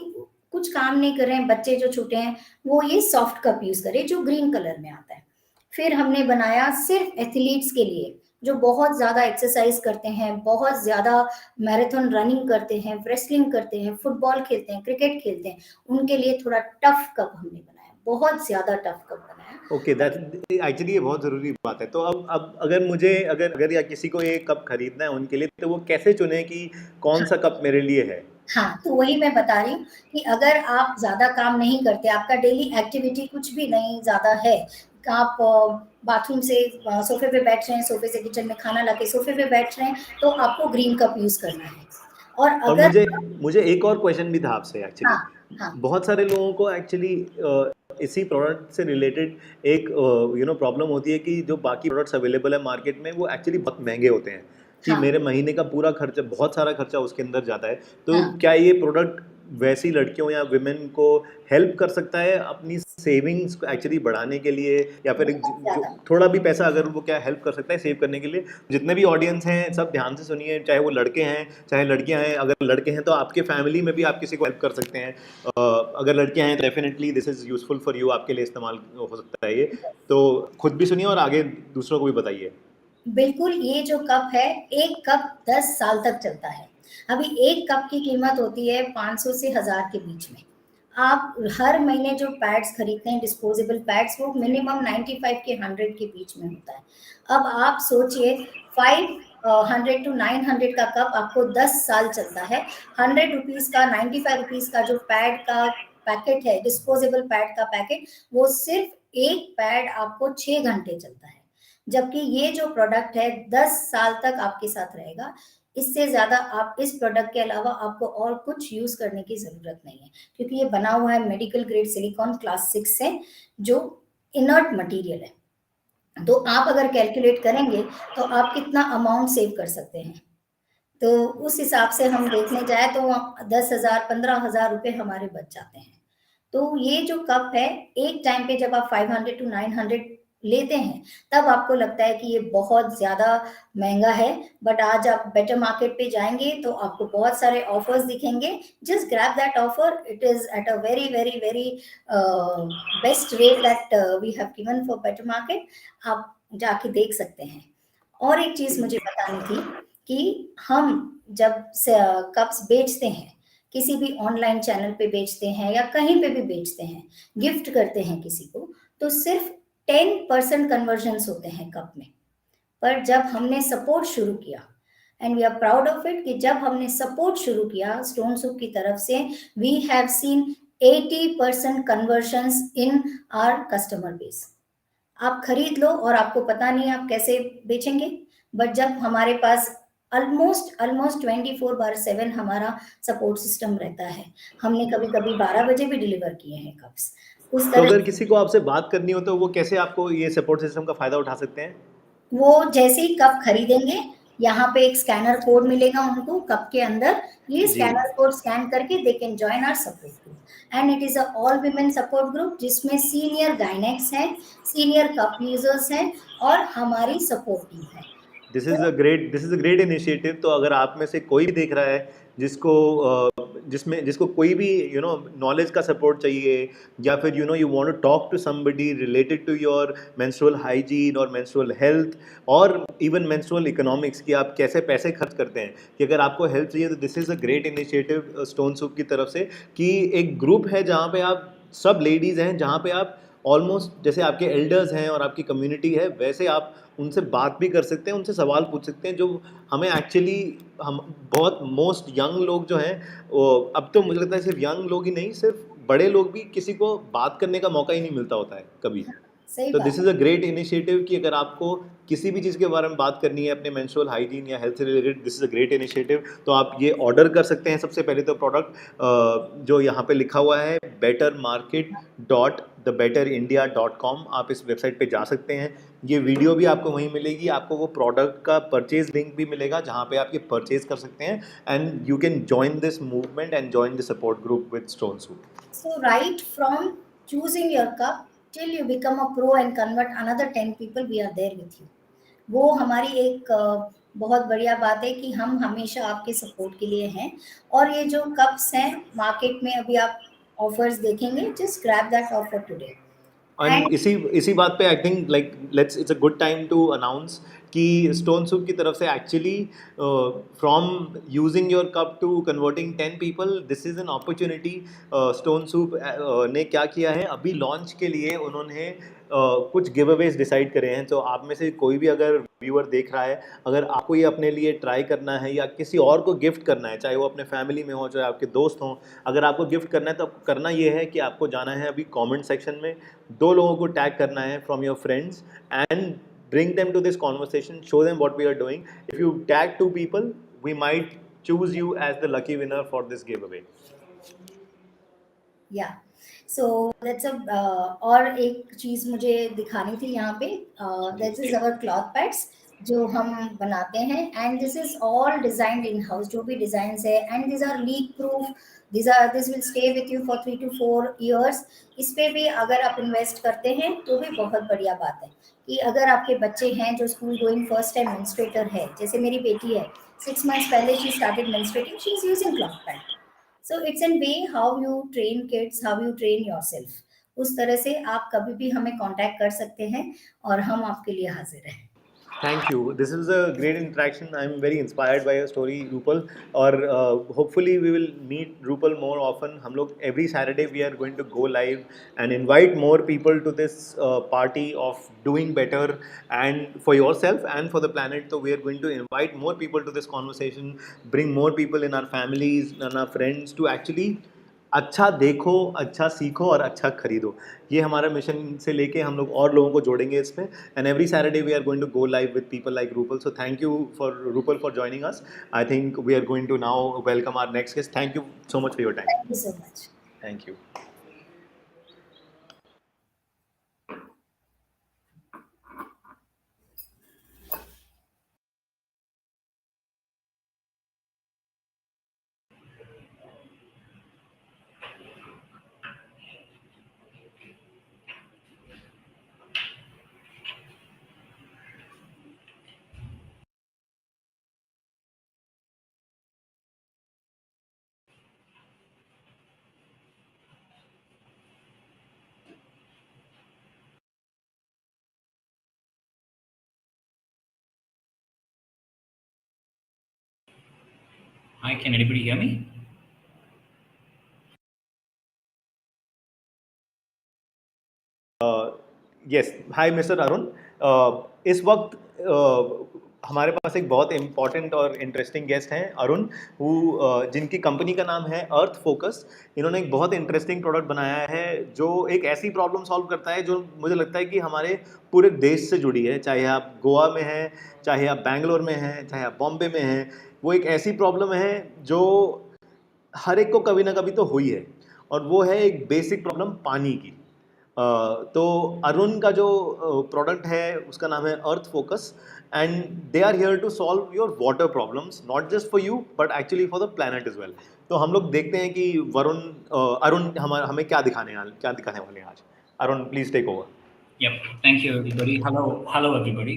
[SPEAKER 12] कुछ काम नहीं कर रहे हैं बच्चे जो छोटे हैं वो ये सॉफ्ट कप यूज करें जो ग्रीन कलर में आता है। फिर हमने बनाया सिर्फ एथलीट्स के लिए, जो बहुत ज्यादा एक्सरसाइज करते हैं, बहुत ज्यादा मैराथन रनिंग करते हैं, रेसलिंग करते हैं, फुटबॉल खेलते हैं, क्रिकेट खेलते हैं, उनके लिए थोड़ा टफ कप हमने बनाया, बहुत ज्यादा टफ कप बनाया।
[SPEAKER 2] ओके, दैट एक्चुअली ये बहुत ज़रूरी बात है। तो अब अगर मुझे अगर या किसी को ये कप खरीदना है उनके लिए, तो वो कैसे चुने कि कौन सा कप मेरे लिए है?
[SPEAKER 12] हाँ, तो वही मैं बता रही हूँ कि अगर आप ज्यादा काम नहीं करते, आपका डेली एक्टिविटी कुछ भी नहीं ज्यादा है, आप बाथरूम से सोफे पे बैठ रहे हैं, सोफे से किचन में खाना लाके सोफे पे बैठ रहे हैं, तो आपको ग्रीन कप यूज करना है। और
[SPEAKER 2] और
[SPEAKER 12] अगर
[SPEAKER 2] मुझे एक और क्वेश्चन भी था आपसे एक्चुअली।
[SPEAKER 12] हाँ,
[SPEAKER 2] बहुत सारे लोगों को एक्चुअली इसी प्रोडक्ट से रिलेटेड एक प्रॉब्लम होती है कि जो बाकी प्रोडक्ट्स अवेलेबल है मार्केट में वो एक्चुअली बहुत महंगे होते हैं, कि
[SPEAKER 12] हाँ,
[SPEAKER 2] मेरे महीने का पूरा खर्चा, बहुत सारा खर्चा उसके अंदर जाता है। तो
[SPEAKER 12] हाँ,
[SPEAKER 2] क्या ये प्रोडक्ट वैसी लड़कियों या विमेन को हेल्प कर सकता है अपनी सेविंग्स को एक्चुअली बढ़ाने के लिए, या फिर
[SPEAKER 12] बहुत
[SPEAKER 2] जो
[SPEAKER 12] ज्यादा।
[SPEAKER 2] थोड़ा भी पैसा अगर वो क्या हेल्प कर सकता है सेव करने के लिए? जितने भी ऑडियंस हैं सब ध्यान से सुनिए, चाहे वो लड़के हैं चाहे लड़कियां हैं। अगर लड़के हैं तो आपके फैमिली में भी आप किसी को हेल्प कर सकते हैं। अगर लड़कियां हैं तो definitely this is useful for you, आपके लिए इस्तेमाल हो सकता है ये। तो खुद भी सुनिए और आगे दूसरों को भी बताइए।
[SPEAKER 12] बिल्कुल, ये जो कप है, एक कप 10 साल तक चलता है। अभी एक कप की कीमत होती है 500 से 1000 के बीच में। आप हर महीने जो पैड्स खरीदते हैं, डिस्पोजेबल पैड्स, वो मिनिमम 95 के 100 के बीच में होता है। अब आप सोचिए 500 टू 900 का कप आपको 10 साल चलता है। 100 रुपीज का, 95 रुपीज का जो पैड का पैकेट है, डिस्पोजेबल पैड का पैकेट, वो सिर्फ एक पैड आपको 6 घंटे चलता है। जबकि ये जो प्रोडक्ट है 10 साल तक आपके साथ रहेगा। इससे ज्यादा आप इस प्रोडक्ट के अलावा आपको और कुछ यूज करने की जरूरत नहीं है, क्योंकि ये बना हुआ है मेडिकल ग्रेड सिलिकॉन क्लास 6 से, जो इनर्ट मटेरियल है। तो आप अगर कैलकुलेट करेंगे तो आप कितना अमाउंट सेव कर सकते हैं। तो उस हिसाब से हम देखने जाए तो 10,000 15,000 रुपए हमारे बच जाते हैं। तो ये जो कप है, एक टाइम पे जब आप 500 टू 900 लेते हैं तब आपको लगता है कि ये बहुत ज्यादा महंगा है, बट आज आप बेटर मार्केट पे जाएंगे तो आपको बहुत सारे ऑफर्स दिखेंगे। Just grab that offer, it is at a very very very best rate that we have given for better market. आप जाके देख सकते हैं। और एक चीज मुझे बतानी थी कि हम जब कप्स बेचते हैं, किसी भी ऑनलाइन चैनल पे बेचते हैं या कहीं पे भी बेचते हैं, गिफ्ट करते हैं किसी को, तो सिर्फ 10% कन्वर्जन्स होते हैं कप में। पर जब हमने सपोर्ट शुरू किया, and we are proud of it, कि जब हमने सपोर्ट शुरू किया स्टोन सूप की तरफ से, we have seen 80% conversions in our customer base. आप खरीद लो और आपको पता नहीं आप कैसे बेचेंगे, बट जब हमारे पास ऑलमोस्ट 24/7 हमारा सपोर्ट सिस्टम रहता है। हमने कभी कभी 12 बजे भी डिलीवर किए हैं कप्स। उस
[SPEAKER 2] तो
[SPEAKER 12] तरह
[SPEAKER 2] अगर किसी को आपसे बात करनी हो तो वो कैसे आपको ये सपोर्ट सिस्टम का फायदा उठा सकते हैं?
[SPEAKER 12] वो जैसे ही कप खरीदेंगे, यहाँ पे एक स्कैनर कोड मिलेगा उनको कप के अंदर, ये
[SPEAKER 2] जी।
[SPEAKER 12] स्कैनर कोड स्कैन करके they can join our support group, and it is a all women support group, जिसमें सीनियर गायनेक्स हैं, सीनियर कप यूजर्स हैं और हमारी सपोर्ट टीम है।
[SPEAKER 2] This is a great initiative. तो अगर आप में से कोई भी देख रहा है जिसको कोई भी नॉलेज का सपोर्ट चाहिए, या फिर you want to talk to somebody related to your menstrual hygiene और मेंस्ट्रुअल हेल्थ और इवन मेंस्ट्रुअल इकोनॉमिक्स, कि आप कैसे पैसे खर्च करते हैं, कि अगर आपको हेल्प चाहिए तो this is a great initiative stone soup की तरफ से, कि एक ग्रुप है जहाँ पे आप सब लेडीज़ हैं, जहाँ पे आप ऑलमोस्ट जैसे आपके एल्डर्स हैं और आपकी कम्युनिटी है, वैसे आप उनसे बात भी कर सकते हैं, उनसे सवाल पूछ सकते हैं, जो हमें एक्चुअली हम बहुत मोस्ट यंग लोग जो हैं, अब तो मुझे लगता है सिर्फ यंग लोग ही नहीं, सिर्फ बड़े लोग भी किसी को बात करने का मौका ही नहीं मिलता होता है कभी।
[SPEAKER 12] सही
[SPEAKER 2] तो
[SPEAKER 12] बात
[SPEAKER 2] this is a great initiative कि अगर आपको किसी भी चीज़ के बारे में बात करनी है अपने मेंस्ट्रुअल हाइजीन या हेल्थ से related, this is a great initiative. तो आप ये ऑर्डर कर सकते हैं। सबसे पहले तो प्रोडक्ट जो यहाँ पे लिखा हुआ है bettermarket.thebetterindia.com, आप इस वेबसाइट पे जा सकते हैं। ये वीडियो भी आपको वहीं मिलेगी, आपको वो प्रोडक्ट का परचेज लिंक भी मिलेगा जहाँ पे आप ये परचेज कर सकते हैं, and you can join this movement and join the support group with stone soup.
[SPEAKER 12] So right from choosing your cup till you become a pro and convert another 10 people, we are there with you. वो हमारी एक बहुत बढ़िया बात है कि हम हमेशा आपके सपोर्ट के लिए हैं। और ये जो कप्स हैं मार्केट में अभी आप ऑफर्स देखेंगे, just grab that offer today.
[SPEAKER 2] And इसी बात पे I think like let's it's a good time to announce कि स्टोन सूप की तरफ से actually from using your cup to converting 10 people, this is an opportunity. Stone soup ने क्या किया है, अभी लॉन्च के लिए उन्होंने कुछ गिव अवेज डिसाइड करे हैं। तो आप में से कोई भी अगर व्यूअर देख रहा है, अगर आपको ये अपने लिए ट्राई करना है या किसी और को गिफ्ट करना है, चाहे वो अपने फैमिली में हो चाहे आपके दोस्त हों, अगर आपको गिफ्ट करना है तो करना ये है कि आपको जाना है अभी कमेंट सेक्शन में, 2 लोगों को टैग करना है from your friends and bring them to this conversation, show them what we are doing. If you tag 2 people, we might choose you as the lucky winner for this giveaway.
[SPEAKER 12] या so that's a और एक चीज मुझे दिखानी थी यहाँ पे, that is our cloth pads जो हम बनाते हैं, and this is all designed in house. जो भी डिजाइन है, and this are leak proof, this will stay with you for 3 to 4 years। इस पे भी अगर आप इन्वेस्ट करते हैं तो भी बहुत बढ़िया बात है कि अगर आपके बच्चे हैं जो स्कूल गोइंग फर्स्ट टाइम मेंस्ट्रुएटर है, जैसे मेरी बेटी है 6 months पहले she started menstruating, she is using cloth pad. So it's a way how you train kids, how you train yourself. उस तरह से आप कभी भी हमें कांटेक्ट कर सकते हैं और हम आपके लिए हाजिर हैं।
[SPEAKER 2] Thank you. This is a great interaction. I'm very inspired by your story, Rupal. और hopefully we will meet Rupal more often. हम लोग every Saturday we are going to go live and invite more people to this party of doing better and for yourself and for the planet. So we are going to invite more people to this conversation, bring more people in our families and our friends to actually अच्छा देखो, अच्छा सीखो और अच्छा खरीदो। ये हमारा mission से लेके हम लोग और लोगों को जोड़ेंगे इसमें। And every Saturday we are going to go live with people like Rupal. So thank you for Rupal for joining us. I think we are going to now welcome our next guest. Thank you so much for your time.
[SPEAKER 12] Thank you so much.
[SPEAKER 2] Thank you.
[SPEAKER 13] Hi, can anybody hear me?
[SPEAKER 2] Yes, hi mister Arun. इस वक्त हमारे पास एक बहुत important और interesting guest हैं, अरुण, जिनकी company का नाम है अर्थ फोकस। इन्होंने एक बहुत इंटरेस्टिंग प्रोडक्ट बनाया है जो एक ऐसी प्रॉब्लम सॉल्व करता है जो मुझे लगता है कि हमारे पूरे देश से जुड़ी है। चाहे आप गोवा में हैं, चाहे आप बैंगलोर में हैं, चाहे आप बॉम्बे में हैं, वो एक ऐसी प्रॉब्लम है जो हर एक को कभी ना कभी तो हुई है, और वो है एक बेसिक प्रॉब्लम पानी की। तो अरुण का जो प्रोडक्ट है उसका नाम है Earth Focus, and they are here to solve your water problems, not just for you but actually for the planet as well. तो हम लोग देखते हैं कि अरुण हमें क्या दिखाने वाले हैं आज। Arun, please take over.
[SPEAKER 13] Yep. Thank you, everybody. Hello, everybody.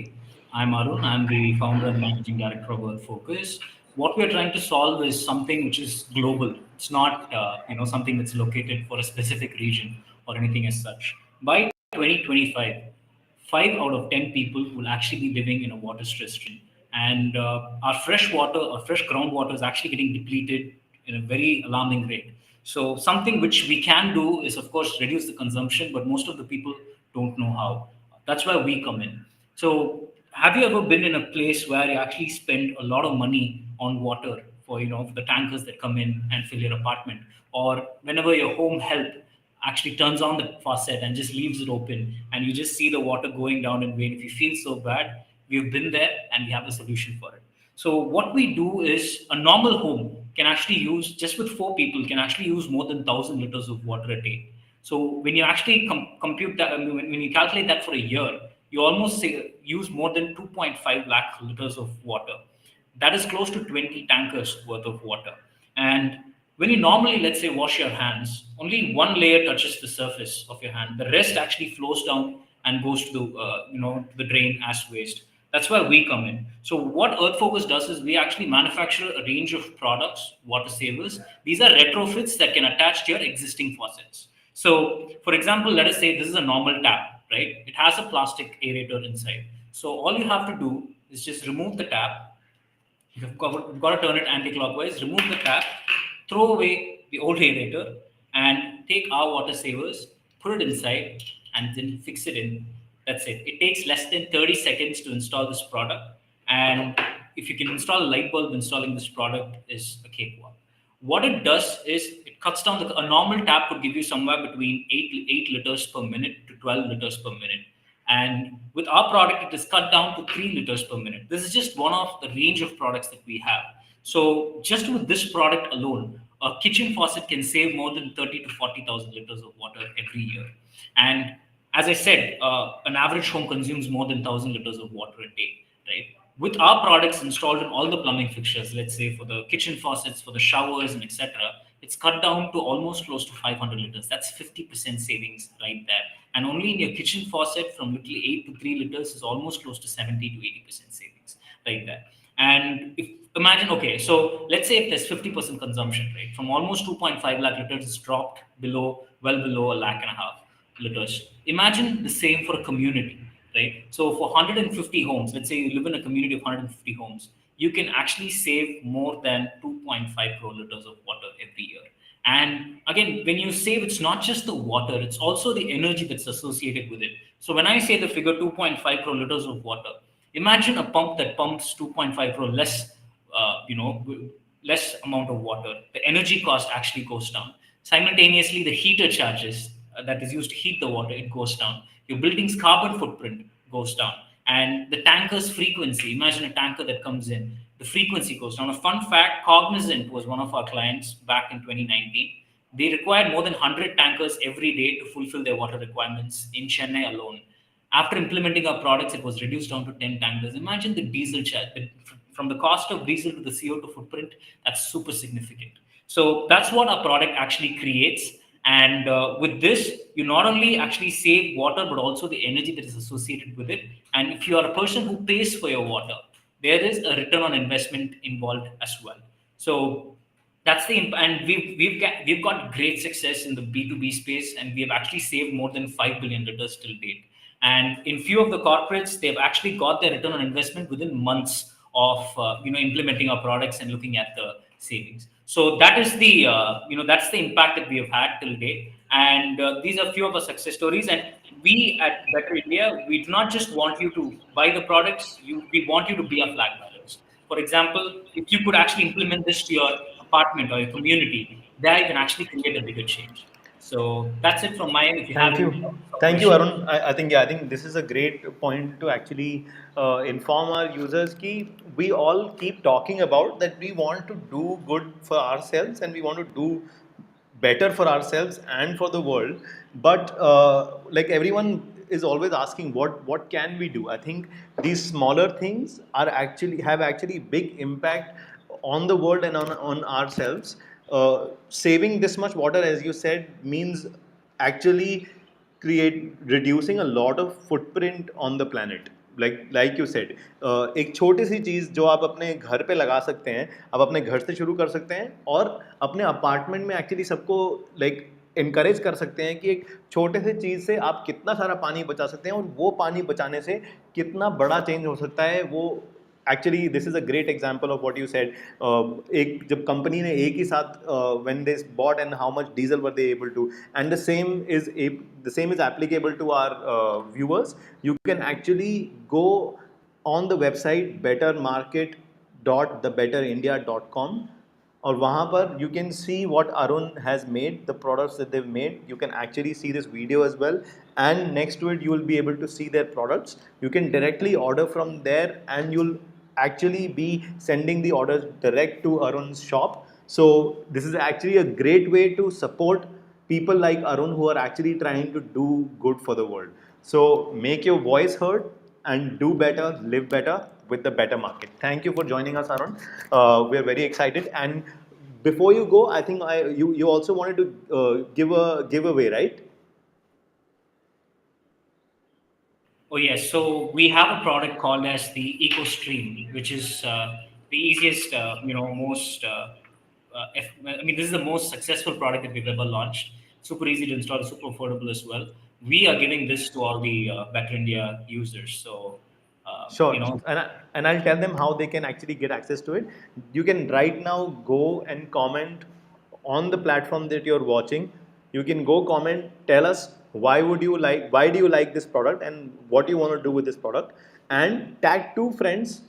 [SPEAKER 13] I'm Arun. I'm the founder and managing director of Earth Focus. What we're trying to solve is something which is global. It's not, something that's located for a specific region or anything as such. By 2025, 5 out of 10 people will actually be living in a water-stressed region, and our fresh water, our fresh groundwater, is actually getting depleted in a very alarming rate. So something which we can do is, of course, reduce the consumption, but most of the people don't know how. That's where we come in. So have you ever been in a place where you actually spend a lot of money on water for the tankers that come in and fill your apartment, or whenever your home help actually turns on the faucet and just leaves it open, and you just see the water going down in drain. If you feel so bad, we've been there and we have a solution for it. So what we do is, a normal home can actually use, just with 4 people, can actually use more than 1,000 liters of water a day. So when you actually compute that, when you calculate that for a year, you almost use more than 2.5 lakh liters of water. That is close to 20 tankers worth of water. And when you normally, let's say, wash your hands, only one layer touches the surface of your hand. The rest actually flows down and goes to the drain as waste. That's where we come in. So what Earth Focus does is we actually manufacture a range of products, water savers. These are retrofits that can attach to your existing faucets. So, for example, let us say this is a normal tap, right? It has a plastic aerator inside. So all you have to do is just remove the tap. You've got to turn it anti-clockwise, remove the tap, throw away the old aerator, and take our water savers, put it inside, and then fix it in. That's it. It takes less than 30 seconds to install this product. And if you can install a light bulb, installing this product is a cakewalk. What it does is it cuts down a normal tap would give you somewhere between 8 liters per minute to 12 liters per minute. And with our product, it is cut down to 3 liters per minute. This is just one of the range of products that we have. So just with this product alone, a kitchen faucet can save more than 30 to 40,000 liters of water every year. And as I said, an average home consumes more than 1,000 liters of water a day, right? With our products installed in all the plumbing fixtures, let's say for the kitchen faucets, for the showers, and etc., it's cut down to almost close to 500 liters. That's 50% savings right there. And only in your kitchen faucet, from literally 8 to 3 liters is almost close to 70 to 80% savings right there. And imagine, okay, so let's say if there's 50% consumption, right? From almost 2.5 lakh liters, it's dropped well below 1.5 lakh liters. Imagine the same for a community, right? So for 150 homes, let's say you live in a community of 150 homes, you can actually save more than 2.5 crore liters of water every year. And again, when you save, it's not just the water, it's also the energy that's associated with it. So when I say the figure 2.5 crore liters of water, imagine a pump that pumps 2.5 crore less amount of water. The energy cost actually goes down. Simultaneously, the heater charges that is used to heat the water, it goes down. Your building's carbon footprint goes down. And the tanker's frequency, imagine a tanker that comes in, the frequency goes down. A fun fact, Cognizant was one of our clients back in 2019. They required more than 100 tankers every day to fulfill their water requirements in Chennai alone. After implementing our products, it was reduced down to 10 tankers. Imagine the diesel charge. From the cost of diesel to the CO2 footprint, that's super significant. So that's what our product actually creates. And with this, you not only actually save water, but also the energy that is associated with it. And if you are a person who pays for your water, there is a return on investment involved as well. So that's and we've got great success in the B2B space, and we have actually saved more than 5 billion liters till date. And in few of the corporates, they've actually got their return on investment within months of implementing our products and looking at the savings. So that is the that's the impact that we have had till date. And these are few of our success stories. And we at Better India, we do not just want you to buy the products. We want you to be our flag bearers. For example, if you could actually implement this to your apartment or your community, there you can actually create a bigger change. So that's it from my end. If you
[SPEAKER 2] Thank you, Arun. I think this is a great point to actually inform our users ki we all keep talking about that we want to do good for ourselves and we want to do better for ourselves and for the world. But like everyone is always asking, what can we do? I think these smaller things have actually big impact on the world and on ourselves. Saving this much water, as you said, means actually reducing a lot of footprint on the planet. Like you said, एक छोटी सी चीज़ जो आप अपने घर पे लगा सकते हैं, आप अपने घर से शुरू कर सकते हैं और अपने अपार्टमेंट में एक्चुअली सबको encourage कर सकते हैं कि एक छोटे से चीज़ से आप कितना सारा पानी बचा सकते हैं और वो पानी बचाने से कितना बड़ा चेंज हो सकता है वो Actually, this is a great example of what you said. जब कंपनी ने एक ही साथ when they bought and how much diesel were they able to, and the same is applicable to our viewers. You can actually go on the website bettermarket.thebetterindia.com. और वहाँ पर you can see what Arun has made, the products that they've made. You can actually see this video as well, and next to it you will be able to see their products. You can directly order from there, and you'll actually be sending the orders direct to Arun's shop. So this is actually a great way to support people like Arun who are actually trying to do good for the world. So make your voice heard and do better, live better with the better market. Thank you for joining us, Arun. We are very excited. And before you go, I think you also wanted to give a giveaway, right?
[SPEAKER 13] Oh yes, so we have a product called as the EcoStream, which is the easiest, most. I mean, this is the most successful product that we've ever launched. Super easy to install, super affordable as well. We are giving this to all the Better India users. So,
[SPEAKER 2] Sure. And I'll tell them how they can actually get access to it. You can right now go and comment on the platform that you're watching. You can go comment, tell us why do you like this product and what you want to do with this product, and tag 2 friends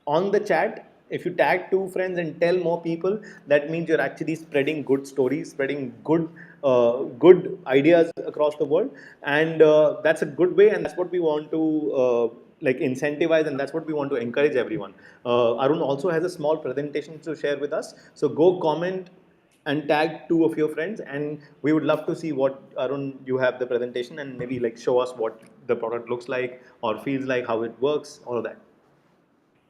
[SPEAKER 2] on the chat. If you tag 2 friends and tell more people, that means you're actually spreading good stories, spreading good ideas across the world, and that's a good way, and that's what we want to incentivize, and that's what we want to encourage everyone. Arun also has a small presentation to share with us, so go comment and tag 2 of your friends, and we would love to see what, Arun, you have the presentation, and maybe show us what the product looks like or feels like, how it works, all of that.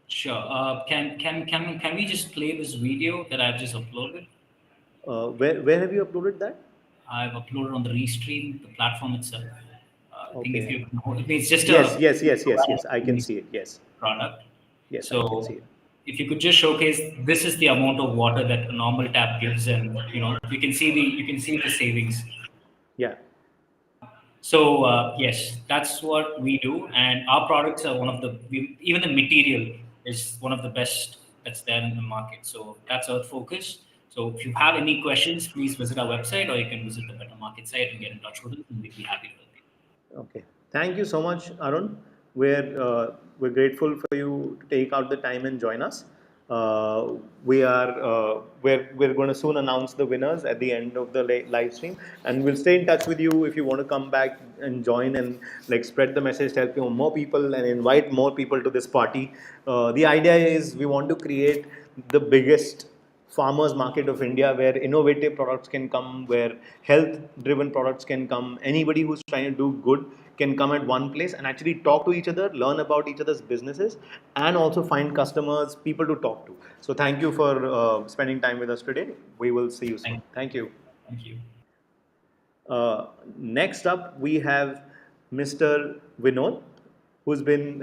[SPEAKER 13] Sure. Can we just play this video that I've just uploaded?
[SPEAKER 2] Where have you uploaded that?
[SPEAKER 13] I've uploaded on the Restream, the platform itself. I think if
[SPEAKER 2] Okay.
[SPEAKER 13] it's just
[SPEAKER 2] Yes. I can see it. Yes.
[SPEAKER 13] Product.
[SPEAKER 2] Yes,
[SPEAKER 13] So
[SPEAKER 2] I can see it.
[SPEAKER 13] if you could just showcase, this is the amount of water that a normal tap gives, and you can see the savings.
[SPEAKER 2] Yeah.
[SPEAKER 13] So yes, that's what we do, and our products are even the material is one of the best that's there in the market. So that's our focus. So if you have any questions, please visit our website, or you can visit the Better Market site and get in touch with us, and we'd be happy to help you.
[SPEAKER 2] Okay. Thank you so much, Arun. We're grateful for you to take out the time and join us. We're going to soon announce the winners at the end of the live stream, and we'll stay in touch with you if you want to come back and join and spread the message, help more people, and invite more people to this party. The idea is we want to create the biggest farmers market of India, where innovative products can come, where health driven products can come. Anybody who's trying to do good can come at one place and actually talk to each other, learn about each other's businesses, and also find customers, people to talk to. So thank you for spending time with us today. We will see you soon. Thank you.
[SPEAKER 13] Thank you.
[SPEAKER 2] Next up, we have Mr. Vinod, who's been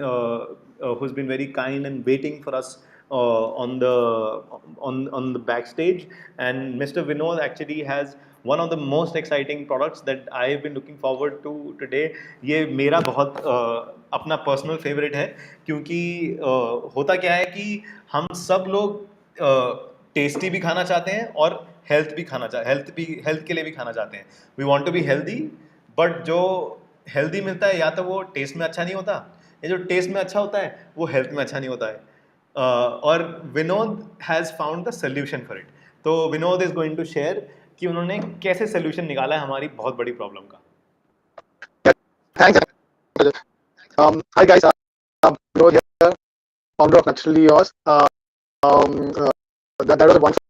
[SPEAKER 2] very kind and waiting for us on the backstage. And Mr. Vinod actually has one of the most exciting products that I've been looking forward to today. ये मेरा बहुत अपना personal favorite है, क्योंकि होता क्या है कि हम सब लोग टेस्टी भी खाना चाहते हैं और हेल्थ के लिए भी खाना चाहते हैं. We want to be healthy, but जो हेल्दी मिलता है या तो वो टेस्ट में अच्छा नहीं होता, या जो टेस्ट में अच्छा होता है वो हेल्थ में अच्छा नहीं होता है. और Vinod has found the solution for it. तो Vinod is going to share कि उन्होंने कैसे सोल्यूशन निकाला है हमारी बहुत बड़ी प्रॉब्लम का.
[SPEAKER 14] Thanks. Hi guys, I'm Vinod here, founder of Naturally Yours. That was a wonderful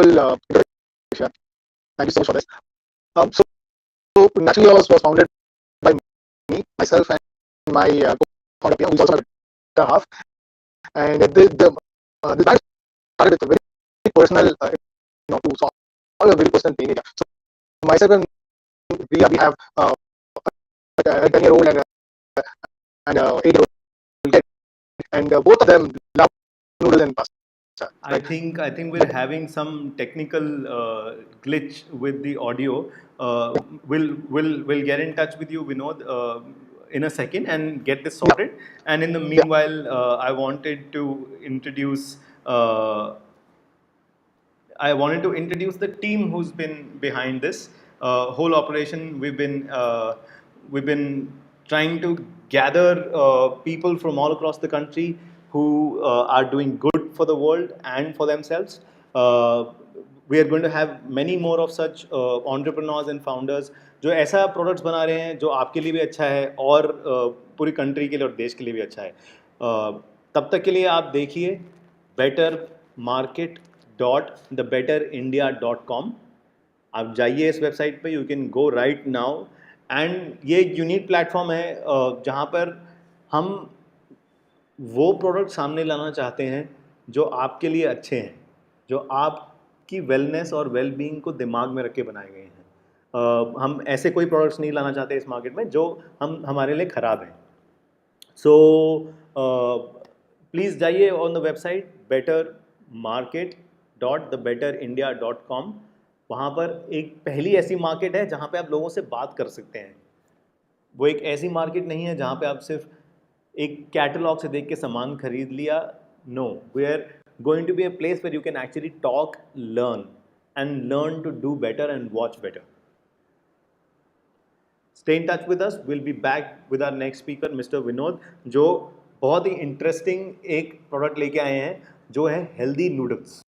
[SPEAKER 14] introduction. Thank you so much for this. So Naturally Yours was founded by me, myself, and my co-founder Priya, who's also my half. And this brand started with a very personal, to solve a very personal pain area. So myself and Priya, we have a 10-year-old and an 8-year-old kid, and both of them love noodles and pasta.
[SPEAKER 2] I think we're having some technical glitch with the audio. We'll get in touch with you, Vinod, in a second and get this sorted. And in the meanwhile, I wanted to introduce the team who's been behind this whole operation. We've been trying to gather people from all across the country who are doing good for the world and for themselves. We are going to have many more of such entrepreneurs and founders जो ऐसा products बना रहे हैं जो आपके लिए भी अच्छा है और पूरी कंट्री के लिए और देश के लिए भी अच्छा है. तब तक के लिए आप देखिए bettermarket.thebetterindia.com. आप जाइए इस वेबसाइट पे, you can go right now. And ये एक यूनिक प्लेटफॉर्म है जहाँ पर हम वो प्रोडक्ट सामने लाना चाहते हैं जो आपके लिए अच्छे हैं, जो आपकी वेलनेस और वेल बीइंग को दिमाग में रख के बनाए गए हैं. हम ऐसे कोई प्रोडक्ट्स नहीं लाना चाहते इस मार्केट में जो हमारे लिए ख़राब हैं. सो प्लीज़ जाइए ऑन द वेबसाइट bettermarket.thebetterindia.com. वहाँ पर एक पहली ऐसी मार्केट है जहाँ पे आप लोगों से बात कर सकते हैं. वो एक ऐसी मार्केट नहीं है जहाँ पे आप सिर्फ एक कैटलॉग से देख के सामान खरीद लिया. No, we are going to be a place where you can actually talk, learn to do better and watch better. Stay in touch with us. We'll be back with our next speaker, Mr. Vinod, जो बहुत ही interesting एक product लेके आए हैं जो है healthy noodles.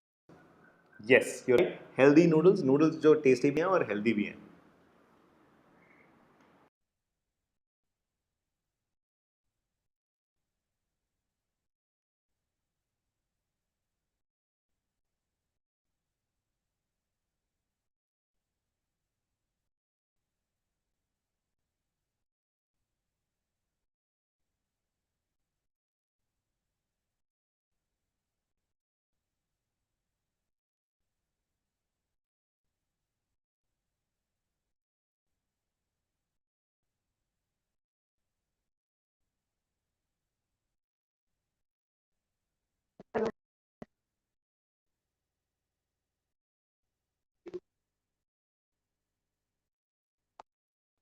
[SPEAKER 2] Yes, you're right. Healthy noodles जो tasty भी हैं और हेल्दी भी हैं.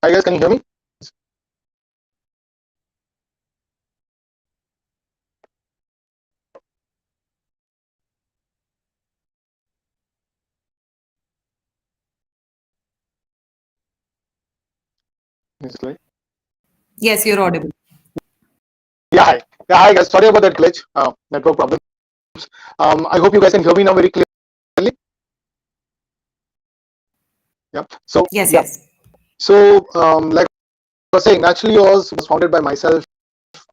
[SPEAKER 14] Hi guys, can you hear me? Is it right?
[SPEAKER 10] Yes, you're audible.
[SPEAKER 14] Yeah, hi guys. Sorry about that glitch. Network problems. I hope you guys can hear me now very clearly. Yeah. So
[SPEAKER 10] Yes,
[SPEAKER 14] yeah.
[SPEAKER 10] yes.
[SPEAKER 14] So like I was saying, Naturally Yours was founded by myself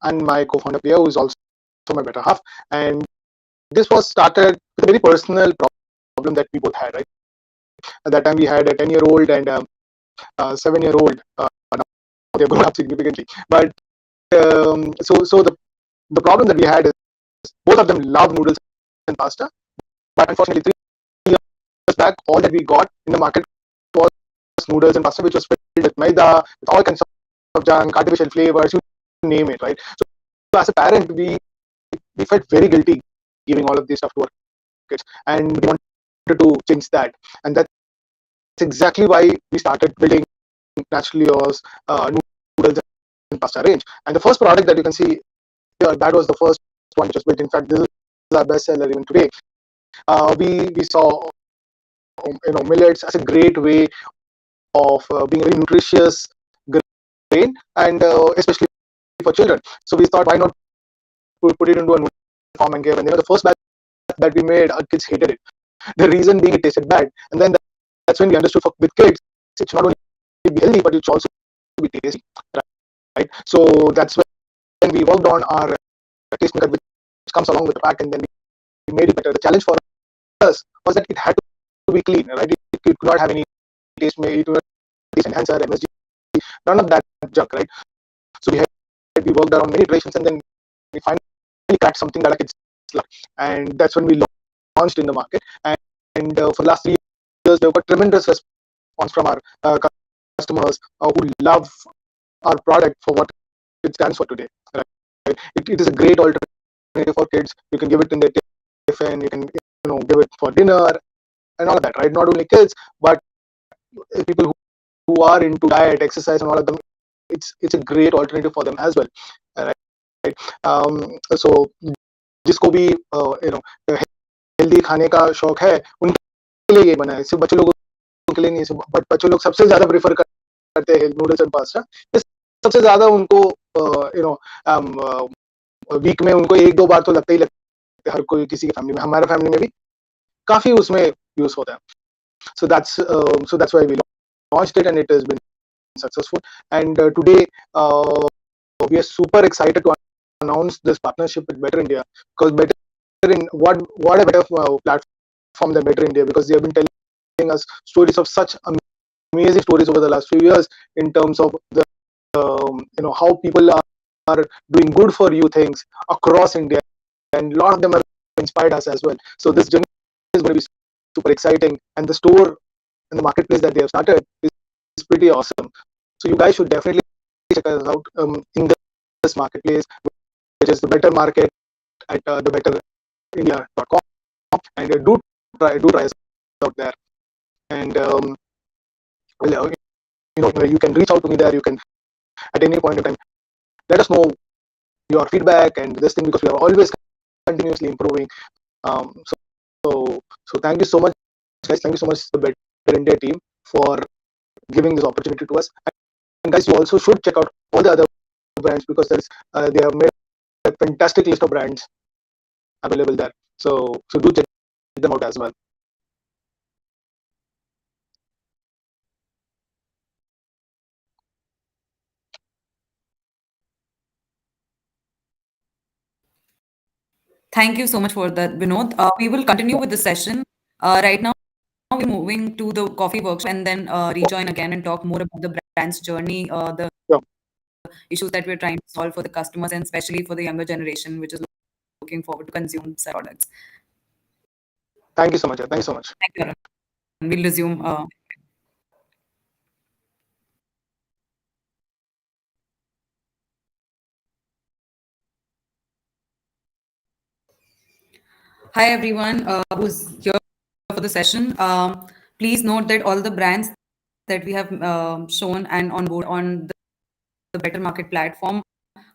[SPEAKER 14] and my co-founder Priya, who is also my better half. And this was started with a very personal problem that we both had. Right. At that time, we had a 10-year-old and a 7-year-old. Now they've grown up significantly. But so the problem that we had is both of them love noodles and pasta. But unfortunately, 3 years back, all that we got in the market was noodles and pasta, which was filled with maida, with all kinds of junk, artificial flavors, you name it, right? So as a parent, we felt very guilty giving all of this stuff to our kids, and we wanted to change that. And that's exactly why we started building Naturally Yours noodles and pasta range. And the first product that you can see here, that was the first one which was built. In fact, this is our best seller even today. We saw millets as a great way of being a very nutritious grain, and especially for children. So we thought, why not put it into a noodle form and give? And the first batch that we made, our kids hated it. The reason being it tasted bad. And then that's when we understood with kids, it's not only be healthy, but it's also be tasty, right? So that's when we worked on our taste maker, which comes along with the pack, and then we made it better. The challenge for us was that it had to be clean, right? It could not have any taste enhancer, MSG, none of that junk, right? So we worked around many iterations, and then we finally cracked something that our kids love, and that's when we launched in the market. And for the last 3 years, we've got tremendous response from our customers who love our product for what it stands for today. Right? It is a great alternative for kids. You can give it in their tiffin, you can give it for dinner and all of that, right? Not only kids, but people who are into diet, exercise, and all of them. It's a great alternative for them as well, right? So जिसको भी healthy खाने का शौक है उनके लिए ये बना है. सिर्फ बच्चे लोगों के लिए नहीं, बट बच्चे लोग सबसे ज्यादा प्रेफर करते हैं नूडल्स एंड पास्ता. सबसे ज्यादा उनको वीक में उनको 1-2 बार तो लगता ही लगता है, हर कोई किसी की फैमिली में, हमारे फैमिली में भी काफी उसमें यूज होता है. So that's why we launched it, and it has been successful. And today we are super excited to announce this partnership with Better India, because what a better platform than Better India, because they have been telling us stories of such amazing stories over the last few years in terms of the how people are doing good for you things across India, and a lot of them have inspired us as well. So this journey is going to be super exciting, and the store and the marketplace that they have started is pretty awesome. So you guys should definitely check us out in this marketplace, which is the Better Market at thebetterindia.com, and do try us out there. And you can reach out to me there. You can at any point in time let us know your feedback and this thing, because we are always continuously improving. So thank you so much, guys. Thank you so much, the Better India team, for giving this opportunity to us. And guys, you also should check out all the other brands, because they have made a fantastic list of brands available there. So do check them out as well.
[SPEAKER 10] Thank you so much for that, Vinod. We will continue with the session. Right now, we're moving to the coffee workshop, and then rejoin again and talk more about the brand's journey, the issues that we're trying to solve for the customers, and especially for the younger generation, which is looking forward to consume such products.
[SPEAKER 14] Thank you so much. Thank you so much.
[SPEAKER 10] Thank you, Arun. We'll resume. Hi, everyone who's here for the session. Please note that all the brands that we have shown and on board on the Better Market platform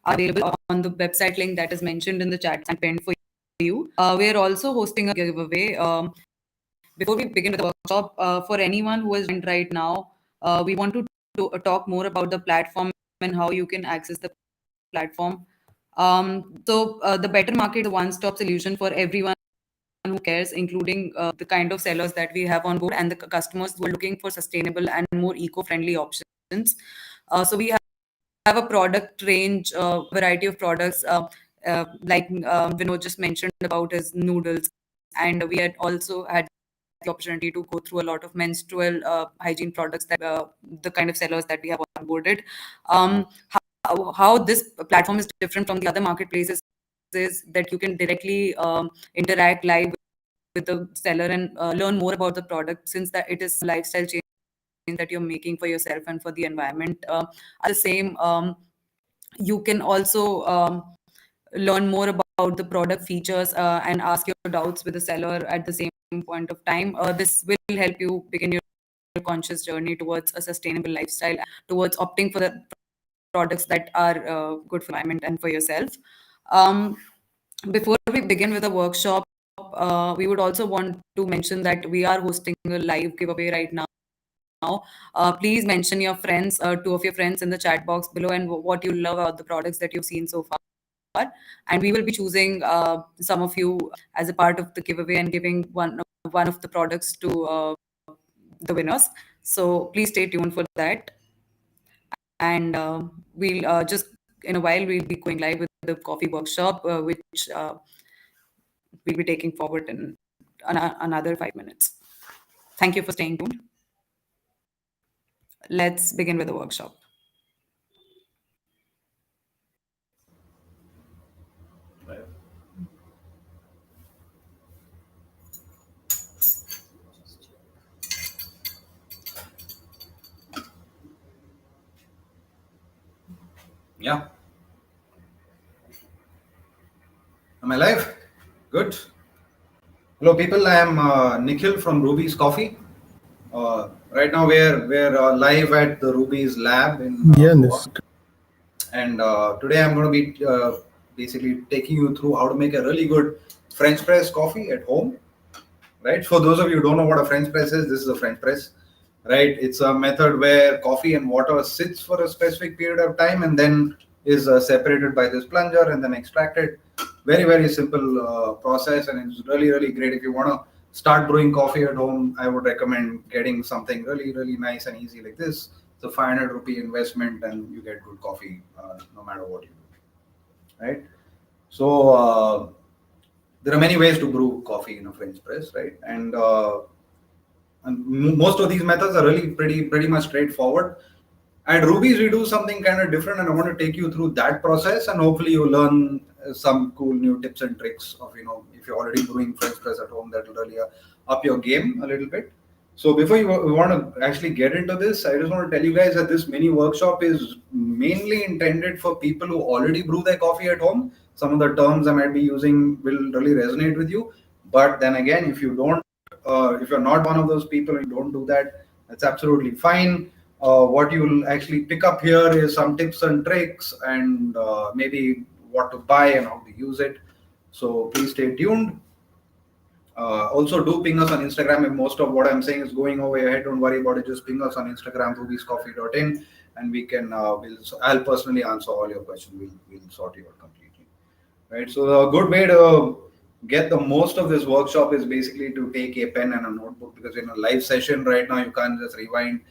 [SPEAKER 10] are available on the website link that is mentioned in the chat and pinned for you. We are also hosting a giveaway. Before we begin with the workshop, for anyone who is joined right now, we want to talk more about the platform and how you can access the platform. The Better Market is a one-stop solution for everyone who cares, including the kind of sellers that we have on board and the customers who are looking for sustainable and more eco-friendly options. So we have a product range, variety of products, like Vinod just mentioned about his noodles, and we had also had the opportunity to go through a lot of menstrual hygiene products that the kind of sellers that we have onboarded. How this platform is different from the other marketplaces is that you can directly interact live with the seller and learn more about the product, since that it is a lifestyle change that you're making for yourself and for the environment. At the same, you can also learn more about the product features and ask your doubts with the seller at the same point of time. This will help you begin your conscious journey towards a sustainable lifestyle, towards opting for the products that are good for the environment and for yourself. Before we begin with the workshop, we would also want to mention that we are hosting a live giveaway right now. Please mention your friends, 2 of your friends in the chat box below, and what you love about the products that you've seen so far. And we will be choosing some of you as a part of the giveaway and giving one of the products to the winners. So please stay tuned for that. And we'll just in a while we'll be going live with the coffee workshop, which we'll be taking forward in another 5 minutes. Thank you for staying tuned. Let's begin with the workshop.
[SPEAKER 15] Yeah. Am I live? Good. Hello, people. I am Nikhil from Ruby's Coffee. Right now, we're live at the Ruby's lab in Goa. And today I'm going to be basically taking you through how to make a really good French press coffee at home. Right. For those of you who don't know what a French press is, this is a French press. Right. It's a method where coffee and water sits for a specific period of time and then is separated by this plunger and then extracted. Very, very simple process, and it's really, really great if you want to start brewing coffee at home, I would recommend getting something really, really nice and easy like this. It's a 500 rupee investment and you get good coffee no matter what you do, right? So there are many ways to brew coffee in a French press, right? And most of these methods are really pretty much straightforward. At Rubies, we do something kind of different, and I want to take you through that process, and hopefully you learn some cool new tips and tricks of, if you're already brewing French press at home, that will really up your game a little bit. So before we want to actually get into this, I just want to tell you guys that this mini workshop is mainly intended for people who already brew their coffee at home. Some of the terms I might be using will really resonate with you. But then again, if you don't, if you're not one of those people and you don't do that, that's absolutely fine. What you'll actually pick up here is some tips and tricks and maybe what to buy and how to use it. So please stay tuned. Also do ping us on Instagram. If most of what I'm saying is going over your head, don't worry about it. Just ping us on Instagram, rubiescoffee.in, and we can, I'll personally answer all your questions. We'll sort you out completely. Right. So a good way to get the most of this workshop is basically to take a pen and a notebook, because in a live session right now, you can't just rewind.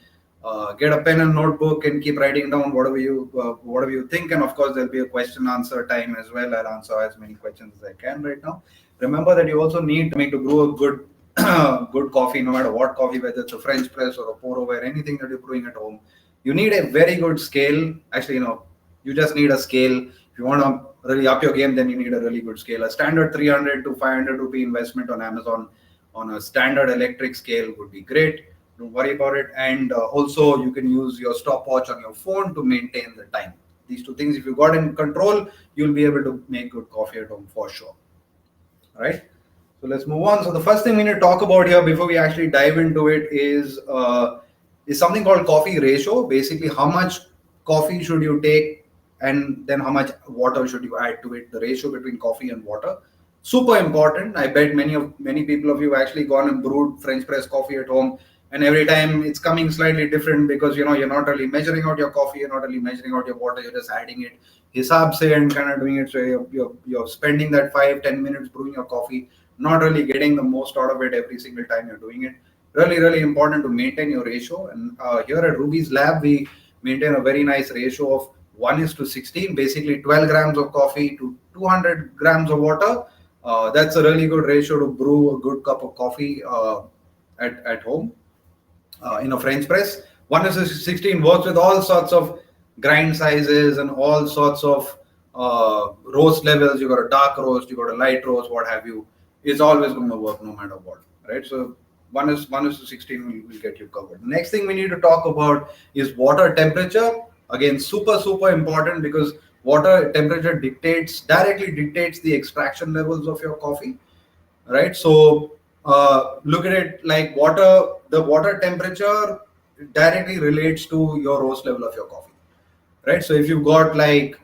[SPEAKER 15] Get a pen and notebook and keep writing down whatever you think, and of course there'll be a question answer time as well. I'll answer as many questions as I can right now. Remember that you also need to brew a good good coffee, no matter what coffee, whether it's a French press or a pour over, anything that you're brewing at home. You need a very good scale. Actually, you just need a scale. If you want to really up your game, then you need a really good scale. A standard 300 to 500 rupee investment on Amazon on a standard electric scale would be great. Don't worry about it. And also you can use your stopwatch on your phone to maintain the time. These two things, if you got in control, you'll be able to make good coffee at home for sure. All right. So let's move on. So the first thing we need to talk about here before we actually dive into it is something called coffee ratio. Basically, how much coffee should you take and then how much water should you add to it, the ratio between coffee and water. Super important. I bet many people of you have actually gone and brewed French press coffee at home, and every time it's coming slightly different because you're not really measuring out your coffee, you're not really measuring out your water, you're just adding it hisab se and kind of doing it. So you're spending that 5-10 minutes brewing your coffee, not really getting the most out of it every single time you're doing it. Really important to maintain your ratio. And here at Ruby's Lab, we maintain a very nice ratio of 1:16, basically 12 grams of coffee to 200 grams of water. That's a really good ratio to brew a good cup of coffee at home in a French press. 1:16 works with all sorts of grind sizes and all sorts of roast levels. You got a dark roast, you got a light roast, what have you. It's always going to work no matter what, right? So 1:16 will get you covered. The next thing we need to talk about is water temperature. Again, super important, because water temperature directly dictates the extraction levels of your coffee, right? So look at it like water. The water temperature directly relates to your roast level of your coffee, right? So if you've got like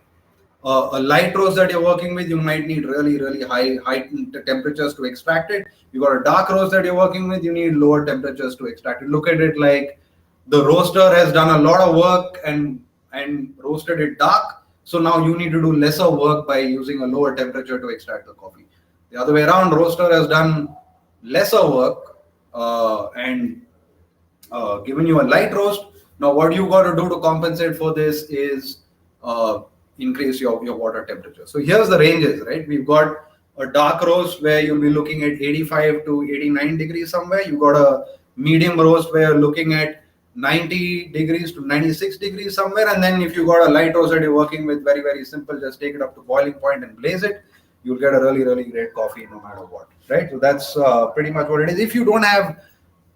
[SPEAKER 15] a light roast that you're working with, you might need really heightened temperatures to extract it. You got a dark roast that you're working with, you need lower temperatures to extract it. Look at it like the roaster has done a lot of work and roasted it dark. So now you need to do lesser work by using a lower temperature to extract the coffee. The other way around, roaster has done lesser work and given you a light roast. Now what you got to do to compensate for this is increase your water temperature. So here's the ranges, right? We've got a dark roast where you'll be looking at 85 to 89 degrees somewhere. You got a medium roast where you're looking at 90 degrees to 96 degrees somewhere. And then if you got a light roast that you're working with, very simple, just take it up to boiling point and blaze it. You'll get a really great coffee no matter what, right? So that's pretty much what it is. If you don't have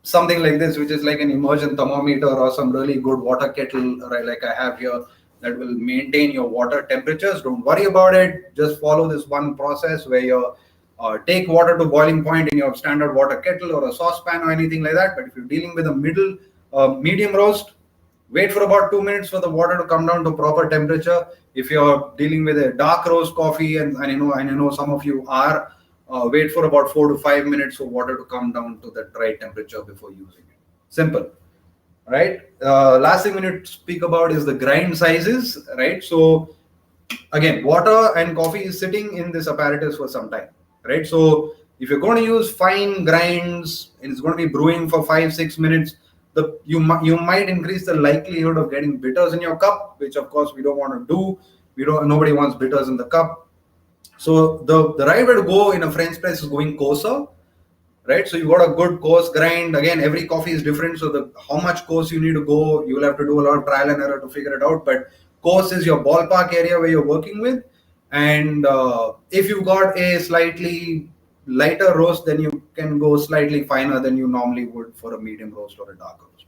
[SPEAKER 15] something like this, which is like an immersion thermometer or some really good water kettle, right, like I have here, that will maintain your water temperatures, don't worry about it. Just follow this one process where you take water to boiling point in your standard water kettle or a saucepan or anything like that. But if you're dealing with a medium roast, wait for about 2 minutes for the water to come down to proper temperature. If you're dealing with a dark roast coffee, and I know some of you are, wait for about 4 to 5 minutes for water to come down to the right temperature before using it. Simple. Right. Last thing we need to speak about is the grind sizes, right? So again, water and coffee is sitting in this apparatus for some time, right? So If you're going to use fine grinds and it's going to be brewing for 5-6 minutes, you might increase the likelihood of getting bitters in your cup, which of course we don't want to do. Nobody wants bitters in the cup. So the right way to go in a French press is going coarser, right? So you got a good coarse grind. Again, every coffee is different, so how much coarse you need to go, you will have to do a lot of trial and error to figure it out. But coarse is your ballpark area where you're working with. And if you've got a slightly lighter roast, then you can go slightly finer than you normally would for a medium roast or a dark roast,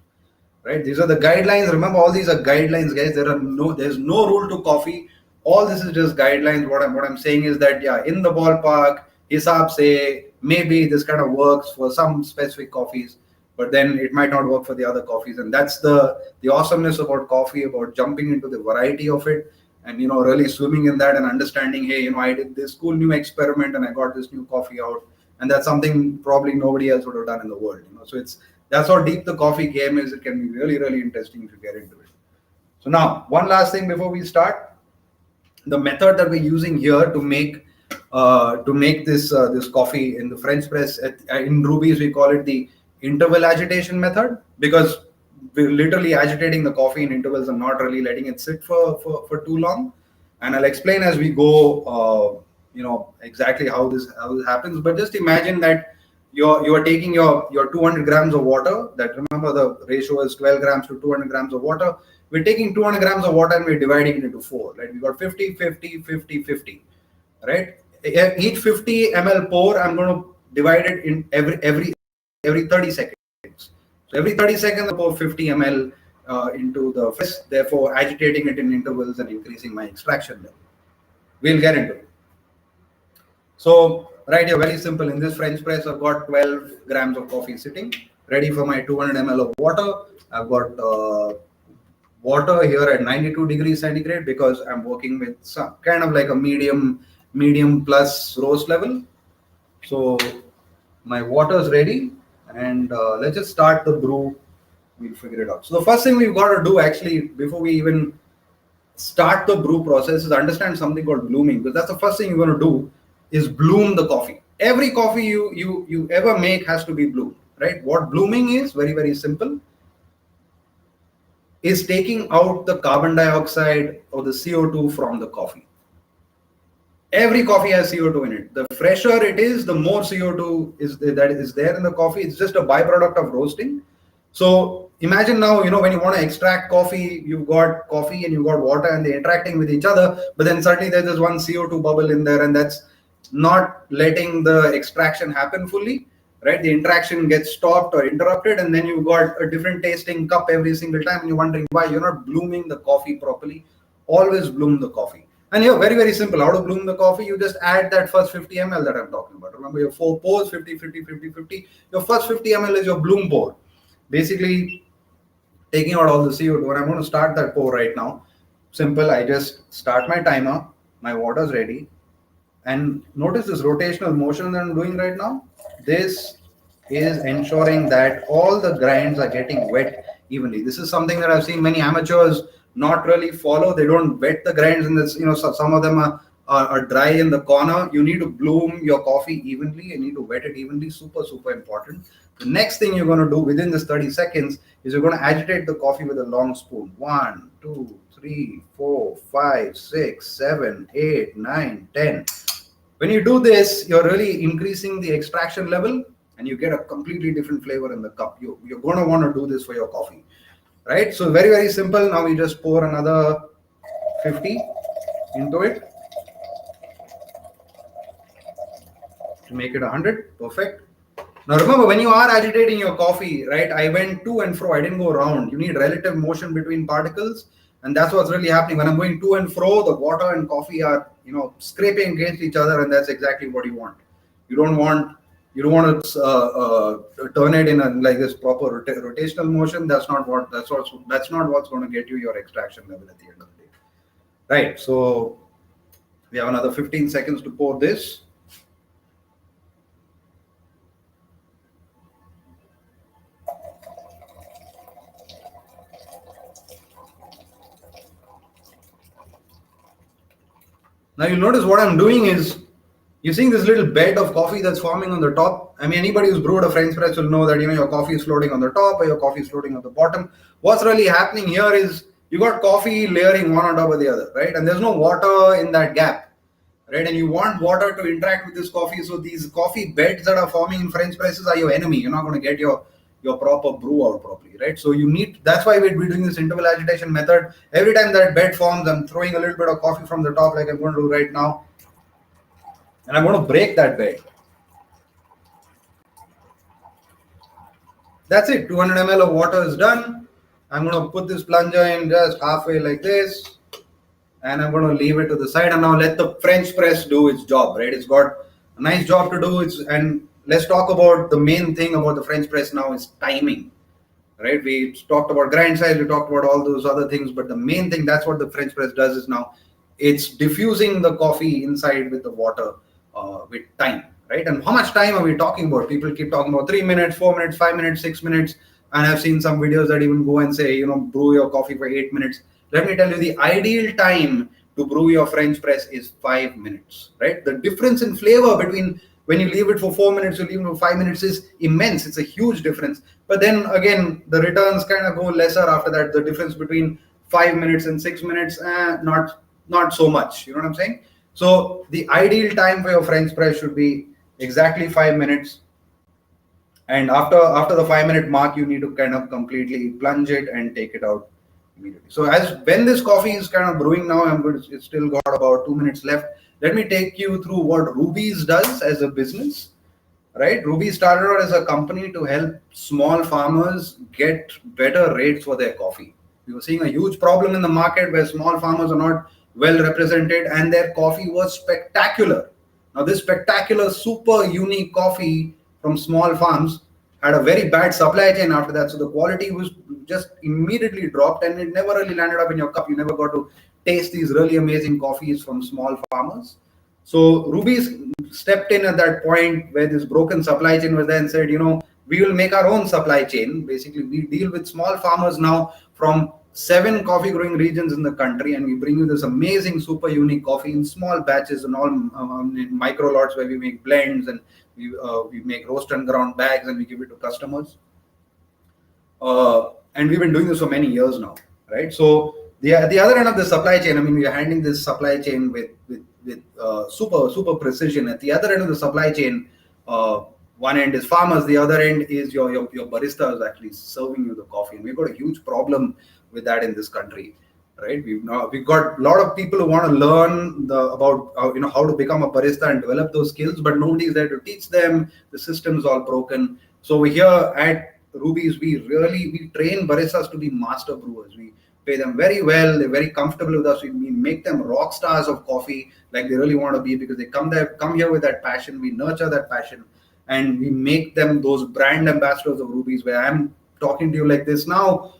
[SPEAKER 15] right? These are the guidelines. Remember, all these are guidelines, guys. There's no rule to coffee. All this is just guidelines. What I'm saying is that, yeah, in the ballpark, hisab se, maybe this kind of works for some specific coffees, but then it might not work for the other coffees. And that's the awesomeness about coffee, about jumping into the variety of it, and really swimming in that and understanding, hey, I did this cool new experiment and I got this new coffee out, and that's something probably nobody else would have done in the world. So that's how deep the coffee game is. It can be really, really interesting if you get into it. So now, one last thing before we start. The method that we're using here to make this coffee in the French press, in Rubies we call it the interval agitation method, because we're literally agitating the coffee in intervals and not really letting it sit for too long. And I'll explain as we go, exactly how this happens. But just imagine that you are taking your 200 grams of water. That, remember, the ratio is 12 grams to 200 grams of water. We're taking 200 grams of water and we're dividing it into 4. Right? We got 50, 50, 50, 50. Right? Each 50 ml pour, I'm going to divide it in every 30 seconds. So every 30 seconds, I pour 50 ml into the press, therefore agitating it in intervals and increasing my extraction level. We'll get into it. So right here, very simple. In this French press, I've got 12 grams of coffee sitting, ready for my 200 ml of water. I've got water here at 92 degrees centigrade because I'm working with some kind of like a medium plus roast level. So my water is ready, and let's just start the brew. We'll figure it out. So the first thing we've got to do, actually, before we even start the brew process, is understand something called blooming, because that's the first thing you're going to do, is bloom the coffee. Every coffee you ever make has to be bloomed, right? What blooming is, very, very simple, is taking out the carbon dioxide or the CO2 from the coffee. Every coffee has CO2 in it. The fresher it is, the more CO2 is there in the coffee. It's just a byproduct of roasting. So imagine now, when you want to extract coffee, you've got coffee and you've got water and they're interacting with each other, but then suddenly there's this one CO2 bubble in there, and that's not letting the extraction happen fully, right? The interaction gets stopped or interrupted, and then you've got a different tasting cup every single time, and you're wondering why you're not blooming the coffee properly. Always bloom the coffee. And here, very, very simple. How to bloom the coffee? You just add that first 50 ml that I'm talking about. Remember, your 4 pours, 50, 50, 50, 50. Your first 50 ml is your bloom pour. Basically, taking out all the CO2. And I'm going to start that pour right now. Simple. I just start my timer. My water's ready. And notice this rotational motion that I'm doing right now. This is ensuring that all the grinds are getting wet evenly. This is something that I've seen many amateurs not really follow. They don't wet the grinds, and this, some of them are dry in the corner. You need to bloom your coffee evenly. You need to wet it evenly. Super, super important. The next thing you're going to do within this 30 seconds is you're going to agitate the coffee with a long spoon. 1, 2, 3, 4, 5, 6, 7, 8, 9, 10. When you do this, you're really increasing the extraction level, and you get a completely different flavor in the cup. You're going to want to do this for your coffee, right? So very, very simple. Now we just pour another 50 into it to make it 100. Perfect. Now remember, when you are agitating your coffee, right, I went to and fro. I didn't go around. You need relative motion between particles, and that's what's really happening. When I'm going to and fro, the water and coffee are, scraping against each other, and that's exactly what you want. You don't want to turn it in like this proper rotational motion. That's not what's going to get you your extraction level at the end of the day, right? So we have another 15 seconds to pour this. Now you'll notice what I'm doing is You're seeing this little bed of coffee that's forming on the top. I mean, anybody who's brewed a French press will know that, your coffee is floating on the top or your coffee is floating on the bottom. What's really happening here is you got coffee layering one on top of the other, right? And there's no water in that gap, right? And you want water to interact with this coffee. So these coffee beds that are forming in French presses are your enemy. You're not going to get your proper brew out properly, right? So that's why we're doing this interval agitation method. Every time that bed forms, I'm throwing a little bit of coffee from the top like I'm going to do right now. And I'm going to break that bed. That's it. 200 ml of water is done. I'm going to put this plunger in just halfway like this. And I'm going to leave it to the side. And now let the French press do its job, right? It's got a nice job to do. And let's talk about the main thing about the French press now is timing, right? We talked about grind size. We talked about all those other things. But the main thing, that's what the French press does is now it's diffusing the coffee inside with the water with time, right? And how much time are we talking about? People keep talking about 3 minutes, 4 minutes, 5 minutes, 6 minutes. And I've seen some videos that even go and say, brew your coffee for 8 minutes. Let me tell you, the ideal time to brew your French press is 5 minutes, right? The difference in flavor between when you leave it for 4 minutes, you leave it for 5 minutes is immense. It's a huge difference. But then again, the returns kind of go lesser after that. The difference between 5 minutes and 6 minutes, not so much. You know what I'm saying? So the ideal time for your French press should be exactly 5 minutes. And after the 5 minute mark, you need to kind of completely plunge it and take it out immediately. So when this coffee is kind of brewing now, it's still got about 2 minutes left. Let me take you through what Rubies does as a business, right? Rubies started out as a company to help small farmers get better rates for their coffee. We were seeing a huge problem in the market where small farmers are not well represented and their coffee was spectacular. Now this spectacular, super unique coffee from small farms had a very bad supply chain after that. So the quality was just immediately dropped and it never really landed up in your cup. You never got to taste these really amazing coffees from small farmers. So Rubies stepped in at that point where this broken supply chain was there and said, we will make our own supply chain. Basically, we deal with small farmers now from 7 coffee growing regions in the country, and we bring you this amazing, super unique coffee in small batches and all in micro lots where we make blends and we make roast and ground bags and we give it to customers. And we've been doing this for many years now, right? So the other end of the supply chain, we are handling this supply chain with super precision. At the other end of the supply chain, one end is farmers, the other end is your barista is actually serving you the coffee. And we've got a huge problem with that in this country, right? We've got a lot of people who want to learn about how to become a barista and develop those skills, but nobody's there to teach them. The system's all broken. So here at Rubies, we train baristas to be master brewers. We pay them very well. They're very comfortable with us. We make them rock stars of coffee, like they really want to be, because they come here with that passion. We nurture that passion, and we make them those brand ambassadors of Rubies. Where I'm talking to you like this now,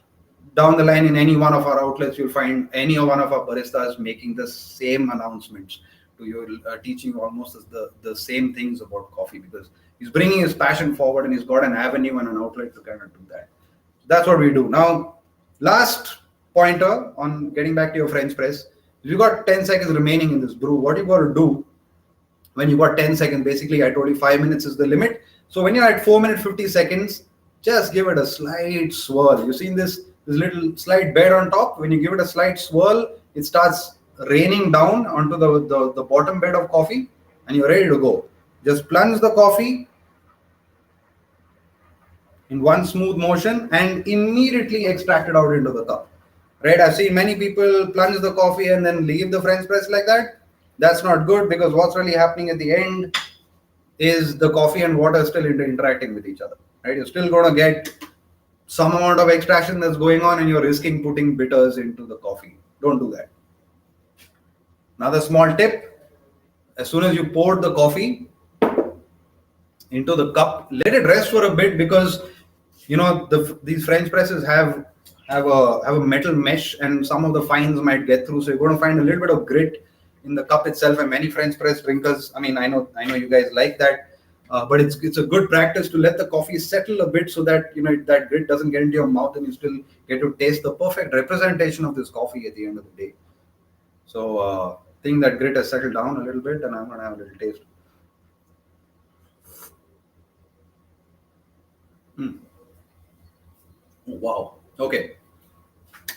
[SPEAKER 15] down the line in any one of our outlets, you'll find any one of our baristas making the same announcements to you, teaching almost the same things about coffee, because he's bringing his passion forward and he's got an avenue and an outlet to kind of do that. That's what we do. Now, last pointer on getting back to your French press. If you got 10 seconds remaining in this brew, what you got to do when you got 10 seconds, basically I told you 5 minutes is the limit. So when you're at 4 minutes 50 seconds, just give it a slight swirl. You've seen this little slight bed on top. When you give it a slight swirl, it starts raining down onto the bottom bed of coffee, and you're ready to go. Just plunge the coffee in one smooth motion and immediately extract it out into the cup. Right? I've seen many people plunge the coffee and then leave the French press like that. That's not good, because what's really happening at the end is the coffee and water still interacting with each other. Right? You're still going to get some amount of extraction that's going on, and you're risking putting bitters into the coffee. Don't do that. Another small tip: as soon as you pour the coffee into the cup, let it rest for a bit, because these French presses have a metal mesh, and some of the fines might get through. So you're going to find a little bit of grit in the cup itself. And many French press drinkers, I know you guys like that. But it's a good practice to let the coffee settle a bit, so that that grit doesn't get into your mouth and you still get to taste the perfect representation of this coffee at the end of the day. So I think that grit has settled down a little bit, and I'm going to have a little taste. Wow. Okay.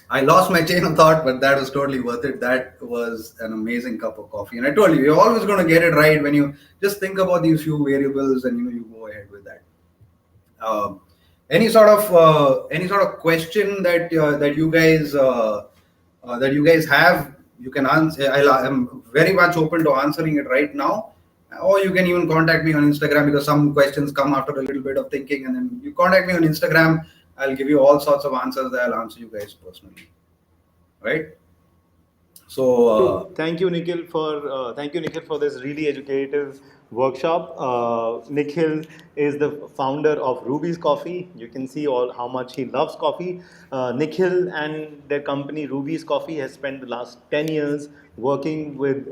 [SPEAKER 15] I lost my chain of thought, but that was totally worth it. That was an amazing cup of coffee. And I told you, you're always going to get it right when you just think about these few variables and you go ahead with that. Any sort of question that that you guys have, you can answer. I'm very much open to answering it right now, or you can even contact me on Instagram, because some questions come after a little bit of thinking, and then you contact me on Instagram. I'll give you all sorts of answers that I'll answer you guys personally. Right? So
[SPEAKER 2] thank you, Nikhil, for this really educative workshop. Nikhil is the founder of Ruby's Coffee. You can see how much he loves coffee. Nikhil and their company Ruby's Coffee has spent the last 10 years working with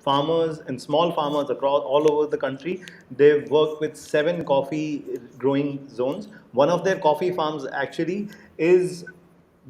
[SPEAKER 2] farmers and small farmers across all over the country. They've worked with 7 coffee growing zones. One of their coffee farms actually is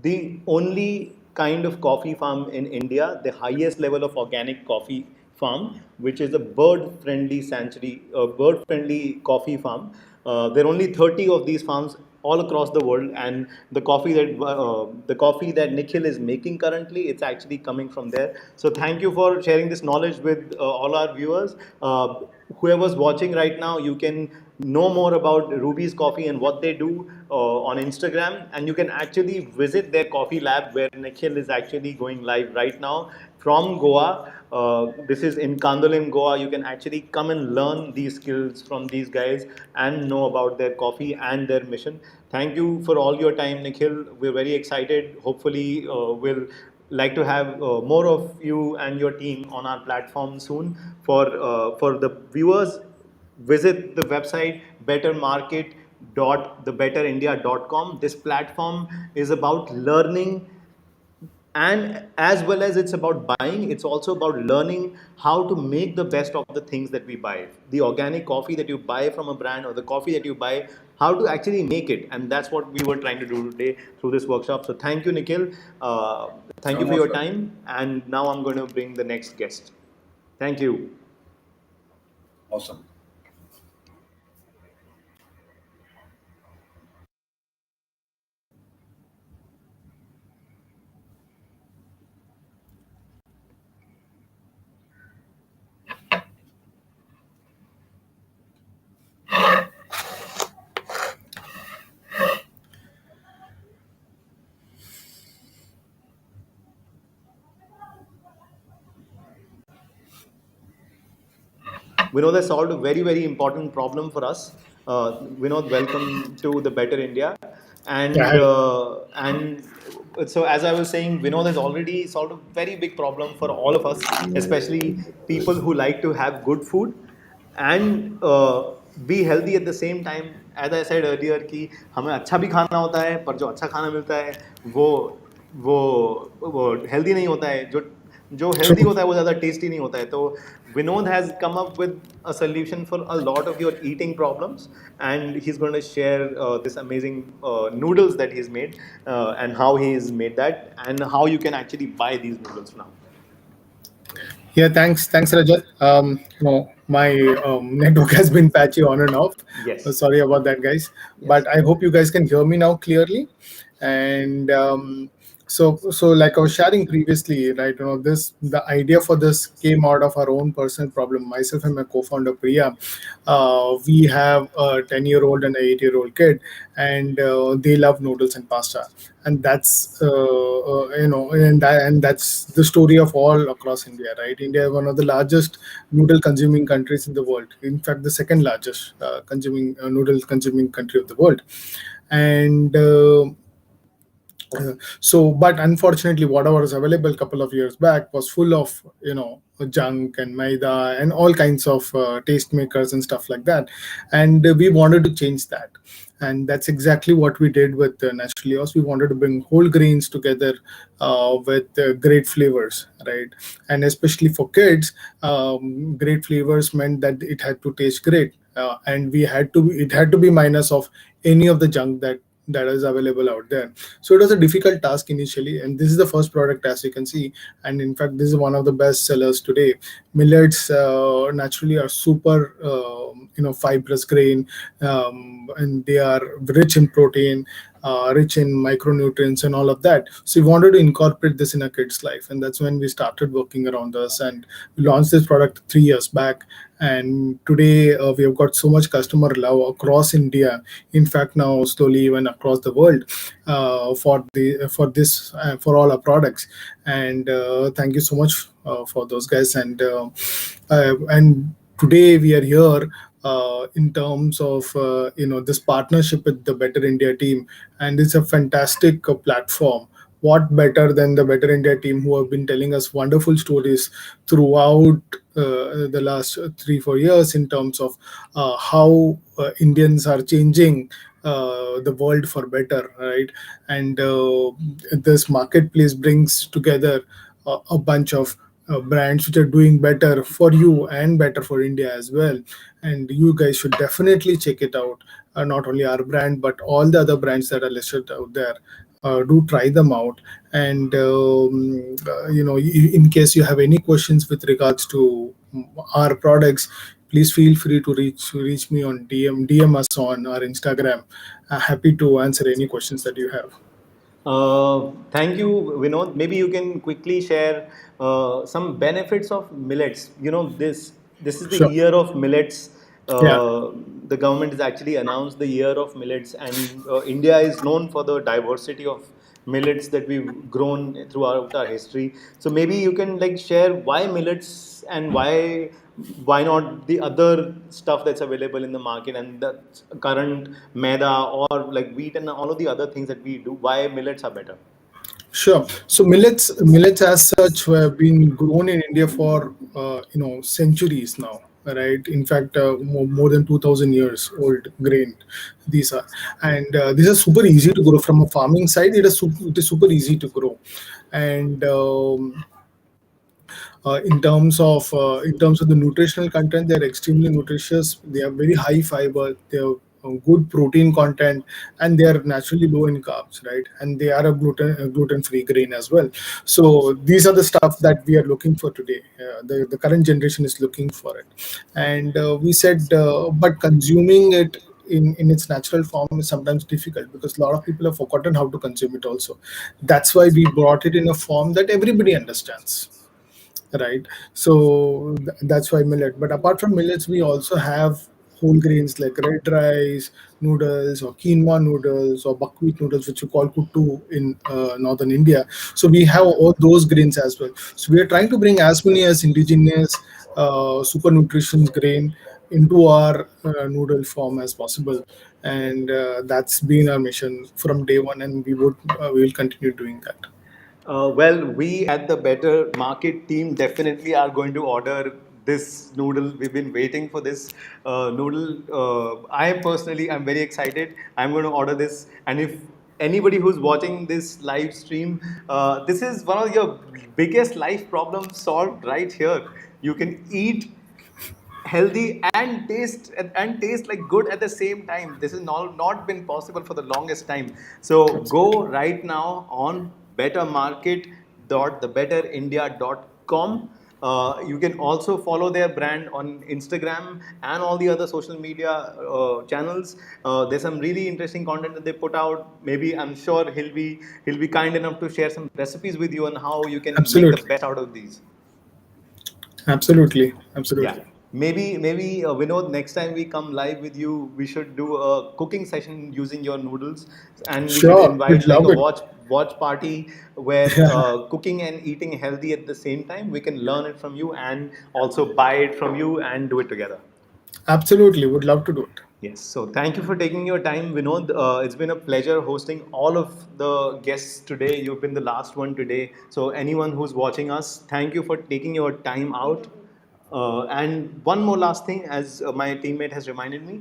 [SPEAKER 2] the only kind of coffee farm in India, the highest level of organic coffee farm, which is a bird-friendly sanctuary, bird-friendly coffee farm. There are only 30 of these farms all across the world, and the coffee that Nikhil is making currently, it's actually coming from there. So thank you for sharing this knowledge with all our viewers. Whoever's watching right now, you can know more about Ruby's Coffee and what they do on Instagram, and you can actually visit their coffee lab where Nikhil is actually going live right now from Goa. This is in Kandolim, Goa. You can actually come and learn these skills from these guys and know about their coffee and their mission. Thank you for all your time, Nikhil. We're very excited. Hopefully, we'll like to have more of you and your team on our platform soon. For the viewers, visit the website bettermarket.thebetterindia.com. This platform is about learning, and as well as it's about buying, it's also about learning how to make the best of the things that we buy. The organic coffee that you buy from a brand, or the coffee that you buy, how to actually make it. And that's what we were trying to do today through this workshop. So thank you, Nikhil. Thank you for your time. And now I'm going to bring the next guest. Thank you.
[SPEAKER 15] Awesome.
[SPEAKER 2] Vinod has solved a very, very important problem for us. Vinod, welcome to the Better India. And so, as I was saying, Vinod has already solved a very big problem for all of us, especially people who like to have good food and be healthy at the same time. As I said earlier, कि हमें अच्छा भी खाना होता है, पर जो अच्छा खाना मिलता है वो healthy नहीं होता है. जो healthy होता है वो ज़्यादा tasty नहीं होता है. तो Vinod has come up with a solution for a lot of your eating problems, and he's going to share this amazing noodles that he's made, and how he's made that, and how you can actually buy these noodles now.
[SPEAKER 14] Yeah, thanks, Rajat. My network has been patchy on and off.
[SPEAKER 2] Yes.
[SPEAKER 14] Sorry about that, guys. Yes. But I hope you guys can hear me now clearly. And so like I was sharing previously, right? The idea for this came out of our own personal problem. Myself and my co-founder Priya, we have a 10-year-old and an 8-year-old kid, and they love noodles and pasta. And that's and that's the story of all across India, right? India is one of the largest noodle consuming countries in the world. In fact, the second largest noodle consuming country of the world. And but unfortunately, whatever was available a couple of years back was full of junk and maida and all kinds of taste makers and stuff like that. And we wanted to change that. And that's exactly what we did with Naturally Yours. We wanted to bring whole grains together with great flavors, right? And especially for kids, great flavors meant that it had to taste great, and it had to be minus of any of the junk that that is available out there. So it was a difficult task initially, and this is the first product, as you can see, and in fact this is one of the best sellers today. Millets naturally are super fibrous grain, and they are rich in protein, rich in micronutrients and all of that. So we wanted to incorporate this in a kid's life, and that's when we started working around this, and we launched this product 3 years back. And today we have got so much customer love across India, in fact now slowly even across the world, for all our products. And thank you so much for those guys. And today we are here in terms of this partnership with the Better India team, and it's a fantastic platform. What better than the Better India team, who have been telling us wonderful stories throughout the last 3-4 years in terms of how Indians are changing the world for better, right? And this marketplace brings together a bunch of brands which are doing better for you and better for India as well. And you guys should definitely check it out. Not only our brand, but all the other brands that are listed out there. Do try them out. And in case you have any questions with regards to our products, please feel free to reach me on DM us on our Instagram. Happy to answer any questions that you have.
[SPEAKER 2] Thank you, Vinod. Maybe you can quickly share some benefits of millets. This is the
[SPEAKER 14] Sure.
[SPEAKER 2] year of millets.
[SPEAKER 14] Yeah.
[SPEAKER 2] The government has actually announced the year of millets, and India is known for the diversity of millets that we've grown throughout our history. So maybe you can share why millets, and why not the other stuff that's available in the market, and the current maida or wheat and all of the other things that we do, why millets are better.
[SPEAKER 14] Sure. So millets as such have been grown in India for centuries now, right? In fact, more than 2,000 years old grain these are, and these are super easy to grow from a farming side. It is super easy to grow, and in terms of the nutritional content, they're extremely nutritious. They have very high fiber. They have good protein content, and they are naturally low in carbs, right? And they are a gluten-free grain as well. So these are the stuff that we are looking for today. The current generation is looking for it, and we said, but consuming it in its natural form is sometimes difficult, because a lot of people have forgotten how to consume it also. That's why we brought it in a form that everybody understands, right? So that's why millet. But apart from millets, we also have whole grains like red rice noodles, or quinoa noodles, or buckwheat noodles, which you call kuttu in northern India. So we have all those grains as well. So we are trying to bring as many as indigenous super nutritious grain into our noodle form as possible, and that's been our mission from day one, and we will continue doing that.
[SPEAKER 2] Well, we at the Better Market team definitely are going to order this noodle. We've been waiting for this noodle. I'm very excited. I'm going to order this. And if anybody who's watching this live stream, this is one of your biggest life problems solved right here. You can eat healthy and taste like good at the same time. This has not been possible for the longest time. So go right now on bettermarket.thebetterindia.com. You can also follow their brand on Instagram and all the other social media channels. There's some really interesting content that they put out. Maybe I'm sure he'll be kind enough to share some recipes with you on how you can make the best out of these.
[SPEAKER 14] Absolutely.
[SPEAKER 2] Yeah. Maybe Vinod, next time we come live with you, we should do a cooking session using your noodles, and we
[SPEAKER 14] Sure,
[SPEAKER 2] should invite
[SPEAKER 14] we'd love
[SPEAKER 2] a
[SPEAKER 14] it.
[SPEAKER 2] watch party where
[SPEAKER 14] Yeah.
[SPEAKER 2] cooking and eating healthy at the same time. We can learn it from you and also buy it from you and do it together.
[SPEAKER 14] Absolutely, would love to do it.
[SPEAKER 2] Yes. So thank you for taking your time, Vinod. It's been a pleasure hosting all of the guests today. You've been the last one today. So anyone who's watching us, thank you for taking your time out. And one more last thing, as my teammate has reminded me,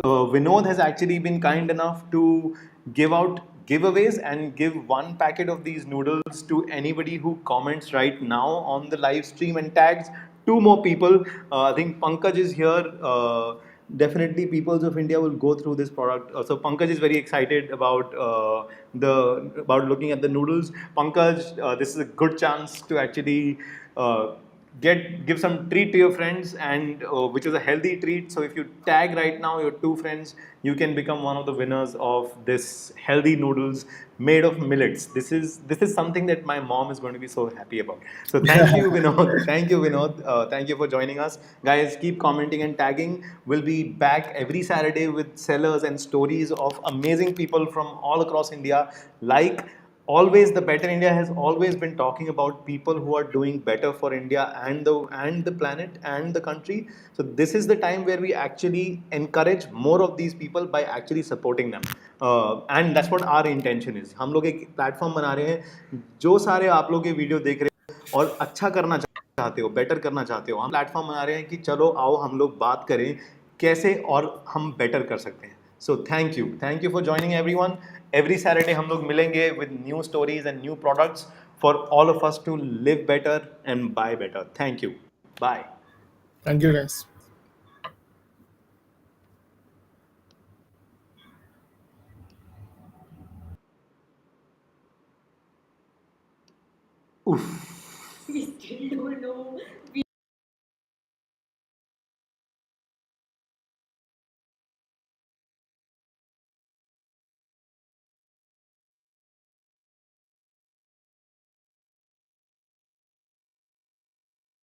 [SPEAKER 2] Vinod has actually been kind enough to give out giveaways and give one packet of these noodles to anybody who comments right now on the live stream and tags two more people. I think Pankaj is here. definitely peoples of India will go through this product. So Pankaj is very excited about about looking at the noodles. Pankaj, this is a good chance to actually uh, give some treat to your friends, and which is a healthy treat. So if you tag right now your 2 friends, you can become one of the winners of this healthy noodles made of millets. This is something that my mom is going to be so happy about. So thank you, Vinod. Thank you, Vinod. Thank you for joining us, guys. Keep commenting and tagging. We'll be back every Saturday with sellers and stories of amazing people from all across India. Like always, the Better India has always been talking about people who are doing better for India and the planet and the country. So this is the time where we actually encourage more of these people by actually supporting them, and that's what our intention is. हम लोग एक platform बना रहे हैं, जो सारे आप लोग ये वीडियो देख रहे हो और अच्छा करना चाहते हो, बेटर करना चाहते हो, हम प्लेटफॉर्म बना रहे हैं कि चलो आओ हम लोग बात करें कैसे और हम बेटर कर सकते हैं. So thank you for joining everyone. Every Saturday हम लोग मिलेंगे with new stories and new products for all of us to live better and buy better. Thank you. Bye.
[SPEAKER 14] Thank you, guys.
[SPEAKER 2] Oof.
[SPEAKER 1] We still don't know